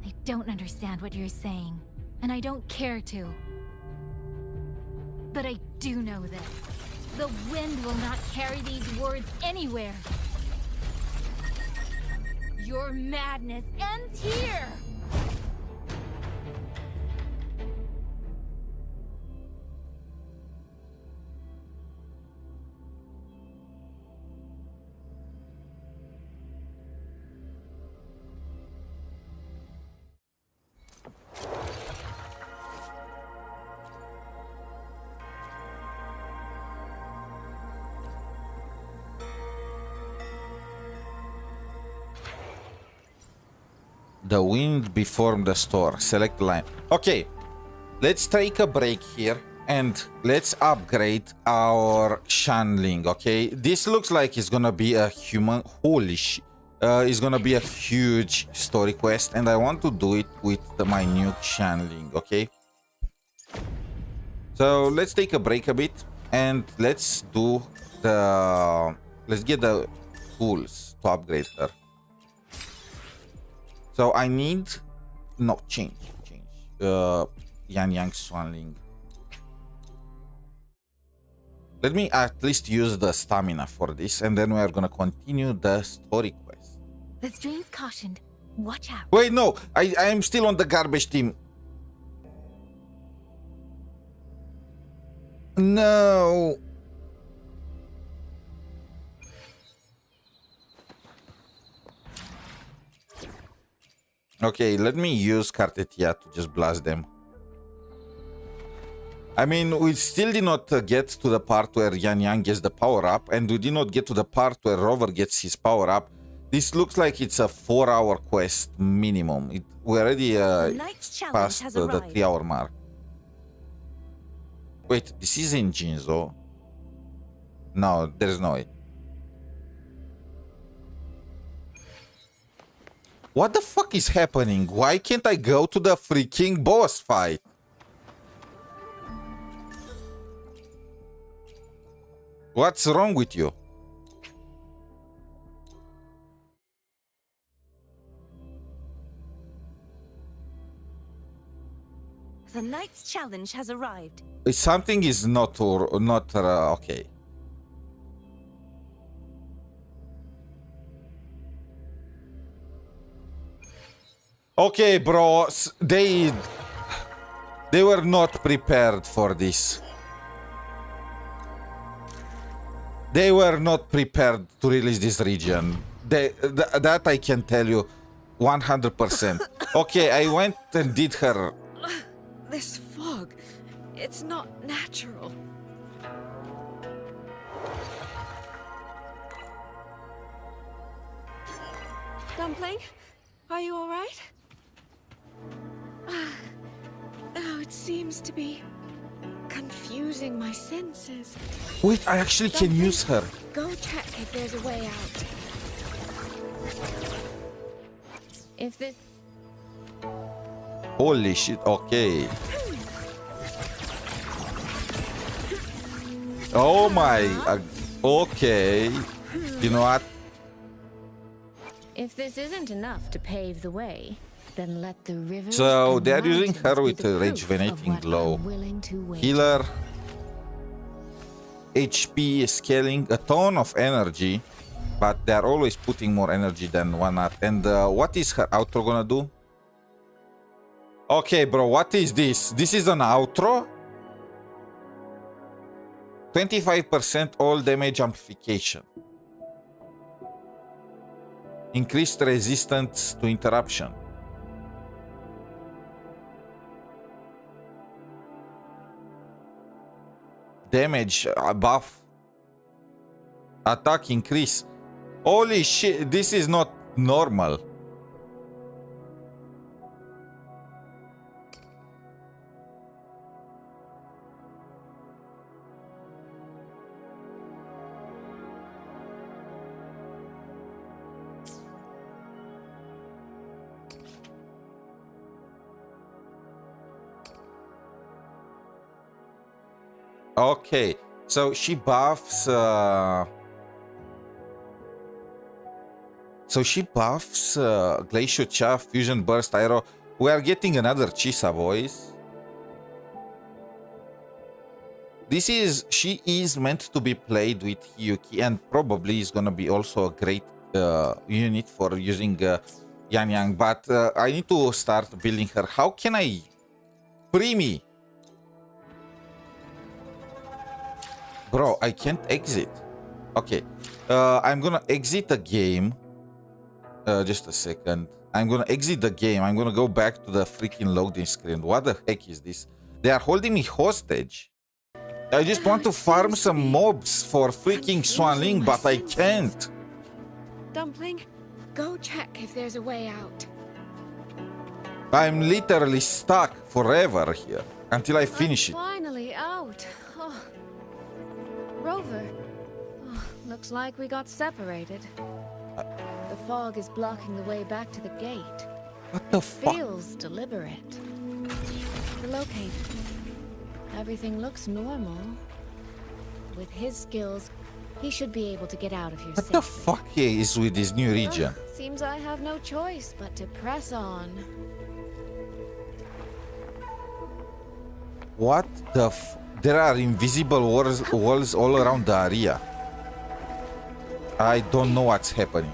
I don't understand what you're saying, and I don't care to. But I do know this. The wind will not carry these words anywhere. Your madness ends here! The wind before the storm. Select line. Okay, let's take a break here and let's upgrade our Xuanfang. Okay, this looks like it's gonna be a human. Holy shit! It's gonna be a huge story quest, and I want to do it with my new Xuanfang. Okay, so let's take a break a bit and let's do the. Let's get the tools to upgrade her. So I need change yangyang Xuanfang. Let me at least use the stamina for this, and then we are gonna continue the story quest. The stream's cautioned. Watch out. Wait, no, I am still on the garbage team. No. Okay, let me use Kartetia to just blast them. I mean, we still did not get to the part where Yangyang gets the power up, and we did not get to the part where Rover gets his power up. This looks like it's a 4-hour quest minimum. We already passed the 3-hour mark. Wait, this is in Mengzhou? No, there's no way. What the fuck is happening? Why can't I go to the freaking boss fight? What's wrong with you? The night's challenge has arrived. Something is not okay. Okay, bro, they were not prepared for this. They were not prepared to release this region. That I can tell you 100%. Okay, I went and did her. This fog, it's not natural. Dumpling, are you all right? Oh, it seems to be confusing my senses. Wait, I actually can use her. Go check if there's a way out. If this... Holy shit, okay. Oh my, okay. You know what? If this isn't enough to pave the way, then let the river. So they're using her with a rejuvenating glow. Healer. HP scaling, a ton of energy, but they're always putting more energy than one art. And what is her outro gonna do? Okay, bro, what is this? This is an outro? 25% all damage amplification. Increased resistance to interruption. Damage buff. Attack increase. Holy shit, this is not normal. Okay, so she buffs. Glacial Chaff, Fusion Burst, Aero. We are getting another Chisa, boys. she is meant to be played with Hiyuki, and probably is gonna be also a great unit for using yangyang. But I need to start building her. How can I free me? Bro, I can't exit. Okay, I'm gonna exit the game. Just a second. I'm gonna exit the game. I'm gonna go back to the freaking loading screen. What the heck is this? They are holding me hostage. I just want to farm some mobs for freaking Xuanling, but I can't. Dumpling, go check if there's a way out. I'm literally stuck forever here until I finish it. Finally out. Oh. Rover, looks like we got separated. The fog is blocking the way back to the gate. What the fuck? Feels deliberate. Locate. Everything looks normal. With his skills, he should be able to get out of here What safely. the fuck is with this new region? Seems I have no choice but to press on. What the f... There are invisible walls all around the area. I don't know what's happening.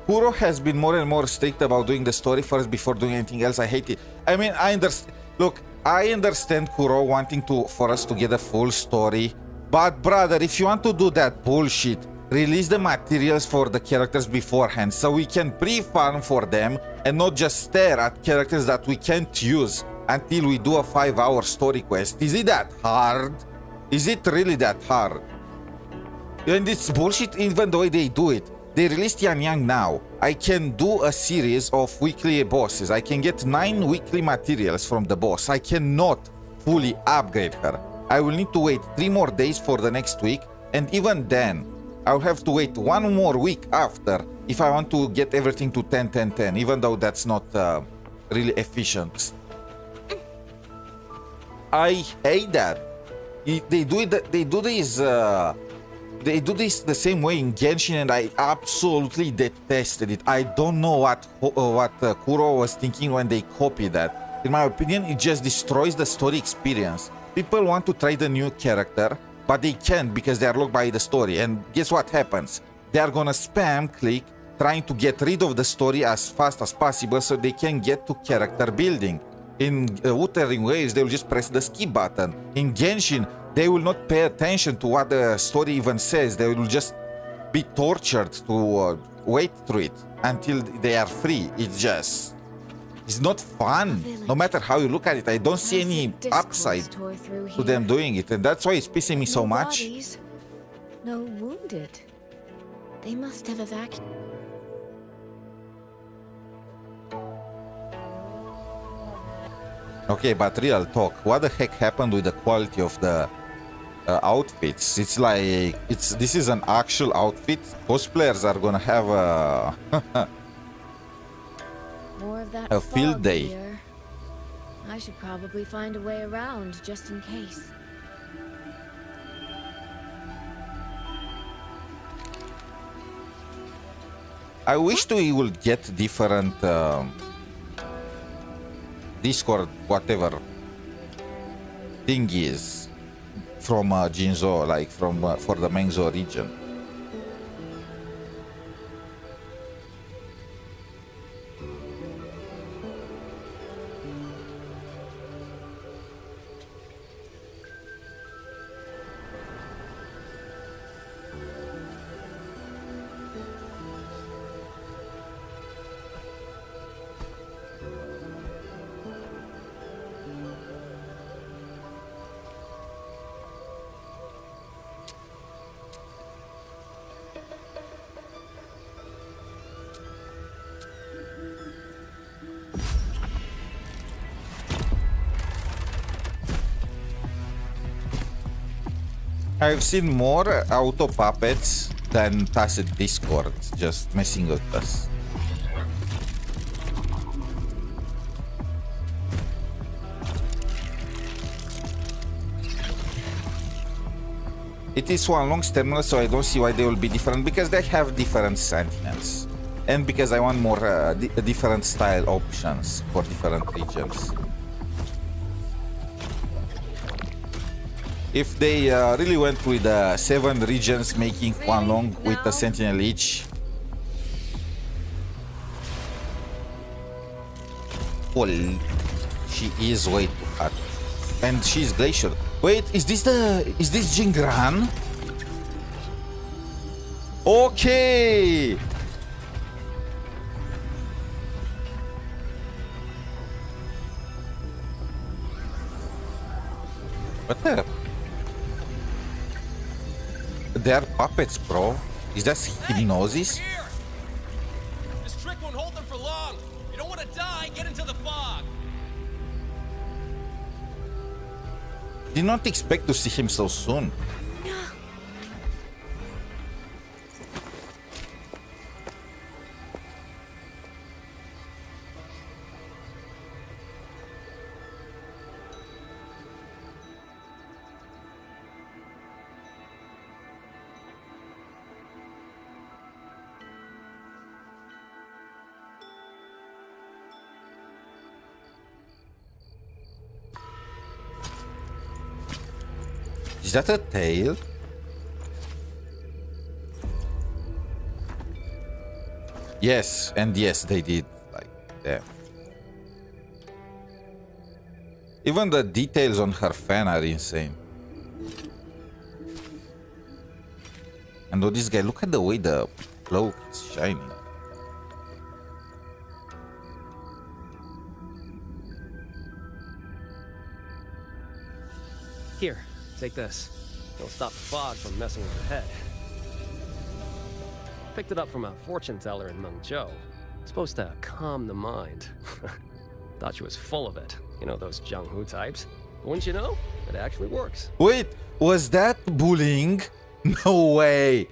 Kuro has been more and more strict about doing the story first before doing anything else. I hate it. I mean, I understand. Look, I understand Kuro wanting for us to get a full story. But brother, if you want to do that bullshit, release the materials for the characters beforehand so we can pre-farm for them and not just stare at characters that we can't use until we do a 5-hour story quest. Is it that hard? Is it really that hard? And it's bullshit even the way they do it. They released yangyang now. I can do a series of weekly bosses. I can get 9 weekly materials from the boss. I cannot fully upgrade her. I will need to wait 3 more days for the next week, and even then, I'll have to wait 1 more week after if I want to get everything to 10, 10, 10, even though that's not really efficient. I hate that. They do this the same way in Genshin, and I absolutely detested it. I don't know what Kuro was thinking when they copied that. In my opinion, it just destroys the story experience. People want to try the new character, but they can't because they are locked by the story. And guess what happens? They are gonna spam click trying to get rid of the story as fast as possible so they can get to character building. In Wuthering Waves, they will just press the skip button. In Genshin, they will not pay attention to what the story even says. They will just be tortured to wait through it until they are free. It's not fun. No matter how you look at it, I don't see any upside to them doing it. And that's why it's pissing me so much. No wounded. They must have evacuated. Okay, but real talk, what the heck happened with the quality of the outfits? It's like this is an actual outfit. Cosplayers are gonna have a field day. Here. I should probably find a way around just in case. I wish we will get different Discord, whatever thing is from Jinzhou, like for the Mengzhou region. I've seen more auto puppets than tacit Discord just messing with us. It is Xuanlong's terminal, so I don't see why they will be different, because they have different sentinels. And because I want more different style options for different regions. If they really went with 7 regions, making Xuanlong with a sentinel each. Well, she is way too hot. And she's glacier. Wait, is this Jingran? Okay. What the? They're puppets, bro. Is that hypnosis? This trick won't hold them for long. You don't want to die, get into the fog. Did not expect to see him so soon. Is that a tail? Yes, and yes, they did. Like, yeah. Even the details on her fan are insane. And oh, this guy, look at the way the cloak is shining. Here, take this. It'll stop the fog from messing with your head. Picked it up from a fortune teller in Mengzhou. It's supposed to calm the mind. Thought she was full of it. You know, those Jianghu types. But wouldn't you know? It actually works. Wait, was that bullying? No way.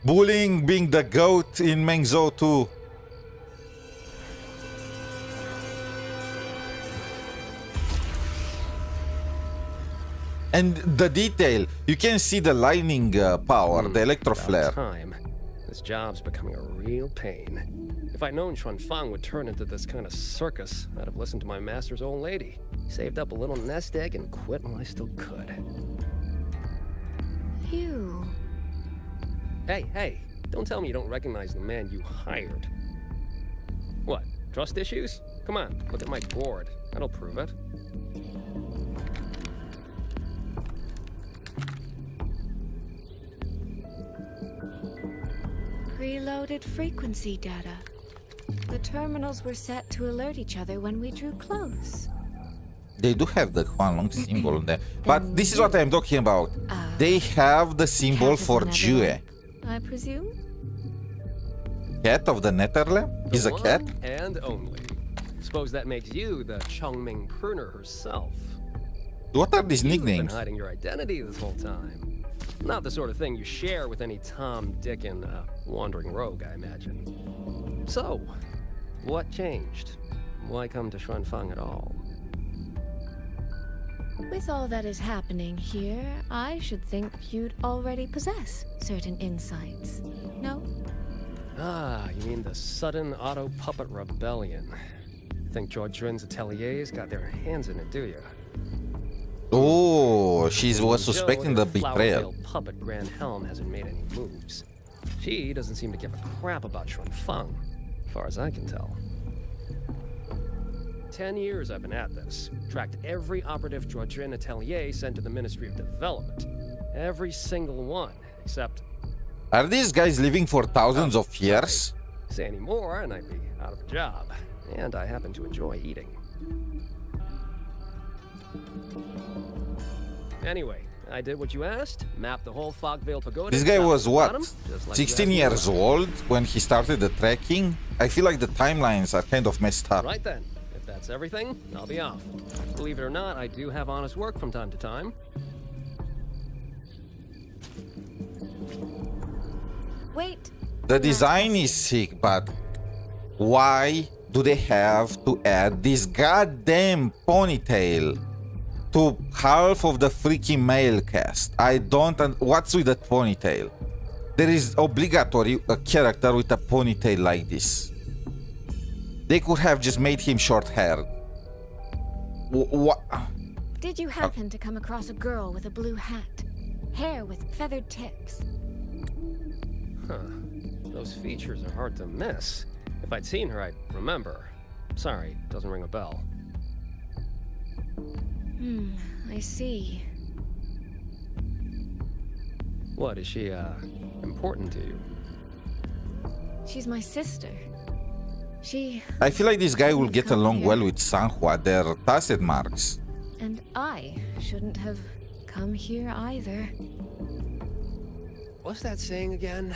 Bullying being the goat in Mengzhou too. And the detail, you can see the lightning power, the electro flare. Time. This job's becoming a real pain. If I'd known Xuanfang would turn into this kind of circus, I'd have listened to my master's old lady. Saved up a little nest egg and quit while I still could. Phew. Hey, don't tell me you don't recognize the man you hired. What, trust issues? Come on, look at my board. That'll prove it. Preloaded frequency data. The terminals were set to alert each other when we drew close. They do have the Xuanlong symbol there. But this is what I'm talking about. They have the symbol for Jue. I presume? Cat of the Netherland? He's a cat? And only. Suppose that makes you the Chongming pruner herself. What are these You've been nicknames? hiding your identity this whole time. Not the sort of thing you share with any Tom, Dick, and wandering rogue, I imagine. So, what changed? Why come to Xuanfang at all? With all that is happening here, I should think you'd already possess certain insights. No? Ah, you mean the sudden auto puppet rebellion. Think George Rin's ateliers got their hands in it, do you? Oh, she was suspecting the betrayal. Flower-tailed puppet Grand Helm hasn't made any moves. She doesn't seem to give a crap about Xuanfang, as far as I can tell. 10 years I've been at this. Tracked every operative Georgian atelier sent to the Ministry of Development. Every single one, except... Are these guys living for thousands of years? Say any more and I'd be out of a job. And I happen to enjoy eating. Anyway, I did what you asked. Mapped the whole Fogvale Pagoda. This guy was what? Bottom, just like 16 you asked years me. old when he started the trekking? I feel like the timelines are kind of messed up. Right then. If that's everything, I'll be off. Believe it or not, I do have honest work from time to time. Wait. The design is sick, but why do they have to add this goddamn ponytail to half of the freaking male cast? I don't... What's with that ponytail? There is obligatory a character with a ponytail like this. They could have just made him short-haired. What? Did you happen to come across a girl with a blue hat? Hair with feathered tips? Huh. Those features are hard to miss. If I'd seen her, I'd remember. Sorry, doesn't ring a bell. I see. What, is she, important to you? She's my sister. I feel like this guy will get along well with Sanhua. They're tacit marks. And I shouldn't have come here either. What's that saying again?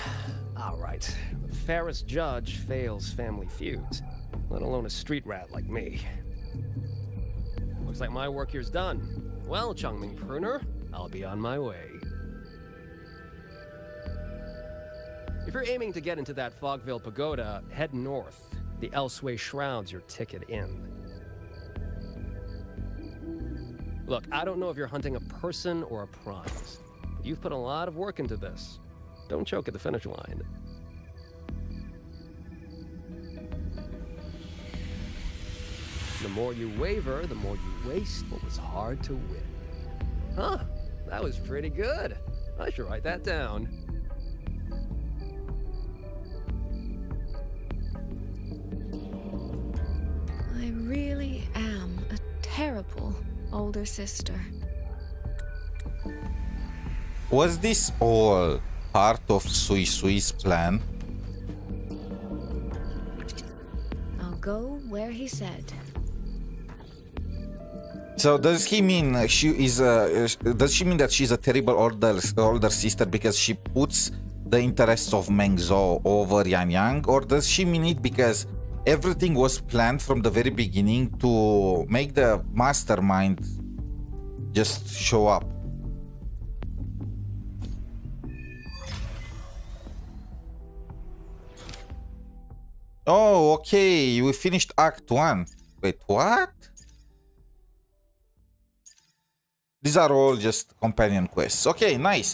All right. The fairest judge fails family feuds, let alone a street rat like me. Looks like my work here's done. Well, Changming Pruner, I'll be on my way. If you're aiming to get into that Fogville Pagoda, head north. The 𝗖cie𝗽𝗆𝗆𝗵𝗁 shrouds your ticket in. Look, I don't know if you're hunting a person or a prize, but you've put a lot of work into this. Don't choke at the finish line. The more you waver, the more you waste what was hard to win. Huh, that was pretty good. I should write that down. I really am a terrible older sister. Was this all part of 𝗖cie𝗽𝗆𝗆𝗵𝗁 plan? I'll go where he said. So does he mean she is does she mean that she's a terrible older sister because she puts the interests of Mengzhou over Yangyang, or does she mean it because everything was planned from the very beginning to make the mastermind just show up? Oh, okay, we finished Act 1. Wait, what? These are all just companion quests. Okay, nice.